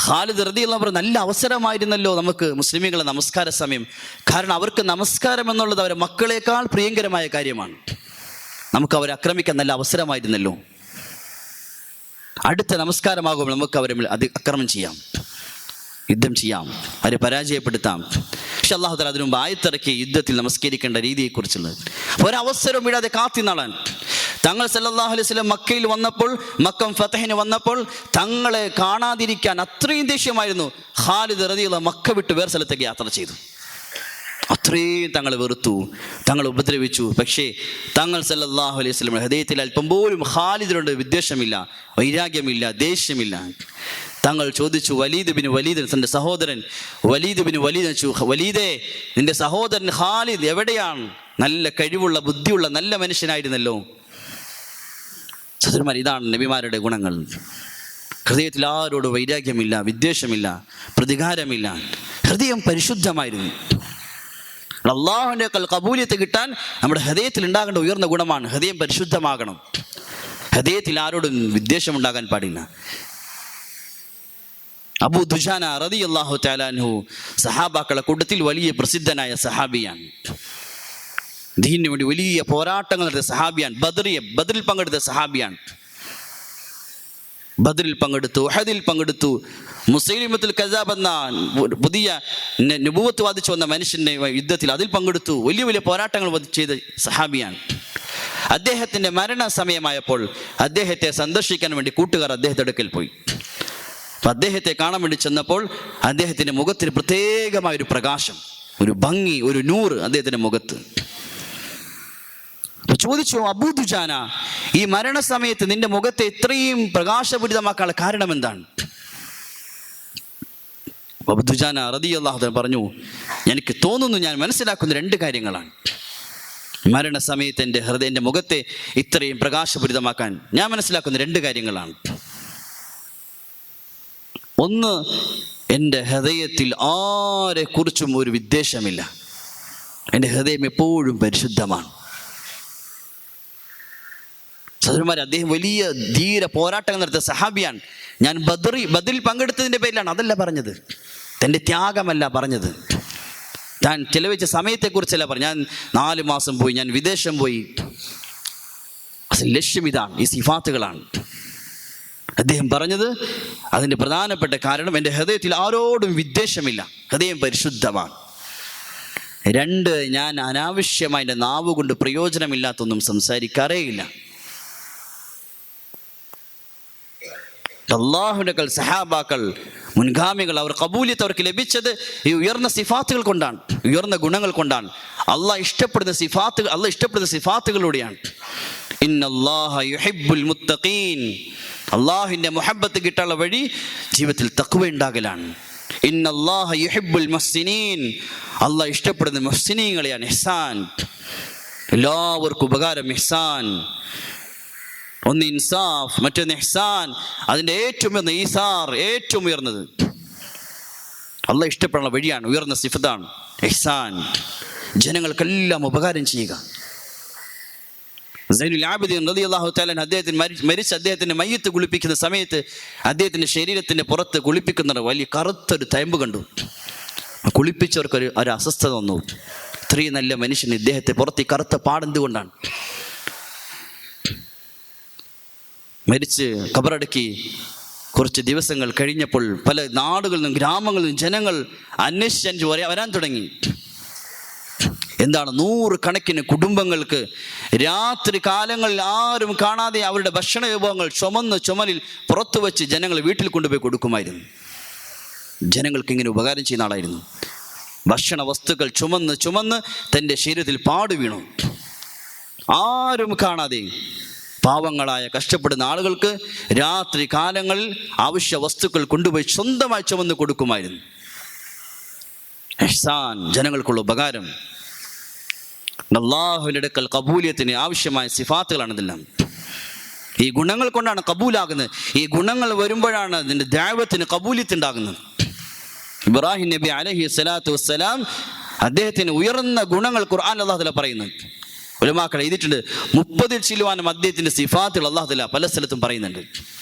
ഖാലിദ് റളിയല്ലാഹു പറഞ്ഞു, നല്ല അവസരമായിരുന്നല്ലോ നമുക്ക് മുസ്ലിമീങ്ങളുടെ നമസ്കാര സമയം. കാരണം അവർക്ക് നമസ്കാരം എന്നുള്ളത് അവരെ മക്കളെക്കാൾ പ്രിയങ്കരമായ കാര്യമാണ്. നമുക്ക് അവരെ ആക്രമിക്കാൻ നല്ല അവസരമായിരുന്നല്ലോ. അടുത്ത നമസ്കാരമാകുമ്പോൾ നമുക്ക് അവരെ അക്രമം ചെയ്യാം, യുദ്ധം ചെയ്യാം, അവരെ പരാജയപ്പെടുത്താം. പക്ഷെ അല്ലാഹു തആല അതിനു മുമ്പ് ആയത്തിറക്കി യുദ്ധത്തിൽ നമസ്കരിക്കേണ്ട രീതിയെക്കുറിച്ചുള്ളത്. ഒരവസരം വിടാതെ കാത്തിനാളാൻ തങ്ങൾ സല്ലല്ലാഹു അലൈഹി വസല്ലം മക്കയിൽ വന്നപ്പോൾ, മക്കം ഫതഹിന് വന്നപ്പോൾ തങ്ങളെ കാണാതിരിക്കാൻ അത്രയും ദേഷ്യമായിരുന്നു. ഖാലിദ് റളിയല്ലാഹു മക്ക വിട്ട് വേറെ സ്ഥലത്തേക്ക് യാത്ര ചെയ്തു. അത്രയും തങ്ങൾ വെറുത്തു, തങ്ങൾ ഉപദ്രവിച്ചു. പക്ഷേ തങ്ങൾ സല്ലല്ലാഹു അലൈഹി വസല്ലം ഹൃദയത്തിൽ അല്പം പോലും ഖാലിദിനോട് വിദ്വേഷമില്ല, വൈരാഗ്യമില്ല, ദേഷ്യമില്ല. തങ്ങൾ ചോദിച്ചു, വലീദ് ബിൻ വലീദ്, തൻ്റെ സഹോദരൻ വലീദ് ബിൻ വലീദ് ചോദിച്ചു, വലീദേ നിന്റെ സഹോദരൻ ഖാലിദ് എവിടെയാണ്? നല്ല കഴിവുള്ള ബുദ്ധിയുള്ള നല്ല മനുഷ്യനായിരുന്നല്ലോ. സഹോദരന്മാർ, ഇതാണ് നബിമാരുടെ ഗുണങ്ങൾ. ഹൃദയത്തിൽ ആരോടും വൈരാഗ്യമില്ല, വിദ്വേഷമില്ല, പ്രതികാരമില്ല. ഹൃദയം പരിശുദ്ധമായിരുന്നു. അള്ളാഹുവിൻ്റെ കബൂലിയത്ത് കിട്ടാൻ നമ്മുടെ ഹൃദയത്തിൽ ഉണ്ടാകേണ്ട ഉയർന്ന ഗുണമാണ് ഹൃദയം പരിശുദ്ധമാകണം. ഹൃദയത്തിൽ ആരോടും വിദ്വേഷം ഉണ്ടാകാൻ പാടില്ല. അബൂ ദുജാന റളിയല്ലാഹു തആല അൻഹു സഹാബാക്കളുടെ കൂട്ടത്തിൽ വലിയ പ്രസിദ്ധനായ സഹാബിയാണ്. ദീനിനു വേണ്ടി വലിയ പോരാട്ടങ്ങൾ നടത്തിയ സഹാബിയാണ്. ബദറിൽ പങ്കെടുത്ത സഹാബിയാണ്. ബദറിൽ പങ്കെടുത്തു, ഉഹദിൽ പങ്കെടുത്തു. മുസൈലിമത്തുൽ കസാബ് എന്ന പുതിയ നബുവത്ത് വാദിച്ചു വന്ന മനുഷ്യന്റെ യുദ്ധത്തിൽ അതിൽ പങ്കെടുത്തു. വലിയ വലിയ പോരാട്ടങ്ങൾ ചെയ്ത സഹാബിയാണ്. അദ്ദേഹത്തിന്റെ മരണസമയമായപ്പോൾ അദ്ദേഹത്തെ സന്ദർശിക്കാൻ വേണ്ടി കൂട്ടുകാർ അദ്ദേഹത്തിന്റെ അടുക്കൽ പോയി. അപ്പം അദ്ദേഹത്തെ കാണാൻ വേണ്ടി ചെന്നപ്പോൾ അദ്ദേഹത്തിന്റെ മുഖത്തിന് പ്രത്യേകമായൊരു പ്രകാശം, ഒരു ഭംഗി, ഒരു നൂറ് അദ്ദേഹത്തിന്റെ മുഖത്ത്. ചോദിച്ചു, അബൂ ദുജാന, ഈ മരണസമയത്ത് നിന്റെ മുഖത്തെ ഇത്രയും പ്രകാശപൂരിതമാക്കാനുള്ള കാരണം എന്താണ്? അബൂ ദുജാന റളിയല്ലാഹു അൻഹു പറഞ്ഞു, എനിക്ക് തോന്നുന്നു, ഞാൻ മനസ്സിലാക്കുന്ന 2 കാര്യങ്ങളാണ്. മരണസമയത്ത് എൻ്റെ മുഖത്തെ ഇത്രയും പ്രകാശപൂരിതമാക്കാൻ ഞാൻ മനസ്സിലാക്കുന്ന 2 കാര്യങ്ങളാണ്. ഒന്ന്, എൻ്റെ ഹൃദയത്തിൽ ആരെക്കുറിച്ചും ഒരു വിദ്വേഷമില്ല. എൻ്റെ ഹൃദയം എപ്പോഴും പരിശുദ്ധമാണ്. സഹോദരന്മാരെ, അദ്ദേഹം വലിയ ധീര പോരാട്ടങ്ങൾ നടത്തിയ സഹാബിയാണ്. ഞാൻ ബദറിൽ പങ്കെടുത്തതിൻ്റെ പേരിലാണ്, അതല്ല പറഞ്ഞത്. തൻ്റെ ത്യാഗമല്ല പറഞ്ഞത്, താൻ ചെലവഴിച്ച സമയത്തെക്കുറിച്ചല്ല പറഞ്ഞു. ഞാൻ 4 മാസം പോയി, ഞാൻ വിദേശം പോയി. ലക്ഷ്യം ഇതാണ്, ഈ സിഫാത്തുകളാണ് അദ്ദേഹം പറഞ്ഞത്. അതിൻ്റെ പ്രധാനപ്പെട്ട കാരണം എൻ്റെ ഹൃദയത്തിൽ ആരോടും വിദ്വേഷമില്ല, ഹൃദയം പരിശുദ്ധമാണ്. 2, ഞാൻ അനാവശ്യമായി എൻ്റെ നാവ് കൊണ്ട് പ്രയോജനമില്ലാത്തൊന്നും സംസാരിക്കാറേ ഇല്ല. അല്ലാഹുവിൻ്റെ സഹാബാക്കൾ, മുൻഗാമികൾ, അവർ ഖബൂലിയത്ത് അവർക്ക് ലഭിച്ചത് ഈ ഉയർന്ന സിഫാത്തുകൾ കൊണ്ടാണ്, ഉയർന്ന ഗുണങ്ങൾ കൊണ്ടാണ്. അള്ളാഹ് ഇഷ്ടപ്പെടുന്ന സിഫാത്തുകളിലൂടെയാണ്. ഇന്നല്ലാഹ യുഹിബ്ബുൽ മുത്തഖീൻ. അള്ളാഹുവിൻ്റെ മുഹബ്ബത്ത് കിട്ടാനുള്ള വഴി ജീവിതത്തിൽ തഖ്വ ഉണ്ടാകലാണ്. ഇന്നല്ലാഹ യുഹിബ്ബുൽ മുഹ്സിനീൻ. അള്ളാഹ് ഇഷ്ടപ്പെടുന്ന മുഹ്സിനീങ്ങളെയാണ്. ഇഹ്സാൻ, എല്ലാവർക്കും ഉപകാരം ഇഹ്സാൻ. ഒന്ന് ഇൻസാഫ്, മറ്റൊന്ന് ഇഹ്സാൻ. അതിൻ്റെ ഏറ്റവും ഉയർന്ന ഈസാർ, ഏറ്റവും ഉയർന്നത് അള്ളാഹ് ഇഷ്ടപ്പെടാനുള്ള വഴിയാണ്, ഉയർന്ന സിഫത്താണ് ഇഹ്സാൻ. ജനങ്ങൾക്കെല്ലാം ഉപകാരം ചെയ്യുക. സൈനുൽ ആബിദീൻ റളിയല്ലാഹു തആല അദ്ദേഹത്തിന് മരിച്ച അദ്ദേഹത്തിൻ്റെ മയ്യത്ത് കുളിപ്പിക്കുന്ന സമയത്ത് അദ്ദേഹത്തിൻ്റെ ശരീരത്തിൻ്റെ പുറത്ത് കുളിപ്പിക്കുന്ന വലിയ കറുത്തൊരു തയമ്പ് കണ്ടു. കുളിപ്പിച്ചവർക്കൊരു അസ്വസ്ഥത വന്നു. ഇത്രയും നല്ല മനുഷ്യൻ ഇദ്ദേഹത്തെ പുറത്ത് ഈ കറുത്ത പാടെന്തുകൊണ്ടാണ്? മരിച്ച് ഖബറടക്കി കുറച്ച് ദിവസങ്ങൾ കഴിഞ്ഞപ്പോൾ പല നാടുകളിൽ നിന്നും ഗ്രാമങ്ങളിൽ നിന്നും ജനങ്ങൾ അന്വേഷിച്ച് വരാൻ തുടങ്ങി. എന്താണ്? 100 കണക്കിന് കുടുംബങ്ങൾക്ക് രാത്രി കാലങ്ങളിൽ ആരും കാണാതെ അവരുടെ ഭക്ഷണ വിഭവങ്ങൾ ചുമലിൽ പുറത്തു വെച്ച് ജനങ്ങൾ വീട്ടിൽ കൊണ്ടുപോയി കൊടുക്കുമായിരുന്നു. ജനങ്ങൾക്ക് ഇങ്ങനെ ഉപകാരം ചെയ്യുന്ന ആളായിരുന്നു. ഭക്ഷണ വസ്തുക്കൾ ചുമന്ന് തൻ്റെ ശരീരത്തിൽ പാട് വീണു. ആരും കാണാതെ പാവങ്ങളായ കഷ്ടപ്പെടുന്ന ആളുകൾക്ക് രാത്രി കാലങ്ങളിൽ ആവശ്യ വസ്തുക്കൾ കൊണ്ടുപോയി സ്വന്തമായി ചുമന്ന് കൊടുക്കുമായിരുന്നു. ഇഹ്സാൻ, ജനങ്ങൾക്കുള്ള ഉപകാരം. അല്ലാഹുവിൻ്റെ അടുക്കൽ കബൂലിയത്തിന് ആവശ്യമായ സിഫാത്തുകളാണ് ഇതെല്ലാം. ഈ ഗുണങ്ങൾ കൊണ്ടാണ് കബൂലാകുന്നത്. ഈ ഗുണങ്ങൾ വരുമ്പോഴാണ് അതിൻ്റെ ദഅവത്തിന് കബൂലിയത്ത് ഉണ്ടാകുന്നത്. ഇബ്രാഹിം നബി അലൈഹി സ്വലാത്തു വസ്സലാം അദ്ദേഹത്തിന് ഉയർന്ന ഗുണങ്ങൾ ഖുർആൻ അല്ലാഹു തആല പറയുന്നു. ഉലമാക്കൾ എഴുതിയിട്ടുണ്ട് 30 ശതമാനം അദ്ദേഹത്തിൻ്റെ സിഫാത്തുകൾ അല്ലാഹു തആല പല സ്ഥലത്തും പറയുന്നുണ്ട്.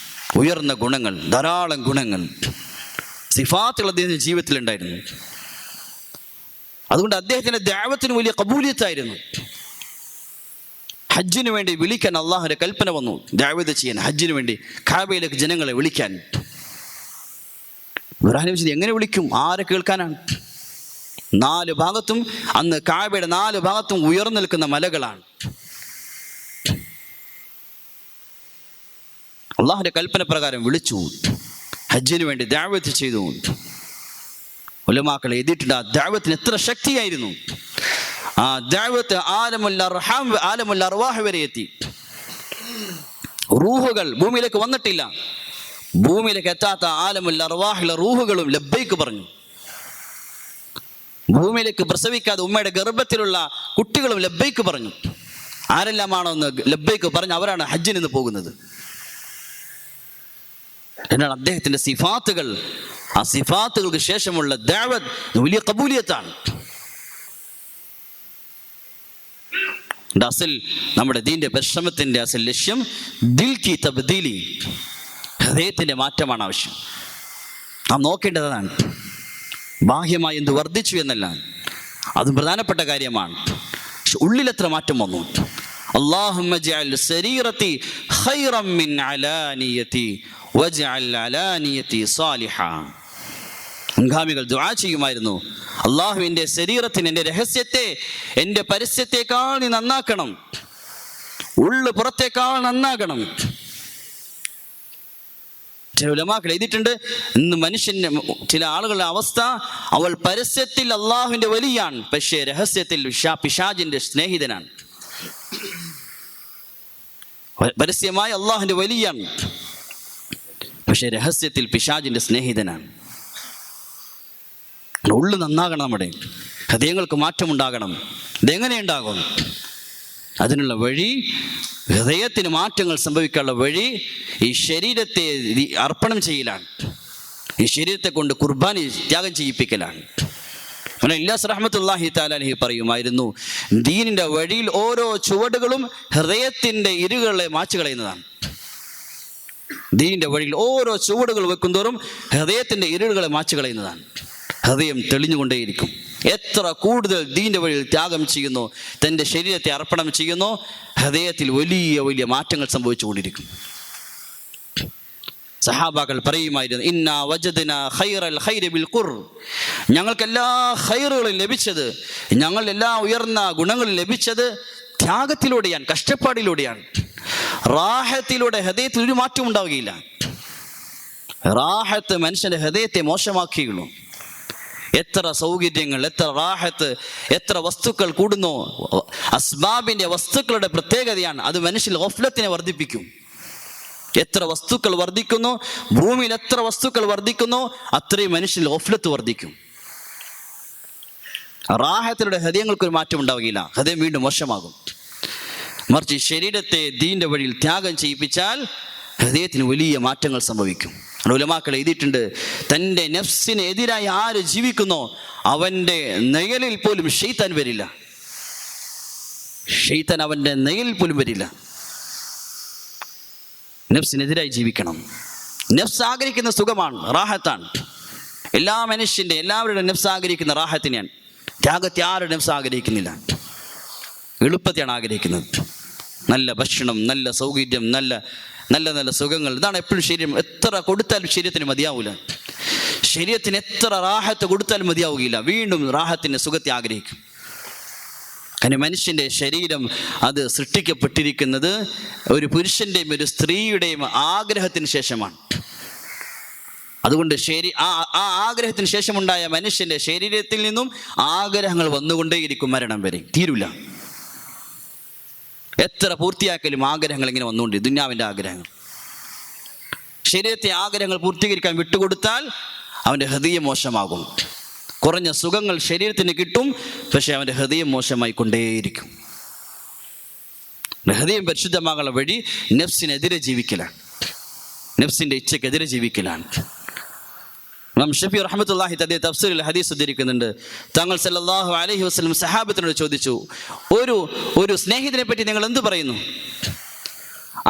ഉയർന്ന ഗുണങ്ങൾ, ധാരാളം ഗുണങ്ങൾ, സിഫാത്തുകൾ അദ്ദേഹത്തിൻ്റെ ജീവിതത്തിൽ ഉണ്ടായിരുന്നു. അതുകൊണ്ട് അദ്ദേഹത്തിൻ്റെ ദഅവത്തിന് വലിയ കബൂലിയത്തായിരുന്നു. ഹജ്ജിന് വേണ്ടി വിളിക്കാൻ അള്ളാഹുവിൻ്റെ കൽപ്പന വന്നു. ദഅവത്ത് ചെയ്യാൻ, ഹജ്ജിന് വേണ്ടി കഅബയിലേക്ക് ജനങ്ങളെ വിളിക്കാൻ. ഇബ്രാഹിം നബി എങ്ങനെ വിളിക്കും? ആരെ കേൾക്കാനാണ്? 4 ഭാഗത്തും, അന്ന് കഅബയുടെ 4 ഭാഗത്തും ഉയർന്നു നിൽക്കുന്ന മലകളാണ്. അള്ളാഹുവിൻ്റെ കൽപ്പന പ്രകാരം വിളിച്ചു, ഹജ്ജിന് വേണ്ടി ദഅവത്ത് ചെയ്തു. ഉലമാക്കൾ എഴുതിയിട്ടുണ്ട് ആ ദഅവത്തിന് എത്ര ശക്തിയായിരുന്നു. ആ ദഅവത്ത് ആലമുൽ അർവാഹ് വരെ എത്തി. റൂഹുകൾ ഭൂമിയിലേക്ക് വന്നിട്ടില്ല. ഭൂമിയിലേക്ക് എത്താത്ത ആലമുൽ അർവാഹിലെ റൂഹുകളും ലബ്ബൈക്ക് പറഞ്ഞു. ഭൂമിയിലേക്ക് പ്രസവിക്കാതെ ഉമ്മയുടെ ഗർഭത്തിലുള്ള കുട്ടികളും ലബ്ബൈക്ക് പറഞ്ഞു. ആരെല്ലാമാണോ ഒന്ന് ലബ്ബൈക്ക് പറഞ്ഞു അവരാണ് ഹജ്ജിന് നിന്ന് പോകുന്നത്. എന്നാൽ അദ്ദേഹത്തിൻ്റെ സിഫാത്തുകൾ, ആ സിഫാത്തുകൾക്ക് ശേഷമുള്ള ദഅവത്ത് വലിയ കബൂലിയത്താണ്. അസൽ നമ്മുടെ ദീന്റെ പരിശ്രമത്തിന്റെ അസൽ ലക്ഷ്യം ദിൽ കി തബ്ദീലി, ഹൃദയത്തിന്റെ മാറ്റമാണ് ആവശ്യം. നാം നോക്കേണ്ടതാണ് ബാഹ്യമായി എന്ത് വർദ്ധിച്ചു എന്നല്ല, അതും പ്രധാനപ്പെട്ട കാര്യമാണ്. പക്ഷെ ഉള്ളിലെത്ര മാറ്റം വന്നു. അല്ലാഹുമ്മ ജഅൽ സരീറതി ഖൈറൻ മിൻ അലാനിയതി വജഅൽ അലാനിയതി സാലിഹാ. മുൻഗാമികൾ ദുആ ചെയ്യുമായിരുന്നു, അള്ളാഹുവിൻ്റെ ശരീരത്തിന്, എൻ്റെ രഹസ്യത്തെ എൻ്റെ പരസ്യത്തെക്കാൾ നീ നന്നാക്കണം, ഉള്ളു പുറത്തേക്കാൾ നന്നാക്കണം. ചില ഉലമാക്കൾ എഴുതിയിട്ടുണ്ട്, ഇന്ന് മനുഷ്യൻ്റെ ചില ആളുകളുടെ അവസ്ഥ, അവൾ പരസ്യത്തിൽ അള്ളാഹുവിൻ്റെ വലിയാണ്, പക്ഷേ രഹസ്യത്തിൽ പിശാചിൻ്റെ സ്നേഹിതനാണ്. പരസ്യമായി അള്ളാഹുവിൻ്റെ വലിയാണ്, പക്ഷേ രഹസ്യത്തിൽ പിശാചിൻ്റെ സ്നേഹിതനാണ്. ഉള്ളു നന്നാകണം, നമ്മുടെ ഹൃദയങ്ങൾക്ക് മാറ്റമുണ്ടാകണം. ഇതെങ്ങനെ ഉണ്ടാകും? അതിനുള്ള വഴി, ഹൃദയത്തിന് മാറ്റങ്ങൾ സംഭവിക്കാനുള്ള വഴി ഈ ശരീരത്തെ അർപ്പണം ചെയ്യലാണ്. ഈ ശരീരത്തെ കൊണ്ട് കുർബാനി ത്യാഗം ചെയ്യിപ്പിക്കലാണ്. ഇല്ലാസ് റഹ്മത്തുള്ളാഹി തആല അലൈഹി പറയുമായിരുന്നു, ദീനിൻ്റെ വഴിയിൽ ഓരോ ചുവടുകളും ഹൃദയത്തിൻ്റെ ഇരുകളെ മാച്ചു കളയുന്നതാണ്. ദീനിൻ്റെ വഴിയിൽ ഓരോ ചുവടുകൾ വെക്കുന്തോറും ഹൃദയത്തിൻ്റെ ഇരുളുകളെ മാച്ചു കളയുന്നതാണ്. ഹൃദയം തെളിഞ്ഞുകൊണ്ടേയിരിക്കും. എത്ര കൂടുതൽ ദീൻ്റെ വഴിയിൽ ത്യാഗം ചെയ്യുന്നു, തൻ്റെ ശരീരത്തെ അർപ്പണം ചെയ്യുന്നു, ഹൃദയത്തിൽ വലിയ വലിയ മാറ്റങ്ങൾ സംഭവിച്ചുകൊണ്ടിരിക്കും. സഹാബാക്കൾ പറയുമായിരുന്നു, ഇന്നാ വജദ്നാ ഖൈറൽ ഖൈരി ബിൽ ഖുർ, ഞങ്ങൾക്ക് എല്ലാ ഖൈറുകളും ലഭിച്ചത്, ഞങ്ങൾ എല്ലാ ഉയർന്ന ഗുണങ്ങളും ലഭിച്ചത് ത്യാഗത്തിലൂടെയാണ്, കഷ്ടപ്പാടിലൂടെയാണ്. റാഹത്തിലൂടെ ഹൃദയത്തിൽ ഒരു മാറ്റം ഉണ്ടാവുകയില്ല. റാഹത്ത് മനുഷ്യൻ്റെ ഹൃദയത്തെ മോശമാക്കിയുള്ളൂ. എത്ര സൗകര്യങ്ങൾ, എത്ര റാഹത്ത്, എത്ര വസ്തുക്കൾ കൂടുന്നോ, അസ്ബാബിന്റെ വസ്തുക്കളുടെ പ്രത്യേകതയാണ് അത്. മനുഷ്യൽ ഗഫ്ലത്തിനെ വർദ്ധിപ്പിക്കും. എത്ര വസ്തുക്കൾ വർദ്ധിക്കുന്നു, ഭൂമിയിൽ എത്ര വസ്തുക്കൾ വർദ്ധിക്കുന്നു, അത്രയും മനുഷ്യൽ ഗഫ്ലത്ത് വർദ്ധിക്കും. റാഹത്തിലൂടെ ഹൃദയങ്ങൾക്കൊരു മാറ്റം ഉണ്ടാവുകയില്ല, ഹൃദയം വീണ്ടും മോശമാകും. മറിച്ച് ശരീരത്തെ ദീന്റെ വഴിയിൽ ത്യാഗം ചെയ്യിപ്പിച്ചാൽ ഹൃദയത്തിന് വലിയ മാറ്റങ്ങൾ സംഭവിക്കും. ഉലമാക്കൾ എഴുതിയിട്ടുണ്ട്, തൻ്റെ നഫ്സിന് എതിരായി ആര് ജീവിക്കുന്നോ അവൻ്റെ നയലിൽ പോലും ശൈത്താൻ വരില്ല. ശൈത്താൻ അവൻ്റെ നയലിൽ പോലും വരില്ല. നഫ്സിനെതിരായി ജീവിക്കണം. നഫ്സ് ആഗ്രഹിക്കുന്ന സുഖമാണ്, റാഹത്താണ്. എല്ലാവരുടെ നഫ്സ് ആഗ്രഹിക്കുന്ന റാഹത്തിനെയാണ്. ത്യാഗത്തെ ആരുടെ നഫ്സ് ആഗ്രഹിക്കുന്നില്ല, എളുപ്പത്തെയാണ് ആഗ്രഹിക്കുന്നത്. നല്ല ഭക്ഷണം, നല്ല സൗകര്യം, നല്ല നല്ല നല്ല സുഖങ്ങൾ, ഇതാണ് എപ്പോഴും ശരീരം. എത്ര കൊടുത്താലും ശരീരത്തിന് മതിയാവില്ല. ശരീരത്തിന് എത്ര റാഹത്ത് കൊടുത്താലും മതിയാവുകയില്ല. വീണ്ടും റാഹത്തിൻ്റെ സുഖത്തെ ആഗ്രഹിക്കും. കാരണം മനുഷ്യൻ്റെ ശരീരം അത് സൃഷ്ടിക്കപ്പെട്ടിരിക്കുന്നത് ഒരു പുരുഷൻ്റെയും ഒരു സ്ത്രീയുടെയും ആഗ്രഹത്തിന് ശേഷമാണ്. അതുകൊണ്ട് ആ ആഗ്രഹത്തിന് ശേഷമുണ്ടായ മനുഷ്യൻ്റെ ശരീരത്തിൽ നിന്നും ആഗ്രഹങ്ങൾ വന്നുകൊണ്ടേയിരിക്കും, മരണം വരെ തീരില്ല. എത്ര പൂർത്തിയാക്കലും ആഗ്രഹങ്ങൾ ഇങ്ങനെ വന്നുകൊണ്ട്, ദുന്യാവിൻ്റെ ആഗ്രഹങ്ങൾ. ശരീരത്തെ ആഗ്രഹങ്ങൾ പൂർത്തീകരിക്കാൻ വിട്ടുകൊടുത്താൽ അവൻ്റെ ഹൃദയം മോശമാകും. കുറഞ്ഞ സുഖങ്ങൾ ശരീരത്തിന് കിട്ടും, പക്ഷെ അവൻ്റെ ഹൃദയം മോശമായി കൊണ്ടേയിരിക്കും. ഹൃദയം പരിശുദ്ധമാകാനുള്ള വഴി നഫ്സിനെതിരെ ജീവിക്കലാണ്, നഫ്സിൻ്റെ ഇച്ഛക്കെതിരെ ജീവിക്കലാണ്. ഇമാം ഷഫീ റഹ്മത്തുള്ളാഹി തആല തഫ്സീറിൽ ഹദീസ് ഉദ്ധരിക്കുന്നുണ്ട്. തങ്ങൾ സല്ലല്ലാഹു അലൈഹി വസല്ലം സഹാബത്തിനോട് ചോദിച്ചു, ഒരു സ്നേഹിതനെ പറ്റി നിങ്ങൾ എന്ത് പറയുന്നു?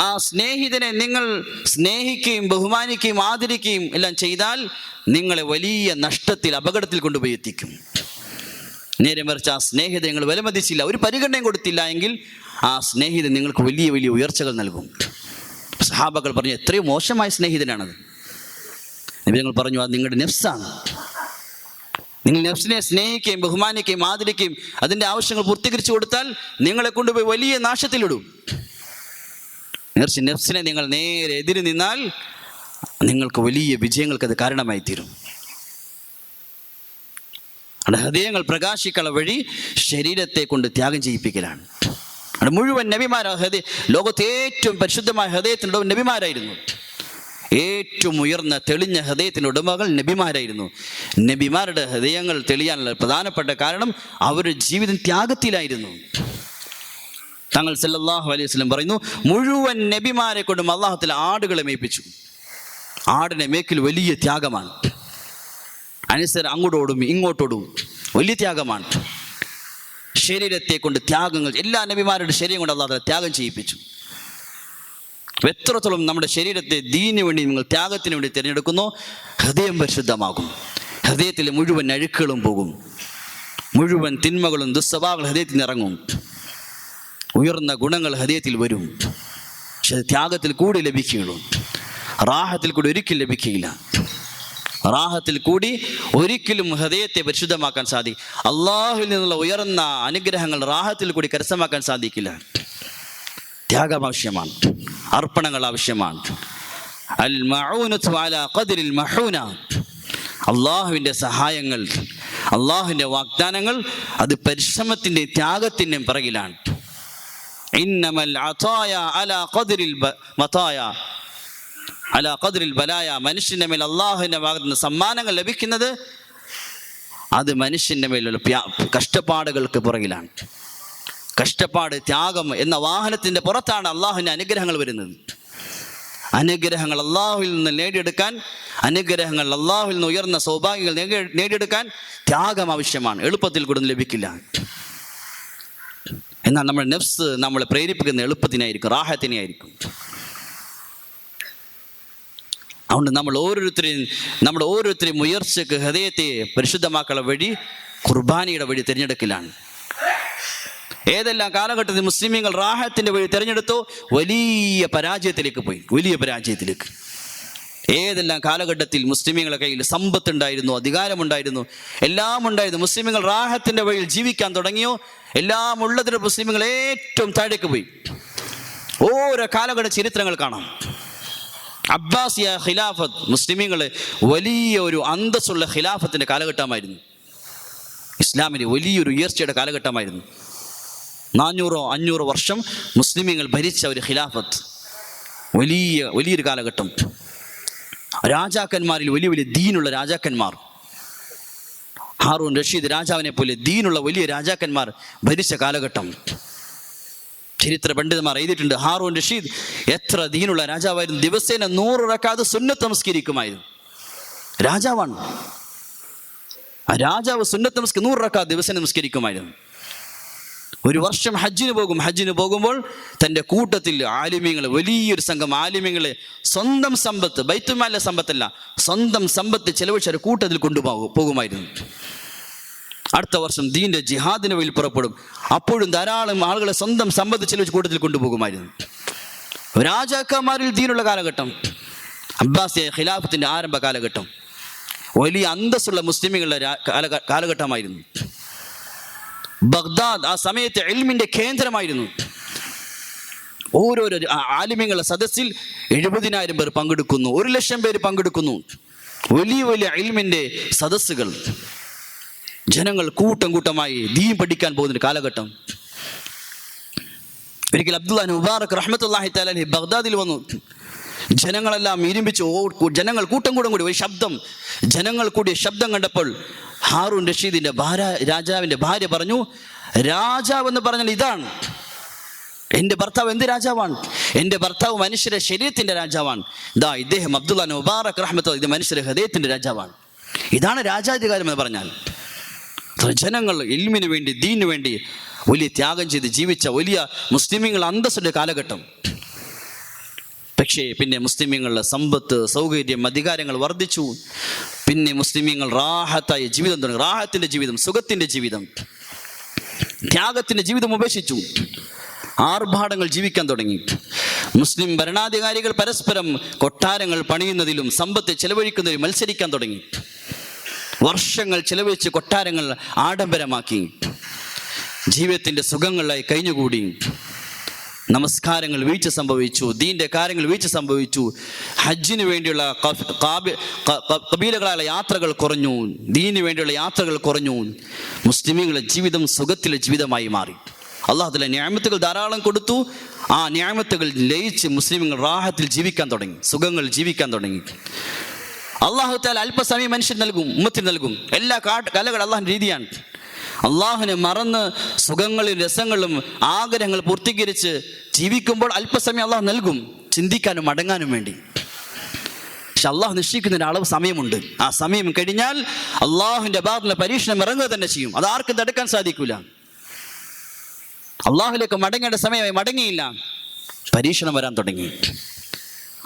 ആ സ്നേഹിതനെ നിങ്ങൾ സ്നേഹിക്കുകയും ബഹുമാനിക്കുകയും ആദരിക്കുകയും എല്ലാം ചെയ്താൽ നിങ്ങളെ വലിയ നഷ്ടത്തിൽ, അപകടത്തിൽ കൊണ്ടുപോയി എത്തിക്കും. നേരെ മറിച്ച് ആ സ്നേഹിതനെ നിങ്ങൾ വിലമതിച്ചില്ല, ഒരു പരിഗണനയും കൊടുത്തില്ല എങ്കിൽ ആ സ്നേഹിതൻ നിങ്ങൾക്ക് വലിയ വലിയ ഉയർച്ചകൾ നൽകും. സഹാബകൾ പറഞ്ഞു, എത്രയോ മോശമായ സ്നേഹിതനാണത്. നബി തങ്ങൾ പറഞ്ഞു, അത് നിങ്ങളുടെ നഫ്സാണ്. നിങ്ങൾ നഫ്സിനെ സ്നേഹിക്കുകയും ബഹുമാനിക്കുകയും ആദരിക്കുകയും അതിൻ്റെ ആവശ്യങ്ങൾ പൂർത്തീകരിച്ചു കൊടുത്താൽ നിങ്ങളെ കൊണ്ടുപോയി വലിയ നാശത്തിലിടും. നഫ്സിനെ നിങ്ങൾ നേരെ എതിര് നിന്നാൽ നിങ്ങൾക്ക് വലിയ വിജയങ്ങൾക്ക് അത് കാരണമായി തീരും. ഹൃദയങ്ങൾ പ്രകാശിക്കാനുള്ള വഴി ശരീരത്തെ കൊണ്ട് ത്യാഗം ചെയ്യിപ്പിക്കലാണ്. അവിടെ മുഴുവൻ നബിമാരാണ്. ലോകത്തെ ഏറ്റവും പരിശുദ്ധമായ ഹൃദയത്തിൻ്റെ നബിമാരായിരുന്നു. ഏറ്റവും ഉയർന്ന തെളിഞ്ഞ ഹൃദയത്തിൻ്റെ ഉടമകൾ നബിമാരായിരുന്നു. നബിമാരുടെ ഹൃദയങ്ങൾ തെളിയാനുള്ള പ്രധാനപ്പെട്ട കാരണം അവരുടെ ജീവിതം ത്യാഗത്തിലായിരുന്നു. തങ്ങൾ സല്ലല്ലാഹു അലൈഹി വസല്ലം പറയുന്നു, മുഴുവൻ നബിമാരെ കൊണ്ടും അല്ലാഹു ആടുകളെ മേയ്പ്പിച്ചു. ആടിനെ മേയ്ക്കൽ വലിയ ത്യാഗമാണ്. അനുസരണം അങ്ങോട്ടോടും ഇങ്ങോട്ടോടും വലിയ ത്യാഗമാണ്. ശരീരത്തെ കൊണ്ട് ത്യാഗങ്ങൾ, എല്ലാ നബിമാരുടെ ശരീരം കൊണ്ട് അല്ലാഹു ത്യാഗം ചെയ്യിപ്പിച്ചു. എത്രത്തോളം നമ്മുടെ ശരീരത്തെ ദീനിന് വേണ്ടി നിങ്ങൾ ത്യാഗത്തിന് വേണ്ടി തിരഞ്ഞെടുക്കുന്നോ ഹൃദയം പരിശുദ്ധമാകും. ഹൃദയത്തിലെ മുഴുവൻ അഴുക്കുകളും പോകും, മുഴുവൻ തിന്മകളും ദുസ്വഭാവങ്ങളും ഹൃദയത്തിൽ നിന്ന് ഇറങ്ങും, ഉയർന്ന ഗുണങ്ങൾ ഹൃദയത്തിൽ വരും. പക്ഷെ ത്യാഗത്തിൽ കൂടി ലഭിക്കുകയുള്ളൂ, റാഹത്തിൽ കൂടി ഒരിക്കലും ലഭിക്കുകയില്ല. റാഹത്തിൽ കൂടി ഒരിക്കലും ഹൃദയത്തെ പരിശുദ്ധമാക്കാൻ സാധിക്കും. അള്ളാഹുവിൽ നിന്നുള്ള ഉയർന്ന അനുഗ്രഹങ്ങൾ റാഹത്തിൽ കൂടി കരസ്ഥമാക്കാൻ സാധിക്കില്ല. ത്യാഗം ആവശ്യമാണ്, അർപ്പണങ്ങൾ ആവശ്യമാണ്. അൽ മഊനതു അലാ ഖദ്രിൽ മഹൂന, അള്ളാഹുവിൻ്റെ സഹായങ്ങൾ, അള്ളാഹുവിൻ്റെ വാഗ്ദാനങ്ങൾ അത് പരിശ്രമത്തിൻ്റെയും ത്യാഗത്തിൻ്റെയും പിറകിലാണ്. ഇന്നമൽ അതായ അലാ ഖദ്രിൽ മതായ അലാ ഖദ്രിൽ ബലായ, മനുഷ്യൻ്റെ മേൽ അള്ളാഹുവിൻ്റെ ഭാഗത്തുനിന്ന് സമ്മാനങ്ങൾ ലഭിക്കുന്നത് അത് മനുഷ്യൻ്റെ മേലുള്ള കഷ്ടപ്പാടുകൾക്ക് പുറകിലാണ്. കഷ്ടപ്പാട്, ത്യാഗം എന്ന വാഹനത്തിൻ്റെ പുറത്താണ് അള്ളാഹുവിൻ്റെ അനുഗ്രഹങ്ങൾ വരുന്നത്. അനുഗ്രഹങ്ങൾ അള്ളാഹുവിൽ നിന്ന് നേടിയെടുക്കാൻ, അനുഗ്രഹങ്ങൾ അള്ളാഹുവിൽ നിന്ന് ഉയർന്ന സൗഭാഗ്യങ്ങൾ നേടിയെടുക്കാൻ ത്യാഗം ആവശ്യമാണ്. എളുപ്പത്തിൽ കൂടെ ലഭിക്കില്ല. എന്നാൽ നമ്മുടെ നഫ്സ് നമ്മളെ പ്രേരിപ്പിക്കുന്ന എളുപ്പത്തിനായിരിക്കും, റാഹത്തിനായിരിക്കും. അതുകൊണ്ട് നമ്മുടെ ഓരോരുത്തരെയും ഉയർച്ചയ്ക്ക് ഹൃദയത്തെ പരിശുദ്ധമാക്കാനുള്ള വഴി ഖുർബാനിയുടെ വഴി തിരഞ്ഞെടുക്കലാണ്. ഏതെല്ലാം കാലഘട്ടത്തിൽ മുസ്ലിമീങ്ങൾ റാഹത്തിൻ്റെ വഴി തിരഞ്ഞെടുത്തോ വലിയ പരാജയത്തിലേക്ക് പോയി, വലിയ പരാജയത്തിലേക്ക്. ഏതെല്ലാം കാലഘട്ടത്തിൽ മുസ്ലിമീങ്ങളുടെ കയ്യിൽ സമ്പത്തുണ്ടായിരുന്നു, അധികാരമുണ്ടായിരുന്നു, എല്ലാം ഉണ്ടായിരുന്നു, മുസ്ലിമീങ്ങൾ റാഹത്തിൻ്റെ വഴിയിൽ ജീവിക്കാൻ തുടങ്ങിയോ എല്ലാം ഉള്ളതിന് മുസ്ലിമീങ്ങൾ ഏറ്റവും താഴേക്ക് പോയി. ഓരോ കാലഘട്ട ചരിത്രങ്ങൾ കാണാം. അബ്ബാസിയ ഖിലാഫത്ത്, മുസ്ലിമീങ്ങൾ വലിയ ഒരു അന്തസ്സുള്ള ഖിലാഫത്തിൻ്റെ കാലഘട്ടമായിരുന്നു. ഇസ്ലാമിന് വലിയൊരു ഉയർച്ചയുടെ കാലഘട്ടമായിരുന്നു. 400-500 വർഷം മുസ്ലിമീങ്ങൾ ഭരിച്ച ഒരു ഖിലാഫത്ത്, വലിയൊരു കാലഘട്ടം. രാജാക്കന്മാരിൽ വലിയ വലിയ ദീനുള്ള രാജാക്കന്മാർ, ഹാറൂൻ റഷീദ് രാജാവിനെ പോലെ ദീനുള്ള വലിയ രാജാക്കന്മാർ ഭരിച്ച കാലഘട്ടം. ചരിത്ര പണ്ഡിതന്മാർ എഴുതിയിട്ടുണ്ട്, ഹാറൂൻ റഷീദ് എത്ര ദീനുള്ള രാജാവായിരുന്നു. ദിവസേന 100 റക്അത്ത് സുന്നത്ത് നമസ്കരിക്കുമായിരുന്നു. രാജാവാണ് ആ രാജാവ്. സുന്നത്ത് 100 റക്അത്ത് ദിവസേന നമസ്കരിക്കുമായിരുന്നു. ഒരു വർഷം ഹജ്ജിന് പോകുമ്പോൾ തൻ്റെ കൂട്ടത്തിൽ ആലിമീങ്ങൾ, വലിയൊരു സംഘം ആലിമീങ്ങളെ സ്വന്തം സമ്പത്ത്, ബൈത്തുമാലിലെ സമ്പത്തല്ല, സ്വന്തം സമ്പത്ത് ചെലവഴിച്ച ഒരു കൂട്ടത്തിൽ പോകുമായിരുന്നു. അടുത്ത വർഷം ദീൻ്റെ ജിഹാദിന് വേണ്ടി പുറപ്പെടും. അപ്പോഴും ധാരാളം ആളുകളെ സ്വന്തം സമ്പത്ത് ചെലവഴിച്ച് കൂട്ടത്തിൽ കൊണ്ടുപോകുമായിരുന്നു. രാജാക്കന്മാരിൽ ദീനുള്ള കാലഘട്ടം, അബ്ബാസിയ ഖിലാഫത്തിൻ്റെ ആരംഭ കാലഘട്ടം, വലിയ അന്തസ്സുള്ള മുസ്ലിമുകളുടെ കാലഘട്ടമായിരുന്നു. ബഗ്ദാദ് ആ സമയത്ത് ഇൽമിന്റെ കേന്ദ്രമായിരുന്നു. ഓരോരോ ആലിമ്യങ്ങളുടെ സദസ്സിൽ 70,000 പേർ പങ്കെടുക്കുന്നു, 1,00,000 പേര് പങ്കെടുക്കുന്നു. വലിയ വലിയ ഇൽമിന്റെ സദസ്സുകൾ, ജനങ്ങൾ കൂട്ടം കൂട്ടമായി ദീൻ പഠിക്കാൻ പോകുന്ന കാലഘട്ടം. ഒരിക്കൽ അബ്ദുല്ലാഹി മുബാറക് റഹ്മത്തുള്ളാഹി തആല അലൈഹി ബഗ്ദാദിൽ വന്നു. ജനങ്ങളെല്ലാം ഇരുമ്പിച്ച്, ജനങ്ങൾ കൂട്ടം കൂടി ഒരു ശബ്ദം, ജനങ്ങൾ കൂടിയ ശബ്ദം കണ്ടപ്പോൾ ഹാറൂൻ റഷീദിന്റെ രാജാവിന്റെ ഭാര്യ പറഞ്ഞു, രാജാവ് എന്ന് പറഞ്ഞാൽ ഇതാണ്. എൻ്റെ ഭർത്താവ് എന്ത് രാജാവാണ്? എൻ്റെ ഭർത്താവ് മനുഷ്യരെ ശരീരത്തിന്റെ രാജാവാണ്. ഇതാ ഇദ്ദേഹം അബ്ദുല്ലാഹി മുബാറക് റഹ്മത്തുള്ളാഹി, ഇത് മനുഷ്യരെ ഹൃദയത്തിന്റെ രാജാവാണ്. ഇതാണ് രാജാധികാരം എന്ന് പറഞ്ഞാൽ. ജനങ്ങൾ ഇൽമിന് വേണ്ടി, ദീനിന് വേണ്ടി വലിയ ത്യാഗം ചെയ്ത് ജീവിച്ച വലിയ മുസ്ലിമീങ്ങൾ അന്തസ്സുള്ള കാലഘട്ടം. പക്ഷേ പിന്നെ മുസ്ലിമീങ്ങളുടെ സമ്പത്ത്, സൗകര്യം, അധികാരങ്ങൾ വർദ്ധിച്ചു. പിന്നെ മുസ്ലിമീങ്ങൾ റാഹത്തായ ജീവിതം തുടങ്ങി. റാഹത്തിന്റെ ജീവിതം, സുഖത്തിന്റെ ജീവിതം, ത്യാഗത്തിന്റെ ജീവിതം ഉപേക്ഷിച്ചു. ആർഭാടങ്ങൾ ജീവിക്കാൻ തുടങ്ങി. മുസ്ലിം ഭരണാധികാരികൾ പരസ്പരം കൊട്ടാരങ്ങൾ പണിയുന്നതിലും സമ്പത്ത് ചെലവഴിക്കുന്നതിലും മത്സരിക്കാൻ തുടങ്ങി. വർഷങ്ങൾ ചെലവഴിച്ച് കൊട്ടാരങ്ങൾ ആഡംബരമാക്കി. ജീവിതത്തിന്റെ സുഖങ്ങളായി കഴിഞ്ഞുകൂടി. നമസ്കാരങ്ങൾ വീഴ്ച സംഭവിച്ചു, ദീന്റെ കാര്യങ്ങൾ വീഴ്ച സംഭവിച്ചു. ഹജ്ജിന് വേണ്ടിയുള്ള കബീലകളായ യാത്രകൾ കുറഞ്ഞു, ദീനിന് വേണ്ടിയുള്ള യാത്രകൾ കുറഞ്ഞു. മുസ്ലിമീങ്ങളുടെ ജീവിതം സുഖത്തിലെ ജീവിതമായി മാറി. അല്ലാഹു തആല നിഅമത്തുകൾ ധാരാളം കൊടുത്തു. ആ നിഅമത്തുകൾ ലയിച്ച് മുസ്ലിമീങ്ങൾ റാഹത്തിൽ ജീവിക്കാൻ തുടങ്ങി, സുഖങ്ങൾ ജീവിക്കാൻ തുടങ്ങി. അല്ലാഹു തആല അല്പസമയം മനുഷ്യൻ നൽകും, ഉമ്മത്തിന് നൽകും. എല്ലാ കലകളും അള്ളാഹിന്റെ രീതിയാണ്. അള്ളാഹുവിനെ മറന്ന് സുഖങ്ങളും രസങ്ങളും ആഗ്രഹങ്ങൾ പൂർത്തീകരിച്ച് ജീവിക്കുമ്പോൾ അല്പസമയം അള്ളാഹു നൽകും, ചിന്തിക്കാനും അടങ്ങാനും വേണ്ടി. പക്ഷെ അള്ളാഹു നിശ്ചയിക്കുന്നതിന് അളവ് സമയമുണ്ട്. ആ സമയം കഴിഞ്ഞാൽ അള്ളാഹുവിന്റെ ഭാഗത്തുള്ള പരീക്ഷണം ഇറങ്ങുക തന്നെ ചെയ്യും. അത് ആർക്കും തടുക്കാൻ സാധിക്കൂല. അള്ളാഹുലേക്ക് മടങ്ങേണ്ട സമയമായി, മടങ്ങിയില്ല, പരീക്ഷണം വരാൻ തുടങ്ങി.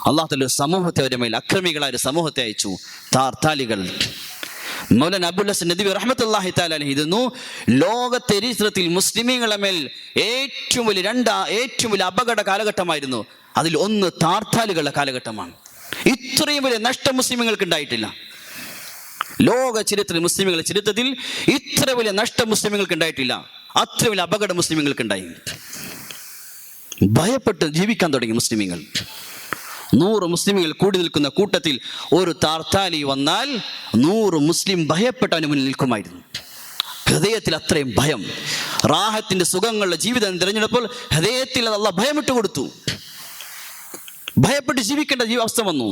അള്ളാഹു തആല സമൂഹത്തെ അവരുടെ മേൽ, അക്രമികളായ ഒരു സമൂഹത്തെ അയച്ചു, താർത്താലികൾ. മൗലാന അബുൽ ഹസൻ നദവി റഹ്മത്തുള്ളാഹി തആല അലൈഹി എഴുതുന്നു, ലോകത്തെ ചരിത്രത്തിൽ മുസ്ലിമീങ്ങളുടെ മേൽ ഏറ്റവും വലിയ അപകട കാലഘട്ടമായിരുന്നു. അതിൽ ഒന്ന് താർത്താലികളുടെ കാലഘട്ടമാണ്. ഇത്രയും വലിയ നഷ്ടം മുസ്ലിമീങ്ങൾക്ക് ഉണ്ടായിട്ടില്ല. ലോക ചരിത്രത്തിൽ, മുസ്ലിമീങ്ങളുടെ ചരിത്രത്തിൽ ഇത്ര വലിയ നഷ്ടം മുസ്ലിമീങ്ങൾക്ക് ഉണ്ടായിട്ടില്ല. അത്ര വലിയ അപകടം മുസ്ലിമീങ്ങൾക്ക് ഉണ്ടായി. ഭയപ്പെട്ട് ജീവിക്കാൻ തുടങ്ങി മുസ്ലിമീങ്ങൾ. 100 മുസ്ലിമുകൾ കൂടി നിൽക്കുന്ന കൂട്ടത്തിൽ ഒരു താർത്താലി വന്നാൽ 100 മുസ്ലിം ഭയപ്പെട്ട് അവന് മുന്നിൽ നിൽക്കുമായിരുന്നു. ഹൃദയത്തിൽ അത്രയും ഭയം. റാഹത്തിന്റെ സുഖങ്ങളുടെ ജീവിതം തിരഞ്ഞെടുപ്പോൾ ഹൃദയത്തിൽ അല്ലാഹു ഭയമിട്ട് കൊടുത്തു. ഭയപ്പെട്ട് ജീവിക്കേണ്ട അവസ്ഥ വന്നു.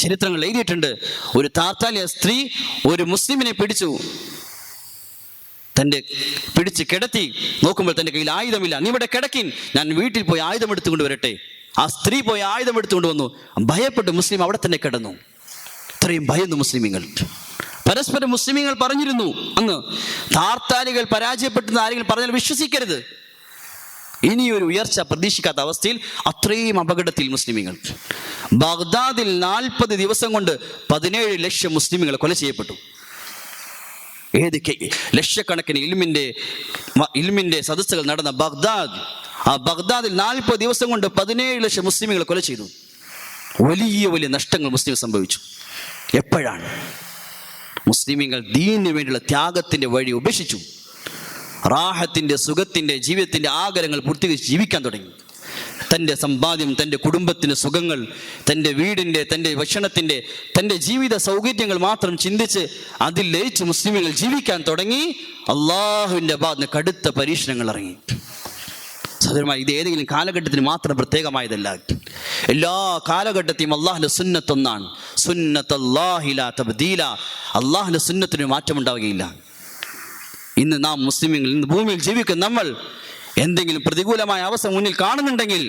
ചരിത്രങ്ങൾ എഴുതിയിട്ടുണ്ട്, ഒരു താർത്താലിയ സ്ത്രീ ഒരു മുസ്ലിമിനെ പിടിച്ച് കിടത്തി. നോക്കുമ്പോൾ തൻ്റെ കയ്യിൽ ആയുധമില്ല. നീ ഇവിടെ കിടക്കിൻ, ഞാൻ വീട്ടിൽ പോയി ആയുധം എടുത്തുകൊണ്ട് വരട്ടെ. ആ സ്ത്രീ പോയി ആയുധം എടുത്തുകൊണ്ട് വന്നു. ഭയപ്പെട്ട് മുസ്ലിം അവിടെ തന്നെ കിടന്നു. ഇത്രയും ഭയന്നു മുസ്ലിമീങ്ങൾ. പരസ്പരം മുസ്ലിമീങ്ങൾ പറഞ്ഞിരുന്നു, അന്ന് താർത്താലികൾ പരാജയപ്പെട്ടെന്ന് ആരെങ്കിലും പറഞ്ഞാൽ വിശ്വസിക്കരുത്. ഇനിയൊരു ഉയർച്ച പ്രതീക്ഷിക്കാത്ത അവസ്ഥയിൽ അത്രയും അപകടത്തിൽ മുസ്ലിമീങ്ങൾ. ബഗ്ദാദിൽ 40 ദിവസം കൊണ്ട് 17 ലക്ഷം മുസ്ലിമീങ്ങൾ കൊല ചെയ്യപ്പെട്ടു. ലക്ഷക്കണക്കിന് ഇൽമിന്റെ സദസ്സുകൾ നടന്ന ബഗ്ദാദ്, ആ ബഗ്ദാദിൽ 40 ദിവസം കൊണ്ട് 17 ലക്ഷം മുസ്ലിമുകൾ കൊല ചെയ്തു. വലിയ വലിയ നഷ്ടങ്ങൾ മുസ്ലിം സംഭവിച്ചു. എപ്പോഴാണ്? മുസ്ലിമീങ്ങൾ ദീനിന് വേണ്ടിയുള്ള ത്യാഗത്തിന്റെ വഴി ഉപേക്ഷിച്ചു. റാഹത്തിന്റെ, സുഖത്തിന്റെ, ജീവിതത്തിന്റെ ആഗ്രഹങ്ങൾ പൂർത്തീകരിച്ച് ജീവിക്കാൻ തുടങ്ങി. തൻ്റെ സമ്പാദ്യം, തൻ്റെ കുടുംബത്തിൻ്റെ സുഖങ്ങൾ, തൻ്റെ വീടിൻ്റെ, തൻ്റെ ഭക്ഷണത്തിൻ്റെ, തൻ്റെ ജീവിത സൗകര്യങ്ങൾ മാത്രം ചിന്തിച്ച് അതിൽ ലയിച്ച് മുസ്ലിമുകൾ ജീവിക്കാൻ തുടങ്ങി. അള്ളാഹുവിൻ്റെ ഭാഗത്ത് കടുത്ത പരീക്ഷണങ്ങൾ ഇറങ്ങി. സഹോദരന്മാർ, ഇത് ഏതെങ്കിലും കാലഘട്ടത്തിന് മാത്രം പ്രത്യേകമായതല്ല. എല്ലാ കാലഘട്ടത്തെയും അള്ളാഹുവിൻ്റെ സുന്നത്ത് ഒന്നാണ്. സുന്നത്തല്ലാഹി ലാ തബ്ദീല. അള്ളാഹുവിൻ്റെ സുന്നത്തിന് മാറ്റമുണ്ടാവുകയില്ല. ഇന്ന് നാം മുസ്ലിമുകൾ, ഇന്ന് ഭൂമിയിൽ ജീവിക്കുന്ന നമ്മൾ എന്തെങ്കിലും പ്രതികൂലമായ അവസ്ഥ മുന്നിൽ കാണുന്നുണ്ടെങ്കിൽ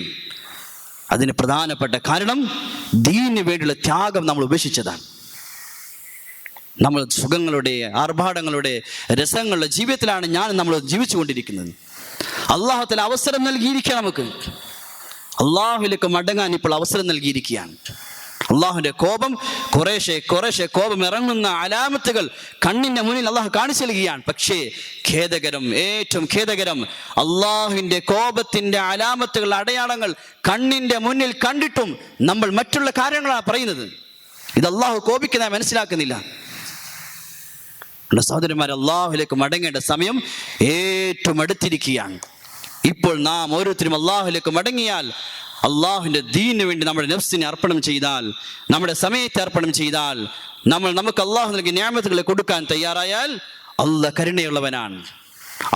അതിന് പ്രധാനപ്പെട്ട കാരണം ദീനിന് വേണ്ടിയുള്ള ത്യാഗം നമ്മൾ ഉപേക്ഷിച്ചതാണ്. നമ്മൾ സുഖങ്ങളുടെ, ആർഭാടങ്ങളുടെ, രസങ്ങളുടെ ജീവിതത്തിലാണ് നമ്മൾ ജീവിച്ചു കൊണ്ടിരിക്കുന്നത്. അള്ളാഹു തആല അവസരം നൽകിയിരിക്കുക. നമുക്ക് അള്ളാഹുവിലേക്ക് മടങ്ങാൻ ഇപ്പോൾ അവസരം നൽകിയിരിക്കുകയാണ്. അള്ളാഹുവിൻ്റെ കോപം കുറേശ്ശെ കോപം ഇറങ്ങുന്ന അലാമത്തുകൾ കണ്ണിൻ്റെ മുന്നിൽ അള്ളാഹു കാണിച്ചു നൽകുകയാണ്. പക്ഷേ ഖേദകരം, ഏറ്റവും ഖേദകരം, അള്ളാഹുവിൻ്റെ കോപത്തിൻ്റെ അലാമത്തുകൾ, അടയാളങ്ങൾ കണ്ണിൻ്റെ മുന്നിൽ കണ്ടിട്ടും നമ്മൾ മറ്റുള്ള കാര്യങ്ങളാണ് പറയുന്നത്. ഇത് അള്ളാഹു കോപിക്കുന്ന മനസ്സിലാക്കുന്നില്ല. സഹോദരന്മാർ, അള്ളാഹുവിലേക്ക് മടങ്ങേണ്ട സമയം ഏറ്റവും അടുത്തിരിക്കുകയാണ്. ഇപ്പോൾ നാം ഓരോരുത്തരും അള്ളാഹുവിലേക്ക് മടങ്ങിയാൽ, അള്ളാഹുവിൻ്റെ ദീനിന് വേണ്ടി നമ്മുടെ നഫ്സിനെ അർപ്പണം ചെയ്താൽ, നമ്മുടെ സമയത്തെ അർപ്പണം ചെയ്താൽ, നമുക്ക് അള്ളാഹു നൽകിയ നിഅമത്തുകളെ കൊടുക്കാൻ തയ്യാറായാൽ, അള്ളാഹ് കരുണയുള്ളവനാണ്.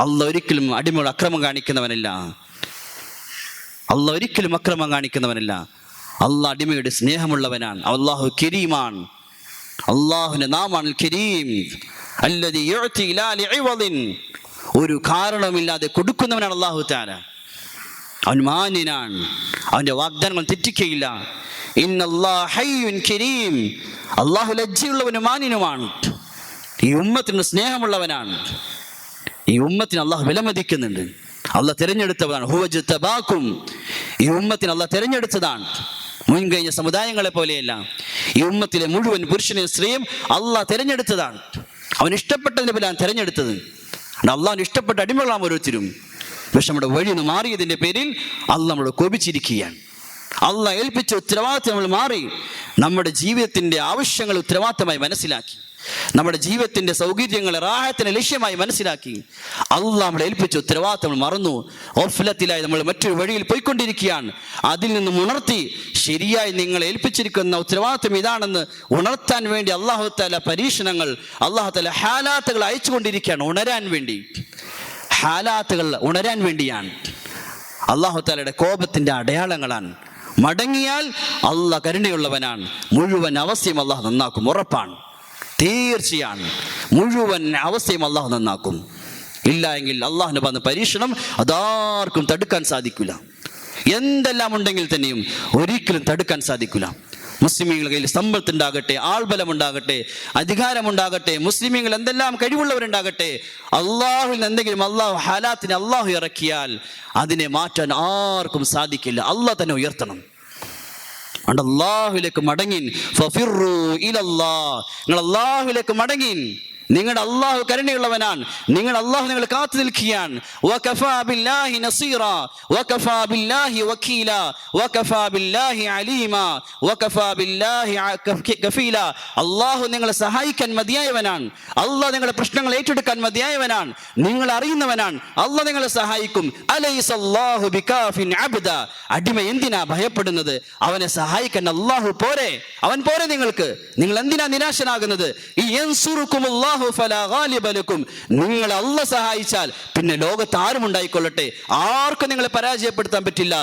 അള്ളാഹ് ഒരിക്കലും അടിമയോട് അക്രമം കാണിക്കുന്നവനല്ല. അള്ളാഹ് ഒരിക്കലും അക്രമം കാണിക്കുന്നവനല്ല. അള്ളാഹ് അടിമയുടെ സ്നേഹമുള്ളവനാണ്. അള്ളാഹു കരീമാണ്. അള്ളാഹുവിൻ്റെ നാമാണ് കരീം. അല്ലദീ യുഅ്തി ലാ ലിഇവദിൻ. ഒരു കാരണവുമില്ലാതെ കൊടുക്കുന്നവനാണ് അള്ളാഹു തആല. അവൻ മാന്യനാണ്. അവൻ്റെ വാഗ്ദാനങ്ങൾ തെറ്റിക്കുകയില്ല. ഇന്നല്ലാഹ ഹയ്യുൻ കരീം. അള്ളാഹു ലജ്ജയുള്ളവനും മാന്യനുമാണ്. ഈ ഉമ്മത്തിന് സ്നേഹമുള്ളവനാണ്. ഈ ഉമ്മത്തിന് അള്ളാഹു വിലമതിക്കുന്നുണ്ട്. അള്ളാഹ് തിരഞ്ഞെടുത്തവനാണ്. ഹുവജ്തബാക്കും. ഈ ഉമ്മത്തിന് അള്ളാഹ് തിരഞ്ഞെടുത്തതാണ്. മുൻകഴിഞ്ഞ സമുദായങ്ങളെ പോലെയല്ല. ഈ ഉമ്മത്തിലെ മുഴുവൻ പുരുഷനെയും സ്ത്രീയും അള്ളാഹ് തിരഞ്ഞെടുത്തതാണ്. അവൻ ഇഷ്ടപ്പെട്ടതിനെ പോലെയാണ് തിരഞ്ഞെടുത്തത്. അള്ളാഹുവിന് ഇഷ്ടപ്പെട്ട അടിമകളാണ് ഓരോരുത്തരും. പക്ഷെ നമ്മുടെ വഴി നിന്ന് മാറിയതിൻ്റെ പേരിൽ അള്ളാഹ് നമ്മളോട് കോപിച്ചിരിക്കുകയാണ്. അള്ളാഹ് ഏൽപ്പിച്ച ഉത്തരവാദിത്വം നമ്മൾ മാറി നമ്മുടെ ജീവിതത്തിൻ്റെ ആവശ്യങ്ങൾ ഉത്തരവാദിത്തമായി മനസ്സിലാക്കി, നമ്മുടെ ജീവിതത്തിൻ്റെ സൗകര്യങ്ങളെ റാഹത്തിനെ ലക്ഷ്യമായി മനസ്സിലാക്കി അള്ളാഹ് നമ്മളെ ഏൽപ്പിച്ച ഉത്തരവാദിത്തം നമ്മൾ മറന്നു. ഓഫലത്തിലായി നമ്മൾ മറ്റൊരു വഴിയിൽ പോയിക്കൊണ്ടിരിക്കുകയാണ്. അതിൽ നിന്നും ഉണർത്തി ശരിയായി നിങ്ങളെ ഏൽപ്പിച്ചിരിക്കുന്ന ഉത്തരവാദിത്വം ഇതാണെന്ന് ഉണർത്താൻ വേണ്ടി അല്ലാഹു തആല പരീക്ഷണങ്ങൾ, അല്ലാഹു തആല ഹാലാത്തുകൾ അയച്ചുകൊണ്ടിരിക്കുകയാണ്. ഹാലാത്തുകൾ ഉണരാൻ വേണ്ടിയാണ്. അല്ലാഹു തആലയുടെ കോപത്തിൻ്റെ അടയാളങ്ങളാണ്. മടങ്ങിയാൽ അള്ളാഹ് കരുണയുള്ളവനാണ്. മുഴുവൻ അവസ്ഥയും അള്ളാഹു നന്നാക്കും. ഉറപ്പാണ്, തീർച്ചയാണ്. മുഴുവൻ അവസ്ഥയും അള്ളാഹു നന്നാക്കും. ഇല്ല എങ്കിൽ അള്ളാഹുവിൻ്റെ പറഞ്ഞ പരീക്ഷണം അതാർക്കും തടുക്കാൻ സാധിക്കില്ല. എന്തെല്ലാം ഉണ്ടെങ്കിൽ തന്നെയും ഒരിക്കലും തടുക്കാൻ സാധിക്കില്ല. മുസ്ലിമീങ്ങളുടെ കയ്യിൽ സമ്പത്തുണ്ടാകട്ടെ, ആൾബലമുണ്ടാകട്ടെ, അധികാരമുണ്ടാകട്ടെ, മുസ്ലിമീങ്ങൾ എന്തെല്ലാം കഴിവുള്ളവരുണ്ടാകട്ടെ, അള്ളാഹുവിൽ എന്തെങ്കിലും അള്ളാഹു ഹാലാത്തിനെ അള്ളാഹു ഇറക്കിയാൽ അതിനെ മാറ്റാൻ ആർക്കും സാധിക്കില്ല. അള്ളാഹ് തന്നെ ഉയർത്തണം. അതുകൊണ്ട് അള്ളാഹുവിലേക്ക് മടങ്ങിൻ. ഫഫിറു ഇലല്ലാഹ്. നിങ്ങൾ അള്ളാഹുവിലേക്ക് മടങ്ങിൻ. നിങ്ങളുടെ അള്ളാഹു കരുണയുള്ളവനാണ്. നിങ്ങളുടെ അള്ളാഹു നിങ്ങൾ കാത്തു നിൽക്കുകയാണ്. വകഫാ ബില്ലാഹി നസീറാ വകഫാ ബില്ലാഹി വകീലാ വകഫാ ബില്ലാഹി അലീമാ വകഫാ ബില്ലാഹി കഫീലാ. അള്ളാഹു നിങ്ങളെ സഹായിക്കാൻ മതിയായവനാണ്. അള്ളാഹ് നിങ്ങളുടെ പ്രശ്നങ്ങൾ ഏറ്റെടുക്കാൻ മതിയായവനാണ്. നിങ്ങൾ അറിയുന്നവനാണ്. അള്ളാഹ് നിങ്ങളെ സഹായിക്കും. അലൈസല്ലാഹു ബികാഫിൻ അബ്ദ. അടിമ എന്തിനാ ഭയപ്പെടുന്നത്? അവനെ സഹായിക്കാൻ അള്ളാഹു പോരെ. അവൻ പോരെ നിങ്ങൾക്ക്. നിങ്ങൾ എന്തിനാ നിരാശനാകുന്നത്? യൻസുറുകുമുല്ലാഹു ഫലാ ഗാലിബ ലക്കും. നിങ്ങളെ അള്ളാഹ് സഹായിച്ചാൽ പിന്നെ ലോകത്ത് ആരും ഉണ്ടായിക്കൊള്ളട്ടെ, ആർക്കും നിങ്ങളെ പരാജയപ്പെടുത്താൻ പറ്റില്ല.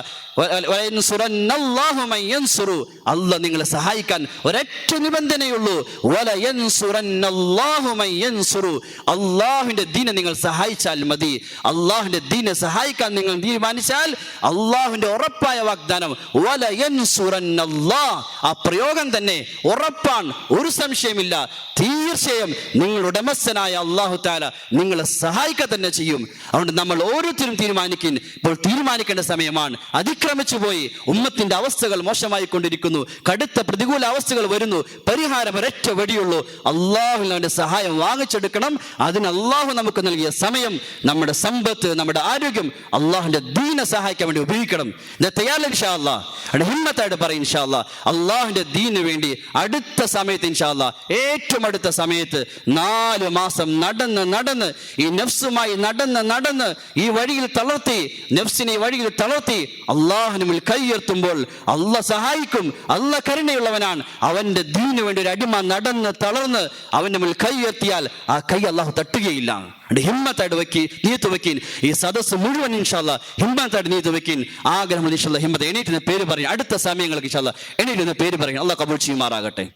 വലയൻസുറന്നല്ലാഹു മൻ യൻസുറു. അള്ളാഹ് നിങ്ങളെ സഹായിക്കാൻ ഒരൊറ്റ നിബന്ധനയുള്ളൂ. വലയൻസുറന്നല്ലാഹു മൻ യൻസുറു. അള്ളാഹുവിന്റെ ദീനെ നിങ്ങൾ സഹായിച്ചാൽ മതി. അള്ളാഹുവിന്റെ ദീനെ സഹായിക്കാൻ നിങ്ങൾ തീരുമാനിച്ചാൽ അള്ളാഹുവിന്റെ ഉറപ്പായ വാഗ്ദാനം വലയൻസുറന്നല്ലാഹ്. ആ പ്രയോഗം തന്നെ ഉറപ്പാണ്, ഒരു സംശയമില്ല. തീർച്ചയായും നിങ്ങൾ ഉടമസ്ഥനായ അല്ലാഹു തആല നിങ്ങളെ സഹായിക്കുക തന്നെ ചെയ്യും. അതുകൊണ്ട് നമ്മൾ ഓരോരുത്തരും തീരുമാനിക്കും. ഇപ്പോൾ തീരുമാനിക്കേണ്ട സമയമാണ്. അതിക്രമിച്ചു പോയി. ഉമ്മത്തിന്റെ അവസ്ഥകൾ മോശമായി കൊണ്ടിരിക്കുന്നു. കടുത്ത പ്രതികൂല അവസ്ഥകൾ വരുന്നു. പരിഹാരം ഒരൊറ്റ വഴിയുള്ളൂ. അള്ളാഹുവിന്റെ സഹായം വാങ്ങിച്ചെടുക്കണം. അതിന് അള്ളാഹു നമുക്ക് നൽകിയ സമയം, നമ്മുടെ സമ്പത്ത്, നമ്മുടെ ആരോഗ്യം അള്ളാഹുവിന്റെ ദീനെ സഹായിക്കാൻ വേണ്ടി ഉപയോഗിക്കണം. തയ്യാറല്ല ഇൻഷാ അല്ലാഹ്. അവിടെ ഹിമ്മത്തായിട്ട് പറയും ഇൻഷാ അല്ലാഹ്. അള്ളാഹുവിന്റെ ദീനിന് വേണ്ടി അടുത്ത സമയത്ത് ഇൻഷാ അല്ലാഹ്, ഏറ്റവും അടുത്ത സമയത്ത് നാം 4 മാസം നടന്ന് ഈ നഫ്സുമായി നടന്ന് ഈ വഴിയിൽ തളർത്തി, നഫ്സിനെ ഈ വഴിയിൽ തളർത്തി അള്ളാഹുവിന് മുന്നിൽ കൈയുയർത്തുമ്പോൾ അള്ളാഹ് സഹായിക്കും. അള്ളാഹ് കരുണയുള്ളവനാണ്. അവന്റെ ദീനു വേണ്ടി ഒരു അടിമ നടന്ന് തളർന്ന് അവന്റെ മുന്നിൽ കൈയുയർത്തിയാൽ ആ കൈ അള്ളാഹു തട്ടുകയില്ല. ഹിമ്മത്തായിട്ട് വെക്കി, നീത്ത് വെക്കിൻ. ഈ സദസ്സ് മുഴുവൻ ഇൻഷാ അല്ലാഹ് ഹിമ്മത്തായിട്ട് നീത്ത് വെക്കിൻ. ആഗ്രഹം ഇൻഷാ അല്ലാഹ് ഹിമ്മത്ത് എണീറ്റിന് പേര് പറയും. അടുത്ത സമയങ്ങൾക്ക് ഇൻഷാ അല്ലാഹ് എണീറ്റിന് പേര് പറയും. അള്ളാഹ് കബൂൽ ചെയ്യുമാറാകട്ടെ.